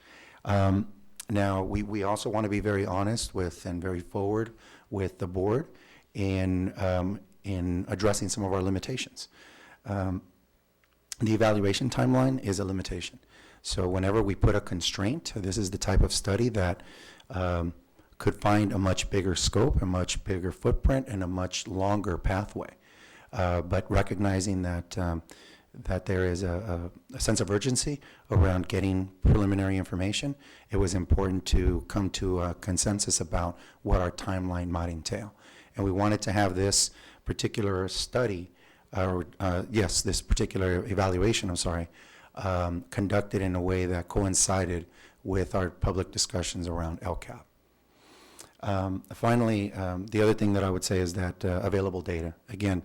Now, we also want to be very honest with and very forward with the board in in addressing some of our limitations. The evaluation timeline is a limitation. So whenever we put a constraint, this is the type of study that could find a much bigger scope, a much bigger footprint, and a much longer pathway. But recognizing that that there is a sense of urgency around getting preliminary information, it was important to come to a consensus about what our timeline might entail. And we wanted to have this particular study, this particular evaluation, conducted in a way that coincided with our public discussions around LCAP. Finally, the other thing that I would say is that available data. Again,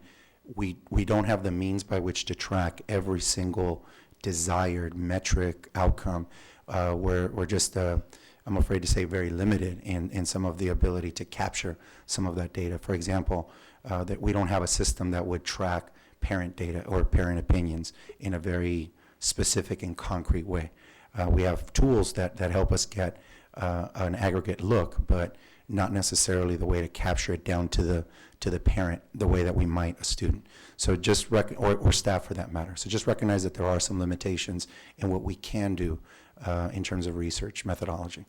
we don't have the means by which to track every single desired metric outcome. We're just, I'm afraid to say, very limited in some of the ability to capture some of that data. For example, that we don't have a system that would track parent data or parent opinions in a very specific and concrete way. We have tools that help us get an aggregate look, but not necessarily the way to capture it down to the parent the way that we might a student. So just or staff for that matter. So just recognize that there are some limitations in what we can do in terms of research methodology.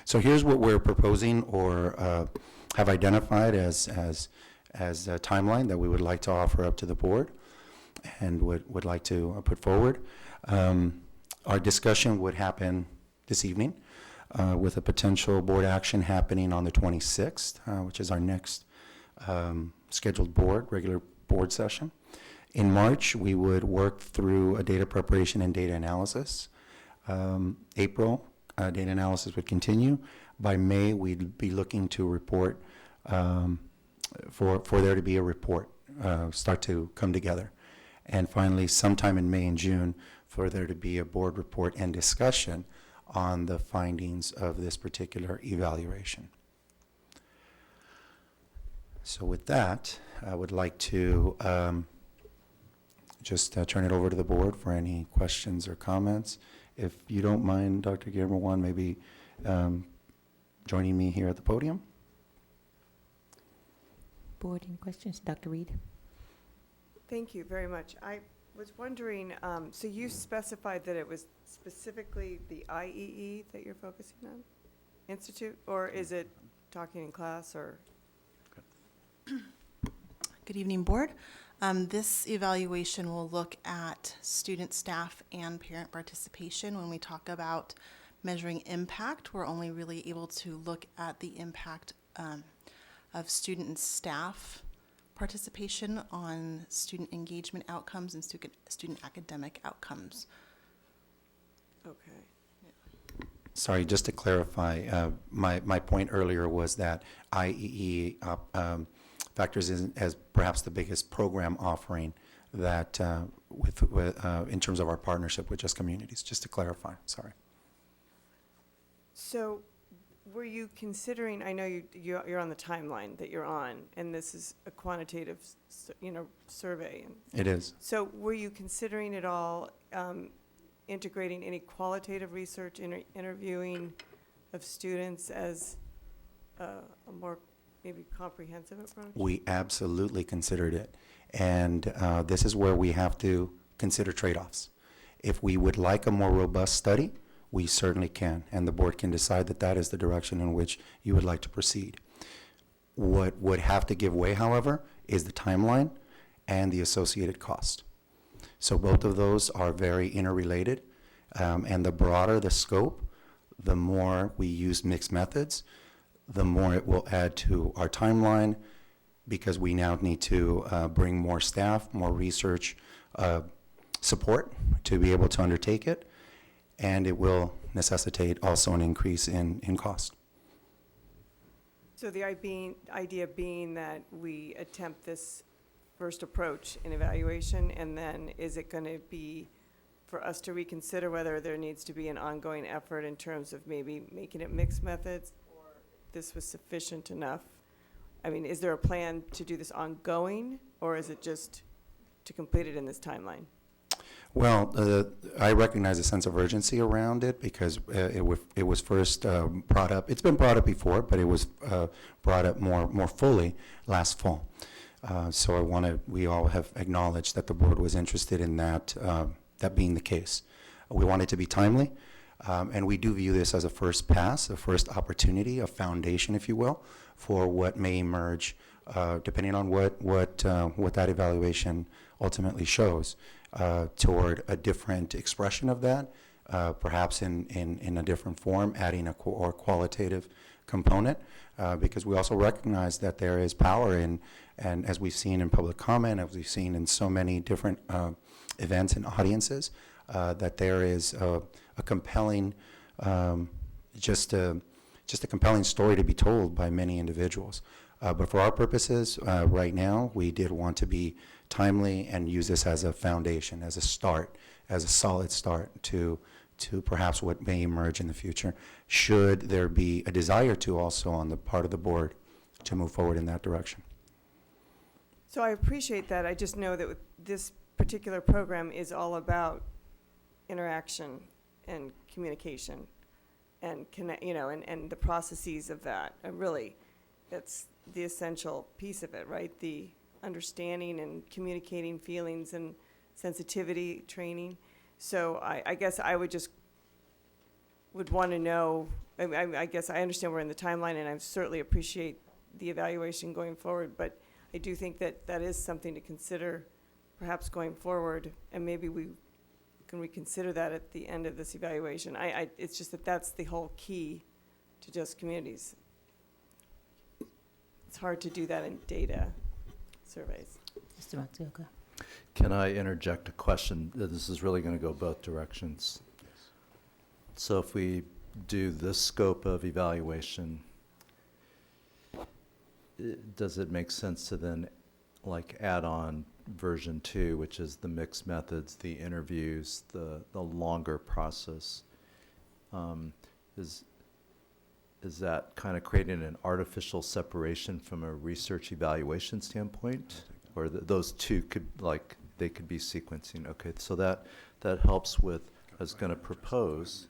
So here's what we're proposing or have identified as a timeline that we would like to offer up to the board and would like to put forward. Our discussion would happen this evening with a potential board action happening on the 26th, which is our next scheduled regular board session. In March, we would work through a data preparation and data analysis. April, data analysis would continue. By May, we'd be looking to report, for there to be a report, start to come together. And finally, sometime in May and June, for there to be a board report and discussion on the findings of this particular evaluation. So with that, I would like to just turn it over to the board for any questions or comments. If you don't mind, Dr. Guillermo, maybe joining me here at the podium. Board, any questions? Dr. Reid? Thank you very much. I was wondering, so you specified that it was specifically the IEE that you're focusing on, Institute, or is it talking in class or? Good evening, board. This evaluation will look at student, staff, and parent participation. When we talk about measuring impact, we're only really able to look at the impact of student and staff participation on student engagement outcomes and student academic outcomes. Okay. Sorry, just to clarify, my point earlier was that IEE factors in as perhaps the biggest program offering that in terms of our partnership with Just Communities, just to clarify, sorry. So were you considering, I know you're on the timeline that you're on, and this is a quantitative, survey. It is. So were you considering at all integrating any qualitative research, interviewing of students as a more maybe comprehensive approach? We absolutely considered it. And this is where we have to consider trade-offs. If we would like a more robust study, we certainly can, and the board can decide that that is the direction in which you would like to proceed. What would have to give way, however, is the timeline and the associated cost. So both of those are very interrelated, and the broader the scope, the more we use mixed methods, the more it will add to our timeline, because we now need to bring more staff, more research support to be able to undertake it, and it will necessitate also an increase in cost. So the idea being that we attempt this first approach in evaluation, and then is it going to be for us to reconsider whether there needs to be an ongoing effort in terms of maybe making it mixed methods, or this was sufficient enough? I mean, is there a plan to do this ongoing, or is it just to complete it in this timeline? Well, I recognize a sense of urgency around it because it was first brought up. It's been brought up before, but it was brought up more fully last fall. So we all have acknowledged that the board was interested in that being the case. We want it to be timely, and we do view this as a first pass, a first opportunity, a foundation, if you will, for what may emerge, depending on what that evaluation ultimately shows, toward a different expression of that, perhaps in a different form, adding a qualitative component, because we also recognize that there is power in, and as we've seen in public comment, as we've seen in so many different events and audiences, that there is a compelling, just a compelling story to be told by many individuals. But for our purposes, right now, we did want to be timely and use this as a foundation, as a start, as a solid start to perhaps what may emerge in the future, should there be a desire to also on the part of the board to move forward in that direction. So I appreciate that. I just know that this particular program is all about interaction and communication and connect, and the processes of that. And really, that's the essential piece of it, right? The understanding and communicating feelings and sensitivity training. So I guess I would want to know, I guess I understand we're in the timeline, and I certainly appreciate the evaluation going forward, but I do think that that is something to consider perhaps going forward, and maybe we can reconsider that at the end of this evaluation. It's just that's the whole key to Just Communities. It's hard to do that in data surveys. Mr. Matsuoka. Can I interject a question? This is really going to go both directions. So if we do this scope of evaluation, does it make sense to then add on version 2, which is the mixed methods, the interviews, the longer process? Is that kind of creating an artificial separation from a research evaluation standpoint? Or those two could, they could be sequencing? Okay, so that helps with, I was going to propose.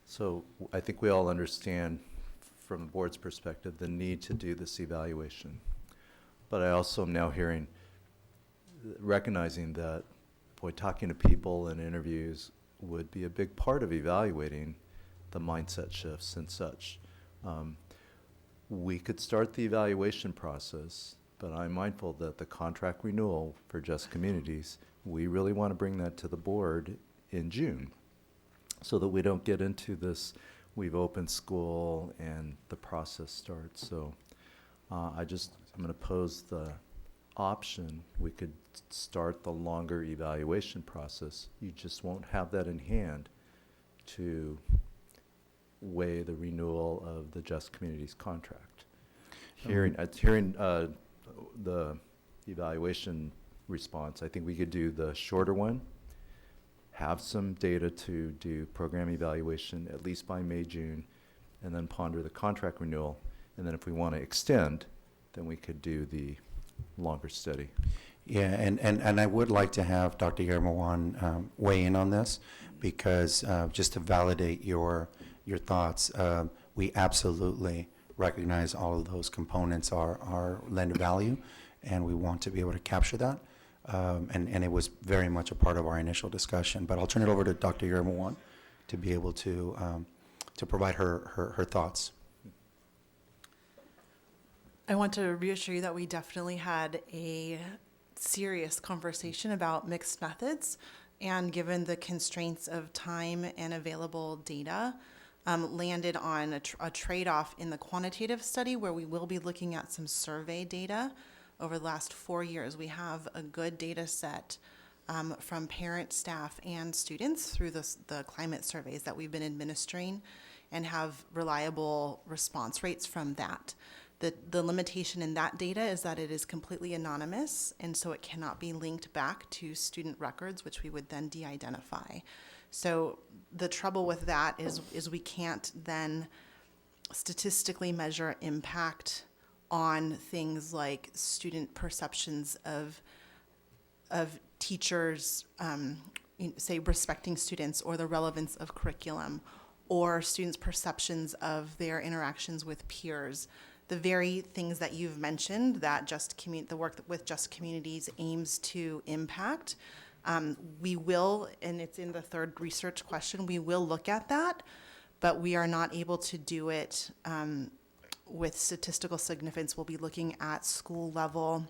So I think we all understand from the board's perspective the need to do this evaluation. But I also am now recognizing that, talking to people in interviews would be a big part of evaluating the mindset shifts and such. We could start the evaluation process, but I'm mindful that the contract renewal for Just Communities, we really want to bring that to the board in June so that we don't get into this, we've opened school and the process starts. So I'm going to pose the option, we could start the longer evaluation process. You just won't have that in hand to weigh the renewal of the Just Communities contract. Hearing the evaluation response, I think we could do the shorter one, have some data to do program evaluation at least by May, June, and then ponder the contract renewal. And then if we want to extend, then we could do the longer study. Yeah, and I would like to have Dr. Yermawan weigh in on this, because just to validate your thoughts, we absolutely recognize all of those components are lend value, and we want to be able to capture that. And it was very much a part of our initial discussion. But I'll turn it over to Dr. Yermawan to be able to provide her thoughts. I want to reassure you that we definitely had a serious conversation about mixed methods, and given the constraints of time and available data, landed on a trade-off in the quantitative study where we will be looking at some survey data over the last 4 years. We have a good data set from parents, staff, and students through the climate surveys that we've been administering, and have reliable response rates from that. The limitation in that data is that it is completely anonymous, and so it cannot be linked back to student records, which we would then de-identify. So the trouble with that is we can't then statistically measure impact on things like student perceptions of teachers, say, respecting students or the relevance of curriculum, or students' perceptions of their interactions with peers. The very things that you've mentioned that the work with Just Communities aims to impact. We will, and it's in the third research question, we will look at that, but we are not able to do it with statistical significance. We'll be looking at school level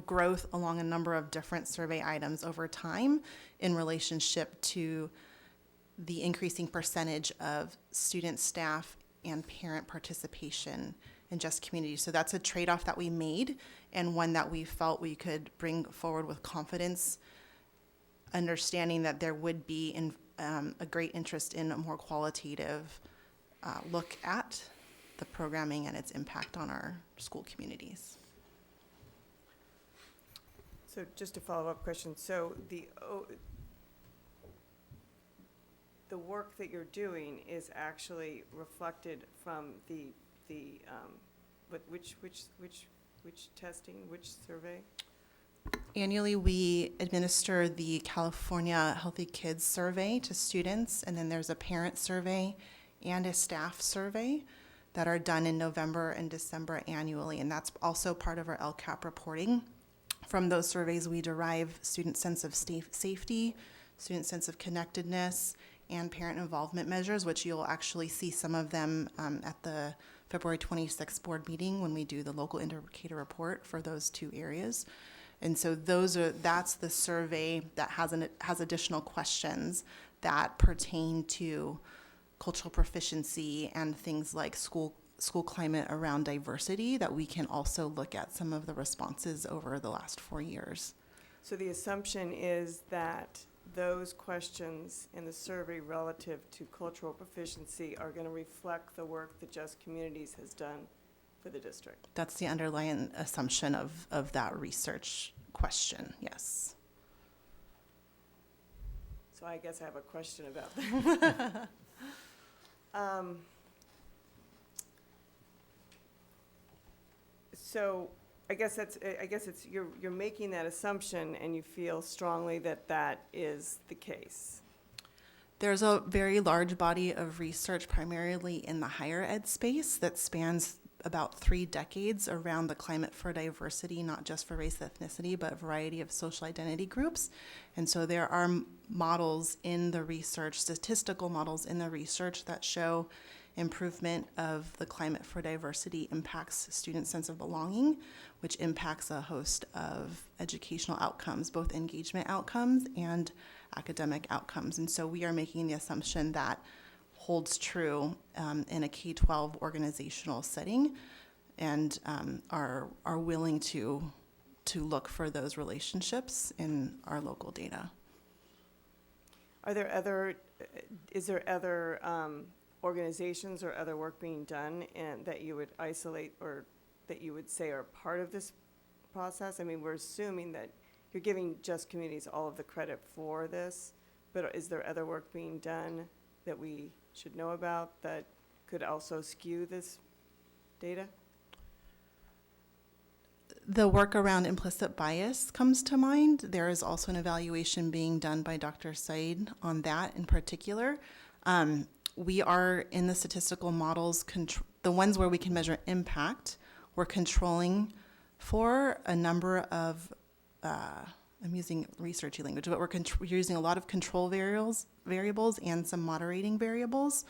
growth along a number of different survey items over time in relationship to the increasing percentage of student, staff, and parent participation in Just Communities. So that's a trade-off that we made, and one that we felt we could bring forward with confidence, understanding that there would be a great interest in a more qualitative look at the programming and its impact on our school communities. So just a follow-up question. So the work that you're doing is actually reflected from which testing, which survey? Annually, we administer the California Healthy Kids Survey to students, and then there's a parent survey and a staff survey that are done in November and December annually, and that's also part of our LCAP reporting. From those surveys, we derive student sense of safety, student sense of connectedness, and parent involvement measures, which you'll actually see some of them at the February 26th board meeting when we do the local indicator report for those two areas. And so that's the survey that has additional questions that pertain to cultural proficiency and things like school climate around diversity, that we can also look at some of the responses over the last 4 years. So the assumption is that those questions in the survey relative to cultural proficiency are going to reflect the work that Just Communities has done for the district. That's the underlying assumption of that research question, yes. So I guess I have a question about that. So I guess it's you're making that assumption, and you feel strongly that that is the case. There's a very large body of research, primarily in the higher ed space, that spans about 3 decades around the climate for diversity, not just for race, ethnicity, but a variety of social identity groups. And so there are models in the research, statistical models in the research, that show improvement of the climate for diversity impacts student sense of belonging, which impacts a host of educational outcomes, both engagement outcomes and academic outcomes. And so we are making the assumption that holds true in a K-12 organizational setting, and are willing to look for those relationships in our local data. Is there other organizations or other work being done and that you would isolate or that you would say are part of this process? I mean, we're assuming that you're giving Just Communities all of the credit for this, but is there other work being done that we should know about that could also skew this data? The work around implicit bias comes to mind. There is also an evaluation being done by Dr. Said on that in particular. We are in the statistical models, the ones where we can measure impact, we're controlling for a number of, I'm using researchy language, but we're using a lot of control variables and some moderating variables.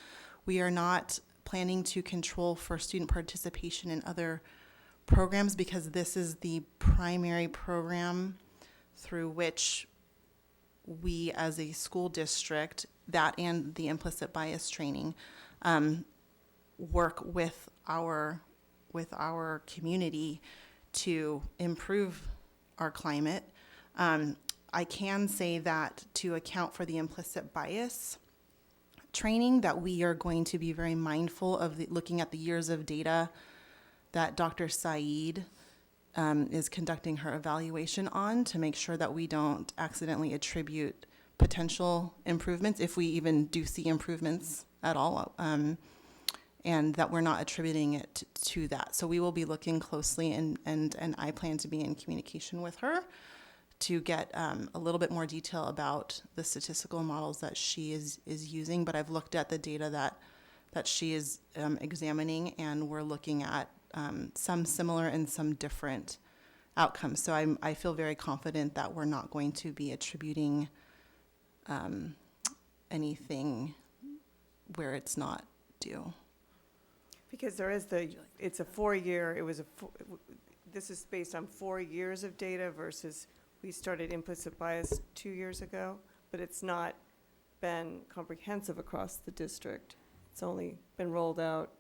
We are not planning to control for student participation in other programs, because this is the primary program through which we as a school district, that and the implicit bias training, work with our community to improve our climate. I can say that to account for the implicit bias training, that we are going to be very mindful of looking at the years of data that Dr. Said is conducting her evaluation on, to make sure that we don't accidentally attribute potential improvements, if we even do see improvements at all, and that we're not attributing it to that. So we will be looking closely, and I plan to be in communication with her to get a little bit more detail about the statistical models that she is using, but I've looked at the data that she is examining, and we're looking at some similar and some different outcomes. So I feel very confident that we're not going to be attributing anything where it's not due. Because there is it's a 4-year, this is based on 4 years of data versus we started implicit bias 2 years ago, but it's not been comprehensive across the district. It's only been rolled out,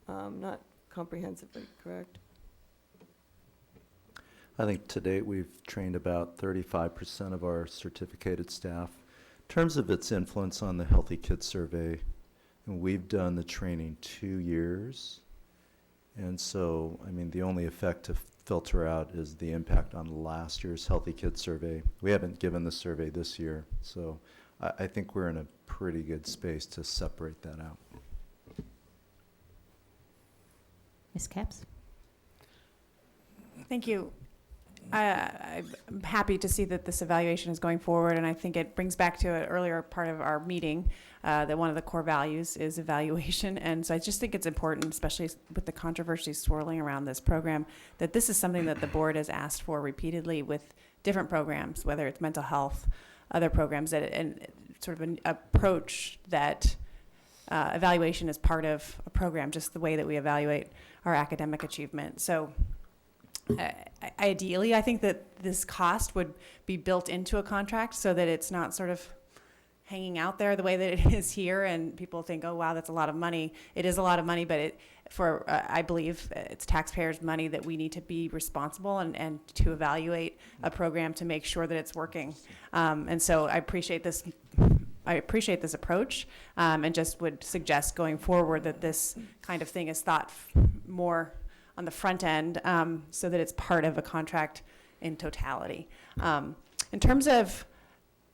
not comprehensively, correct? I think to date we've trained about 35% of our certificated staff. In terms of its influence on the Healthy Kids Survey, and we've done the training 2 years. And so, I mean, the only effect to filter out is the impact on last year's Healthy Kids Survey. We haven't given the survey this year, so I think we're in a pretty good space to separate that out. Ms. Capps? Thank you. I'm happy to see that this evaluation is going forward, and I think it brings back to an earlier part of our meeting that one of the core values is evaluation. And so I just think it's important, especially with the controversy swirling around this program, that this is something that the board has asked for repeatedly with different programs, whether it's mental health, other programs, and sort of an approach that evaluation is part of a program, just the way that we evaluate our academic achievement. So ideally, I think that this cost would be built into a contract so that it's not sort of hanging out there the way that it is here, and people think, oh, wow, that's a lot of money. It is a lot of money, but I believe it's taxpayers' money that we need to be responsible and to evaluate a program to make sure that it's working. And so I appreciate this approach, and just would suggest going forward that this kind of thing is thought more on the front end, so that it's part of a contract in totality. In terms of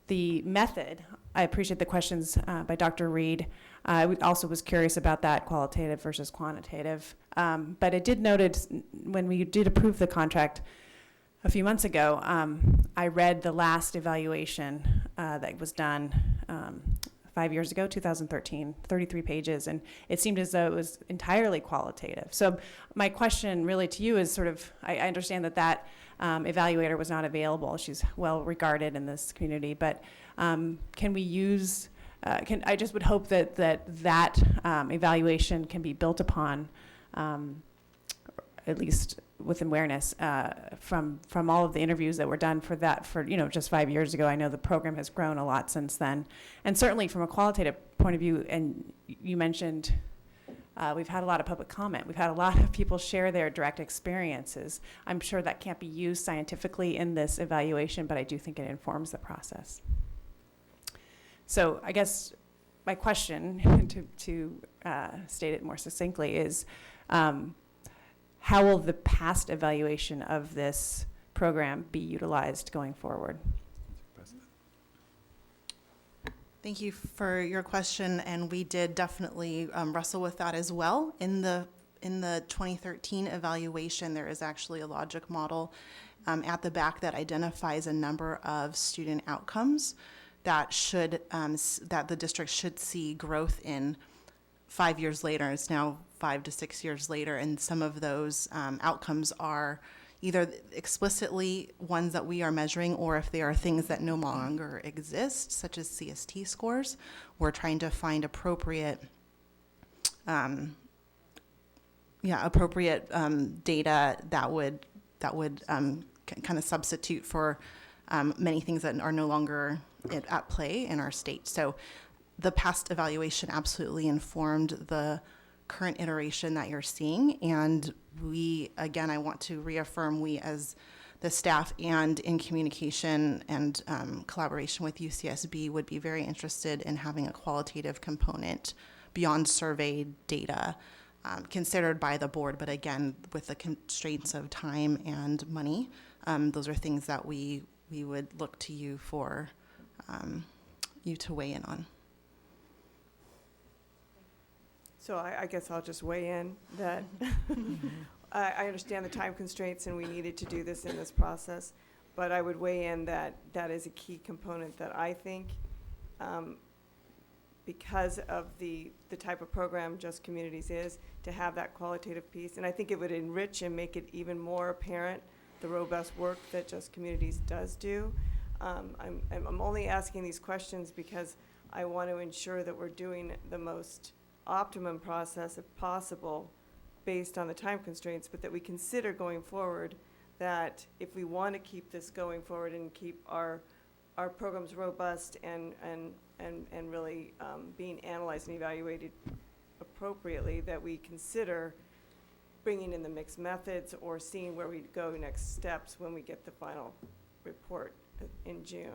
the method, I appreciate the questions by Dr. Reid. I also was curious about that, qualitative versus quantitative. But I did notice when we did approve the contract a few months ago, I read the last evaluation that was done 5 years ago, 2013, 33 pages, and it seemed as though it was entirely qualitative. So my question really to you is sort of, I understand that evaluator was not available. She's well regarded in this community, but can we use, I just would hope that evaluation can be built upon, at least with awareness from all of the interviews that were done for just 5 years ago. I know the program has grown a lot since then. And certainly from a qualitative point of view, and you mentioned we've had a lot of public comment. We've had a lot of people share their direct experiences. I'm sure that can't be used scientifically in this evaluation, but I do think it informs the process. So I guess my question, to state it more succinctly, is how will the past evaluation of this program be utilized going forward? Thank you for your question, and we did definitely wrestle with that as well. In the 2013 evaluation, there is actually a logic model at the back that identifies a number of student outcomes that that the district should see growth in 5 years later. It's now 5 to 6 years later, and some of those outcomes are either explicitly ones that we are measuring, or if they are things that no longer exist, such as CST scores, we're trying to find appropriate data that would kind of substitute for many things that are no longer at play in our state. So the past evaluation absolutely informed the current iteration that you're seeing, and I want to reaffirm, we as the staff and in communication and collaboration with UCSB would be very interested in having a qualitative component beyond survey data considered by the board, but again, with the constraints of time and money, those are things that we would look to you for you to weigh in on. So I guess I'll just weigh in that I understand the time constraints and we needed to do this in this process. But I would weigh in that that is a key component that I think, because of the type of program Just Communities is, to have that qualitative piece. And I think it would enrich and make it even more apparent the robust work that Just Communities does do. I'm only asking these questions because I want to ensure that we're doing the most optimum process if possible based on the time constraints, but that we consider going forward that if we want to keep this going forward and keep our programs robust and really being analyzed and evaluated appropriately, that we consider bringing in the mixed methods or seeing where we go next steps when we get the final report in June.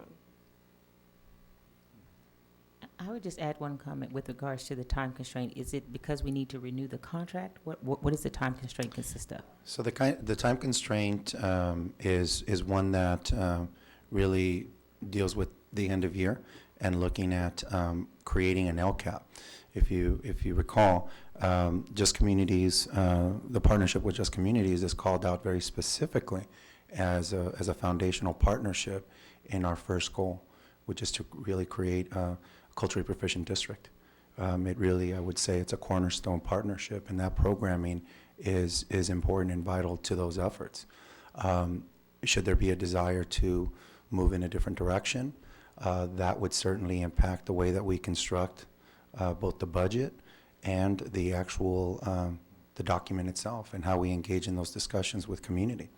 I would just add one comment with regards to the time constraint. Is it because we need to renew the contract? What does the time constraint consist of? So the time constraint is one that really deals with the end of year and looking at creating an LCAP. If you recall, Just Communities, the partnership with Just Communities is called out very specifically as a foundational partnership in our first goal, which is to really create a culturally proficient district. It really, I would say, it's a cornerstone partnership, and that programming is important and vital to those efforts. Should there be a desire to move in a different direction, that would certainly impact the way that we construct both the budget and the actual the document itself and how we engage in those discussions with community.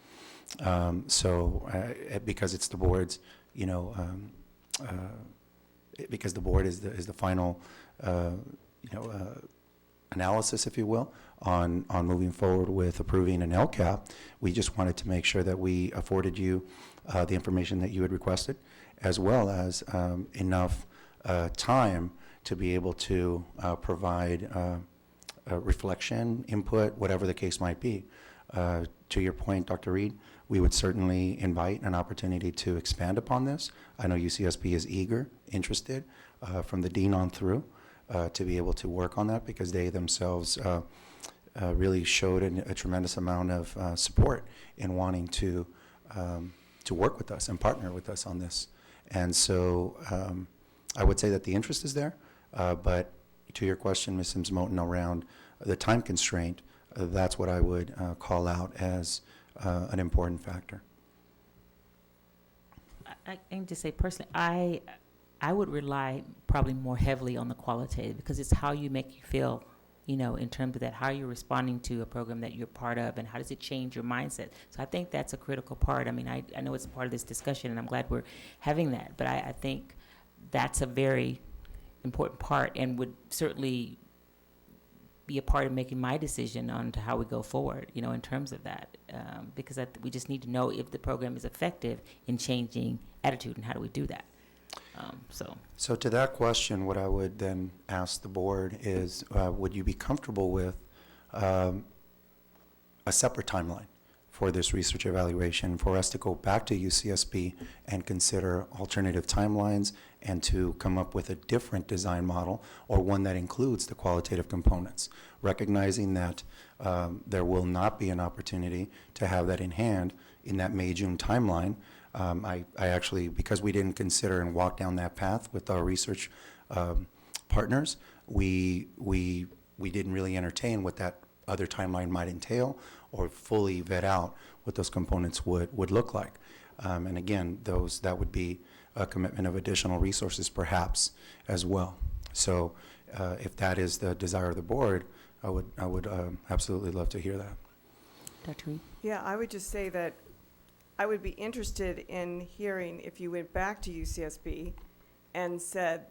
Because it's the board's, because the board is the final, analysis, if you will, on moving forward with approving an LCAP. We just wanted to make sure that we afforded you the information that you had requested, as well as enough time to be able to provide reflection, input, whatever the case might be. To your point, Dr. Reid, we would certainly invite an opportunity to expand upon this. I know UCSB is eager, interested, from the dean on through, to be able to work on that, because they themselves really showed a tremendous amount of support in wanting to work with us and partner with us on this. And so I would say that the interest is there, but to your question, Ms. Sims-Moten, around the time constraint, that's what I would call out as an important factor. I can just say personally, I would rely probably more heavily on the qualitative, because it's how you make you feel, in terms of that, how you're responding to a program that you're part of, and how does it change your mindset. So I think that's a critical part. I mean, I know it's part of this discussion, and I'm glad we're having that, but I think that's a very important part and would certainly be a part of making my decision on to how we go forward, in terms of that, because we just need to know if the program is effective in changing attitude, and how do we do that. So to that question, what I would then ask the board is, would you be comfortable with a separate timeline for this research evaluation, for us to go back to UCSB and consider alternative timelines and to come up with a different design model, or one that includes the qualitative components, recognizing that there will not be an opportunity to have that in hand in that May-June timeline. I actually, because we didn't consider and walk down that path with our research partners, we didn't really entertain what that other timeline might entail, or fully vet out what those components would look like. And again, that would be a commitment of additional resources perhaps as well. So if that is the desire of the board, I would absolutely love to hear that. Dr. Reid? Yeah, I would just say that I would be interested in hearing if you went back to UCSB and said,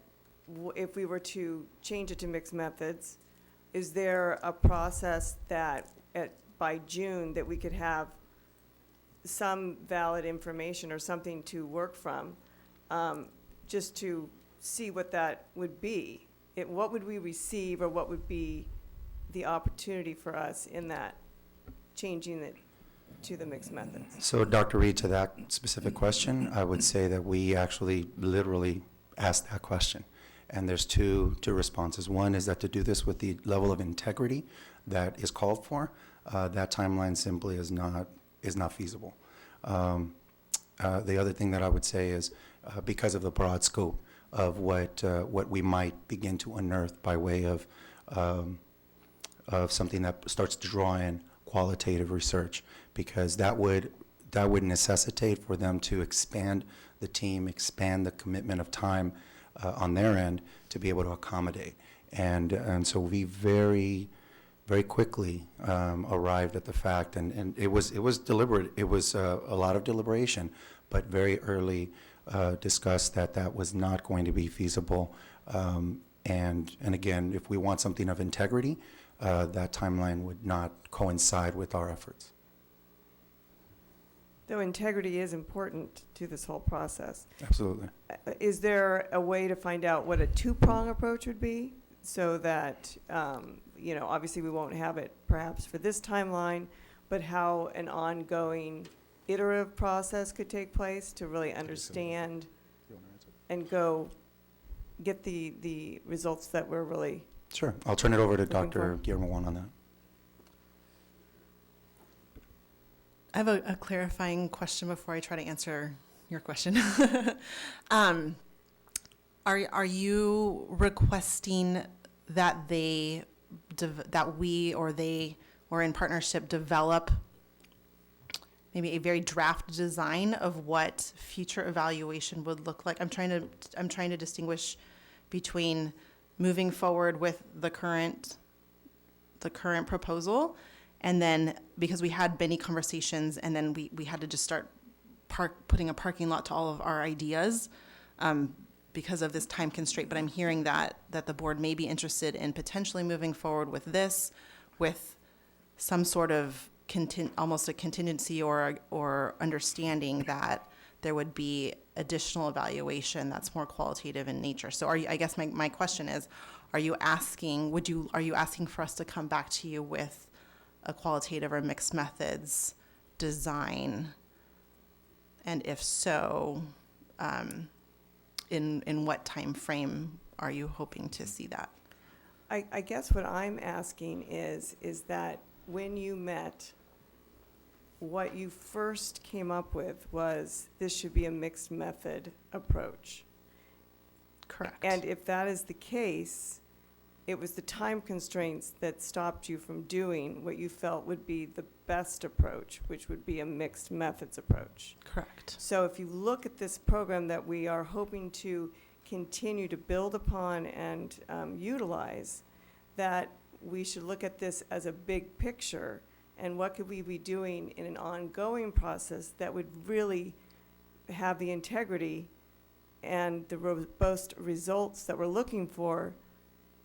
if we were to change it to mixed methods, is there a process that by June that we could have some valid information or something to work from, just to see what that would be? What would we receive, or what would be the opportunity for us in that changing it to the mixed methods? So Dr. Reid, to that specific question, I would say that we actually literally asked that question. And there's two responses. One is that to do this with the level of integrity that is called for, that timeline simply is not feasible. The other thing that I would say is because of the broad scope of what we might begin to unearth by way of something that starts to draw in qualitative research, because that would necessitate for them to expand the team, expand the commitment of time on their end to be able to accommodate. And so we very quickly arrived at the fact, and it was deliberate. It was a lot of deliberation, but very early discussed that was not going to be feasible. And again, if we want something of integrity, that timeline would not coincide with our efforts. Though integrity is important to this whole process. Absolutely. Is there a way to find out what a two-prong approach would be, so that, obviously we won't have it perhaps for this timeline, but how an ongoing iterative process could take place to really understand and go get the results that we're really... Sure. I'll turn it over to looking Dr. for. Guillermo on that. I have a clarifying question before I try to answer your question. Are you requesting that that we or they or in partnership develop maybe a very draft design of what future evaluation would look like? I'm trying to distinguish between moving forward with the current proposal, and then because we had many conversations, and then we had to just start putting a parking lot to all of our ideas because of this time constraint. But I'm hearing that the board may be interested in potentially moving forward with this, with some sort of almost a contingency or understanding that there would be additional evaluation that's more qualitative in nature. So I guess my question is, are you asking for us to come back to you with a qualitative or mixed methods design? And if so, in what time frame are you hoping to see that? I guess what I'm asking is that when you met, what you first came up with was this should be a mixed method approach. Correct. And if that is the case, it was the time constraints that stopped you from doing what you felt would be the best approach, which would be a mixed methods approach. Correct. So if you look at this program that we are hoping to continue to build upon and utilize, that we should look at this as a big picture, and what could we be doing in an ongoing process that would really have the integrity and the robust results that we're looking for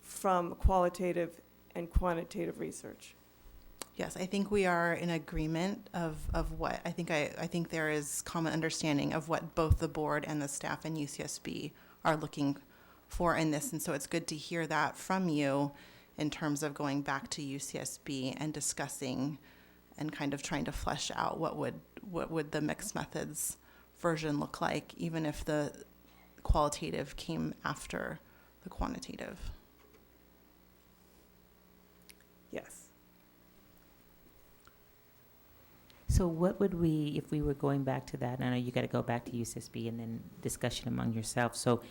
from qualitative and quantitative research. Yes, I think we are in agreement of what, I think there is common understanding of what both the board and the staff and UCSB are looking for in this. And so it's good to hear that from you in terms of going back to UCSB and discussing and kind of trying to flesh out what would the mixed methods version look like, even if the qualitative came after the quantitative. Yes. So what would we, if we were going back to that, and I know you got to go back to UCSB and then discussion among yourselves, so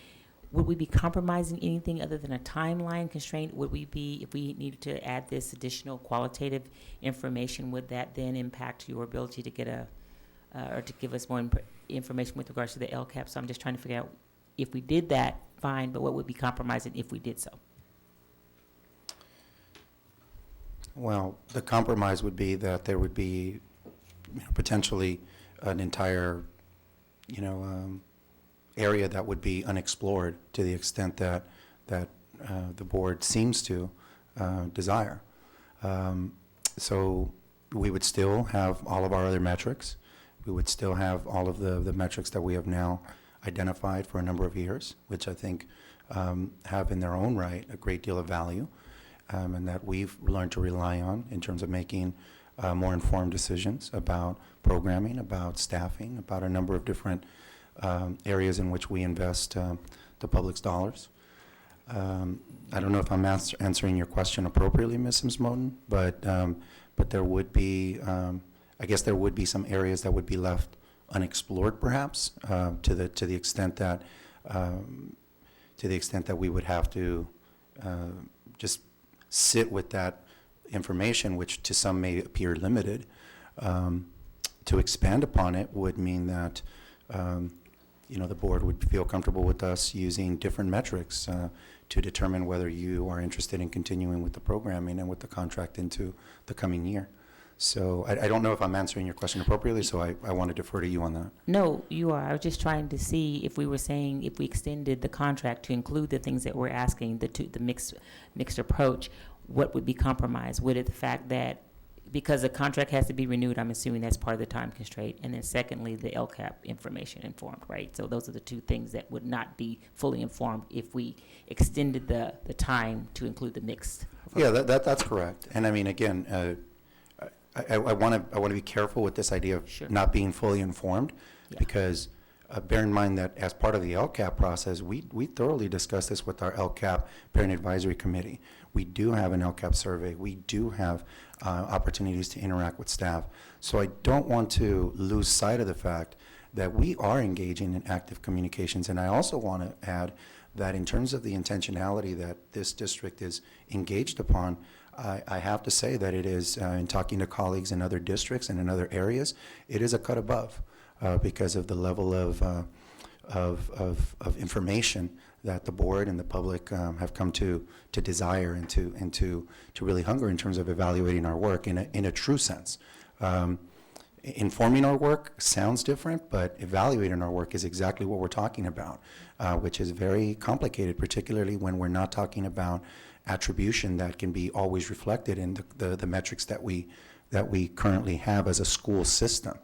would we be compromising anything other than a timeline constraint? Would we be, if we needed to add this additional qualitative information, would that then impact your ability to get or to give us more information with regards to the LCAP? So I'm just trying to figure out, if we did that, fine, but what would be compromising if we did so? Well, the compromise would be that there would be potentially an entire, area that would be unexplored to the extent that the board seems to desire. So we would still have all of our other metrics. We would still have all of the metrics that we have now identified for a number of years, which I think have in their own right a great deal of value, and that we've learned to rely on in terms of making more informed decisions about programming, about staffing, about a number of different areas in which we invest the public's dollars. I don't know if I'm answering your question appropriately, Ms. Sims-Moten, but there would be, I guess there would be some areas that would be left unexplored, perhaps, to the extent that we would have to just sit with that information, which to some may appear limited. To expand upon it would mean that the board would feel comfortable with us using different metrics to determine whether you are interested in continuing with the programming and with the contract into the coming year. So I don't know if I'm answering your question appropriately, so I want to defer to you on that. No, you are. I was just trying to see if we were saying if we extended the contract to include the things that we're asking, the mixed approach, what would be compromised? Would it the fact that because the contract has to be renewed, I'm assuming that's part of the time constraint, and then secondly, the LCAP information informed, right? So those are the two things that would not be fully informed if we extended the time to include the mixed. Yeah, that's correct. And I mean, again, I want to be careful with this idea of not being fully informed, because bear in mind that as part of the LCAP process, we thoroughly discussed this with our LCAP Parent Advisory Committee. We do have an LCAP survey. We do have opportunities to interact with staff. So I don't want to lose sight of the fact that we are engaging in active communications. And I also want to add that in terms of the intentionality that this district is engaged upon, I have to say that it is, in talking to colleagues in other districts and in other areas, it is a cut above because of the level of information that the board and the public have come to desire and to really hunger in terms of evaluating our work in a true sense. Informing our work sounds different, but evaluating our work is exactly what we're talking about, which is very complicated, particularly when we're not talking about attribution that can be always reflected in the metrics that we currently have as a school system.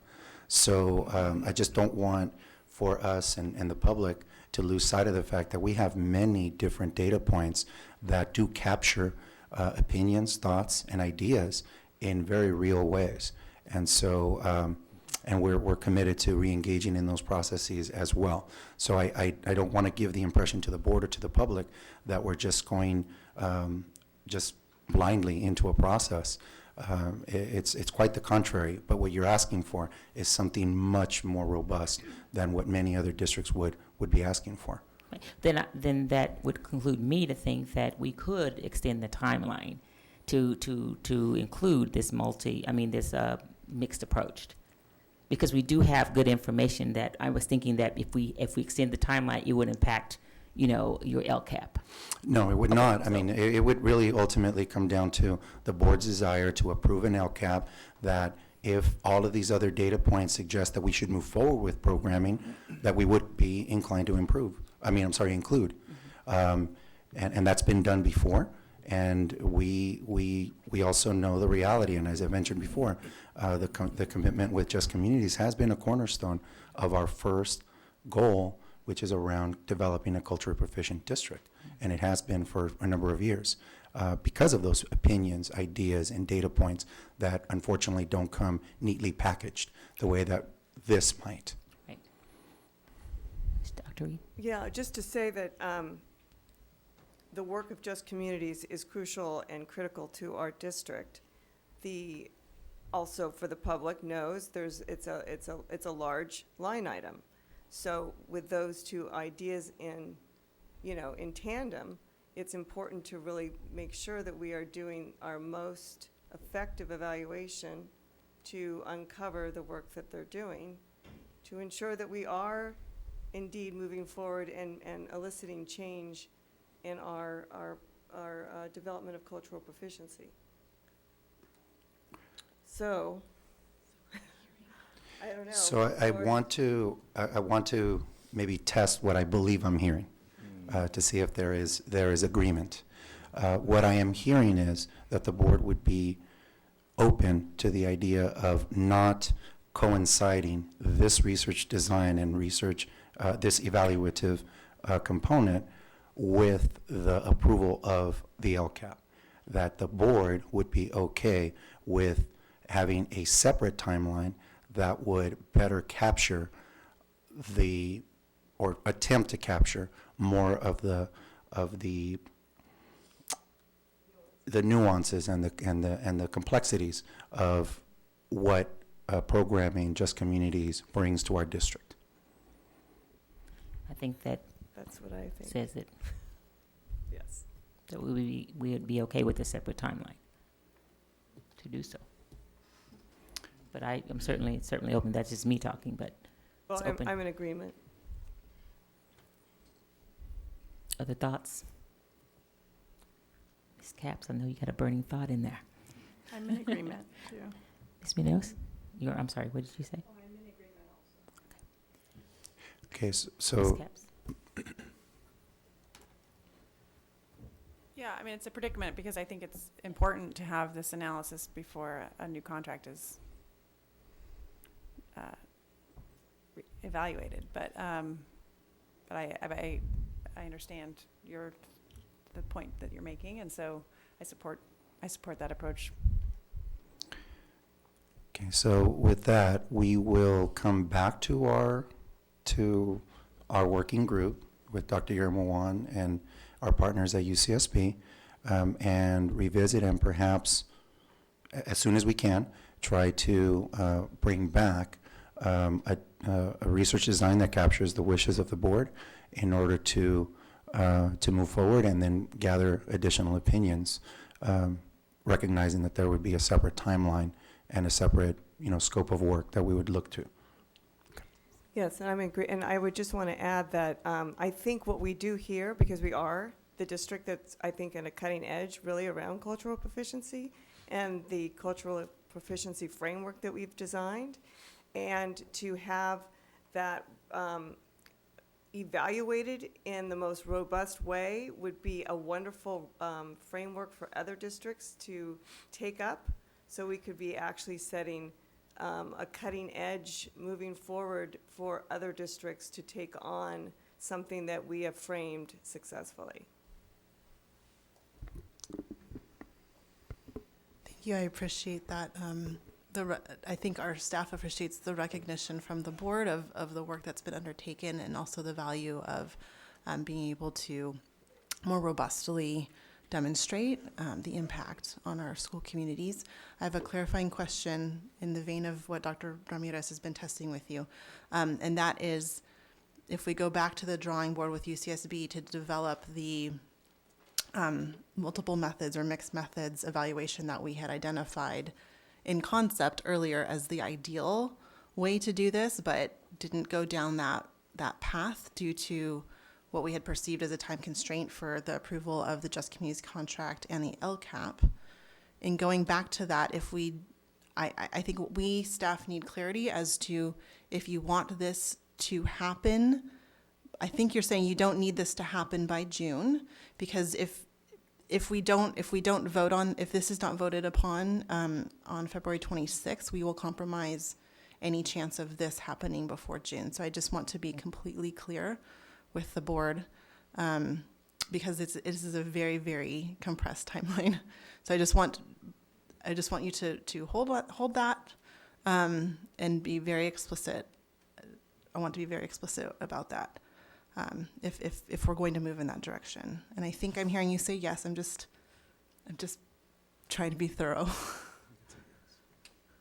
So I just don't want for us and the public to lose sight of the fact that we have many different data points that do capture opinions, thoughts, and ideas in very real ways. And so, and we're committed to re-engaging in those processes as well. So I don't want to give the impression to the board or to the public that we're just going just blindly into a process. It's quite the contrary, but what you're asking for is something much more robust than what many other districts would be asking for. Then that would conclude me to think that we could extend the timeline to include this mixed approach, because we do have good information. That I was thinking that if we extend the timeline, it would impact your LCAP. No, it would not. I mean, it would really ultimately come down to the board's desire to approve an LCAP that if all of these other data points suggest that we should move forward with programming, that we would be inclined to include. And that's been done before. And we also know the reality, and as I mentioned before, the commitment with Just Communities has been a cornerstone of our first goal, which is around developing a culturally proficient district. And it has been for a number of years because of those opinions, ideas, and data points that unfortunately don't come neatly packaged the way that this might. Right. Dr. Reid? Yeah, just to say that the work of Just Communities is crucial and critical to our district. Also for the public knows it's a large line item. So with those two ideas in tandem, it's important to really make sure that we are doing our most effective evaluation to uncover the work that they're doing, to ensure that we are indeed moving forward and eliciting change in our development of cultural proficiency. So, I don't know. So I want to maybe test what I believe I'm hearing to see if there is agreement. What I am hearing is that the board would be open to the idea of not coinciding this research design and research, this evaluative component with the approval of the LCAP, that the board would be okay with having a separate timeline that would better capture or attempt to capture more of the nuances and the complexities of what programming Just Communities brings to our district. I think that That's what I think. says it. Yes. That we would be okay with a separate timeline to do so. But I'm certainly open. That's just me talking, but Well, it's open. I'm in agreement. Other thoughts? Ms. Capps, I know you got a burning thought in there. I'm in agreement, too. Ms. Munoz? I'm sorry, what did you say? I'm in agreement also. Okay, Ms. so Capps? Yeah, I mean, it's a predicament because I think it's important to have this analysis before a new contract is evaluated. But I understand the point that you're making, and so I support that approach. Okay, so with that, we will come back to our working group with Dr. Yermawan and our partners at UCSB, and revisit and perhaps, as soon as we can, try to bring back a research design that captures the wishes of the board in order to move forward and then gather additional opinions, recognizing that there would be a separate timeline and a separate, scope of work that we would look to. Yes, and I'm agree. And I would just want to add that I think what we do here, because we are the district that's, I think, in a cutting edge really around cultural proficiency and the cultural proficiency framework that we've designed, and to have that evaluated in the most robust way would be a wonderful framework for other districts to take up, so we could be actually setting a cutting edge moving forward for other districts to take on something that we have framed successfully. Thank you. I appreciate that. I think our staff appreciates the recognition from the board of the work that's been undertaken, and also the value of being able to more robustly demonstrate the impact on our school communities. I have a clarifying question in the vein of what Dr. Ramirez has been testing with you, and that is, if we go back to the drawing board with UCSB to develop the multiple methods or mixed methods evaluation that we had identified in concept earlier as the ideal way to do this, but didn't go down that path due to what we had perceived as a time constraint for the approval of the Just Communities contract and the LCAP. In going back to that, I think we staff need clarity as to if you want this to happen. I think you're saying you don't need this to happen by June, because if this is not voted upon on February 26th, we will compromise any chance of this happening before June. So I just want to be completely clear with the board, because it is a very, very compressed timeline. So I just want you to hold that and be very explicit. I want to be very explicit about that. If we're going to move in that direction. And I think I'm hearing you say yes. I'm just trying to be thorough.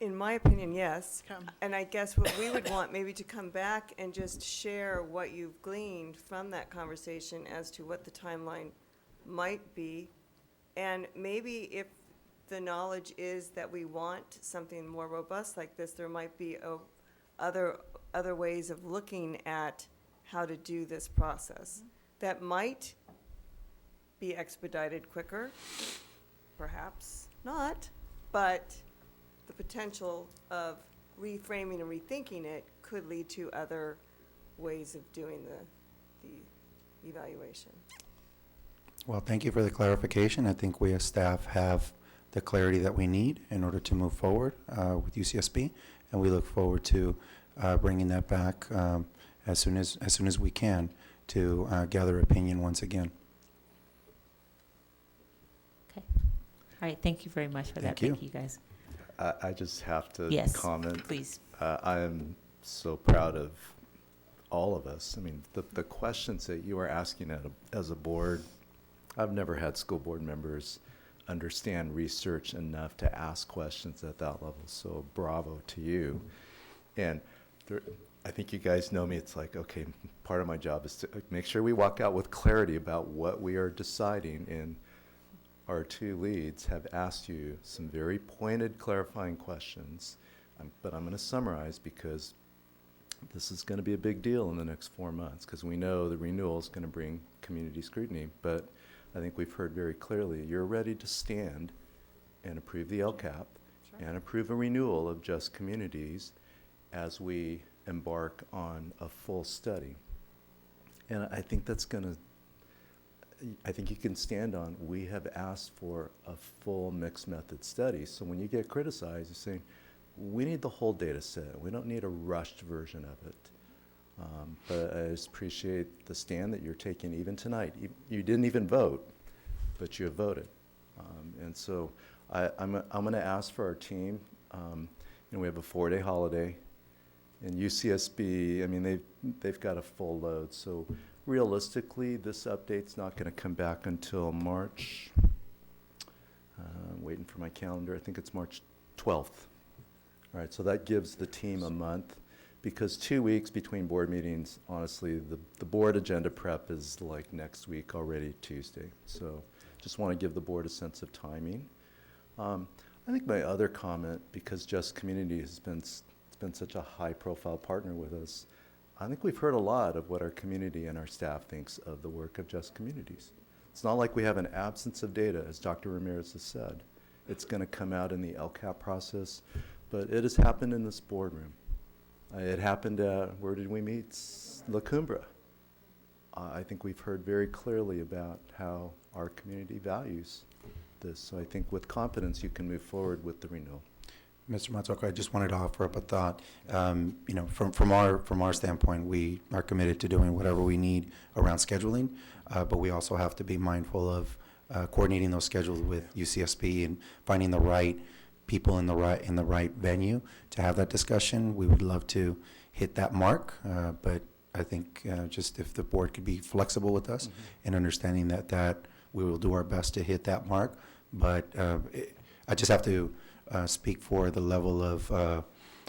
In my opinion, yes. And I guess what we would want maybe to come back and just share what you've gleaned from that conversation as to what the timeline might be. And maybe if the knowledge is that we want something more robust like this, there might be other ways of looking at how to do this process that might be expedited quicker, perhaps not, but the potential of reframing and rethinking it could lead to other ways of doing the evaluation. Well, thank you for the clarification. I think we as staff have the clarity that we need in order to move forward with UCSB, and we look forward to bringing that back as soon as we can to gather opinion once again. Okay. All right, thank you very much for that. Thank you. Thank you, guys. I just have to Yes, comment. please. I am so proud of all of us. I mean, the questions that you are asking as a board, I've never had school board members understand research enough to ask questions at that level. So bravo to you. And I think you guys know me. It's like, okay, part of my job is to make sure we walk out with clarity about what we are deciding. And our two leads have asked you some very pointed, clarifying questions. But I'm going to summarize because this is going to be a big deal in the next 4 months, because we know the renewal is going to bring community scrutiny. But I think we've heard very clearly you're ready to stand and approve the LCAP and approve a renewal of Just Communities as we embark on a full study. And I think that's going to, I think you can stand on, we have asked for a full mixed method study. So when you get criticized, you're saying, we need the whole data set. We don't need a rushed version of it. But I just appreciate the stand that you're taking even tonight. You didn't even vote, but you have voted. And so I'm going to ask for our team, we have a 4-day holiday. And UCSB, I mean, they've got a full load. So realistically, this update's not going to come back until March. I'm waiting for my calendar. I think it's March 12th. All right, so that gives the team a month, because 2 weeks between board meetings, honestly, the board agenda prep is like next week already, Tuesday. So just want to give the board a sense of timing. I think my other comment, because Just Community has been such a high-profile partner with us, I think we've heard a lot of what our community and our staff thinks of the work of Just Communities. It's not like we have an absence of data, as Dr. Ramirez has said. It's going to come out in the LCAP process, but it has happened in this boardroom. It happened at, where did we meet? La Cumbra. I think we've heard very clearly about how our community values this. So I think with confidence, you can move forward with the renewal. Mr. Matsuoka, I just wanted to offer up a thought. From our standpoint, we are committed to doing whatever we need around scheduling, but we also have to be mindful of coordinating those schedules with UCSB and finding the right people in the right venue to have that discussion. We would love to hit that mark, but I think just if the board could be flexible with us and understanding that we will do our best to hit that mark. But I just have to speak for the level of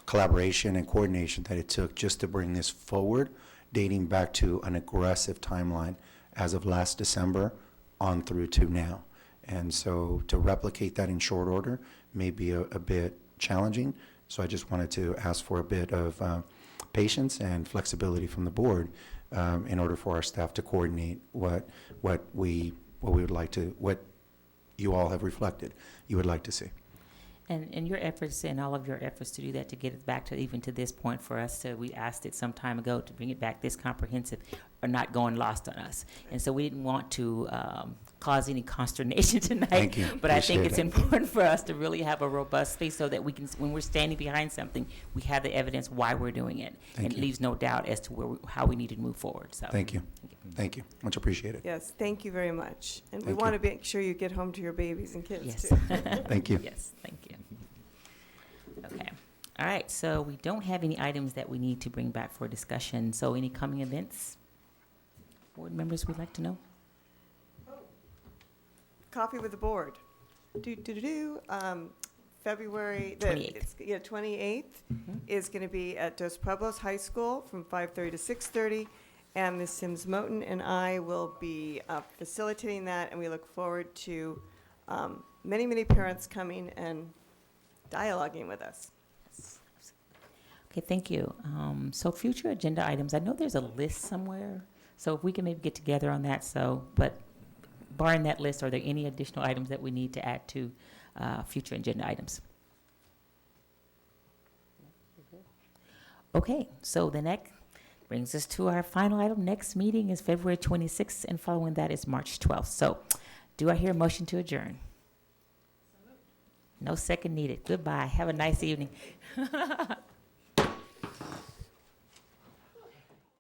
collaboration and coordination that it took just to bring this forward, dating back to an aggressive timeline as of last December on through to now. And so to replicate that in short order may be a bit challenging. So I just wanted to ask for a bit of patience and flexibility from the board in order for our staff to coordinate what we would like to, what you all have reflected you would like to see. And your efforts and all of your efforts to do that, to get it back to even to this point for us to, we asked it some time ago to bring it back this comprehensive, are not going lost on us. And so we didn't want to cause any consternation tonight. Thank you. But I think Appreciate it's it. important for us to really have a robust space so that we can, when we're standing behind something, we have the evidence why we're doing it. Thank and you. it leaves no doubt as to how we need to move forward. So Thank you. Thank you. Much appreciated. Yes, thank you very much. And we Thank want you. to make sure you get home to your babies and kids, Yes. too. Thank you. Yes, thank you. Okay. All right, so we don't have any items that we need to bring back for discussion. So any coming events? Board members would like to know? Coffee with the board. February, 28th. 28th is going to be at Dos Pueblos High School from 5:30 to 6:30. And Ms. Sims Moten and I will be facilitating that, and we look forward to many, many parents coming and dialoguing with us. Okay, thank you. So future agenda items, I know there's a list somewhere, so if we can maybe get together on that, so, but barring that list, are there any additional items that we need to add to future agenda items? Okay, so the next brings us to our final item. Next meeting is February 26th, and following that is March 12th. So do I hear a motion to adjourn? No second needed. Goodbye. Have a nice evening.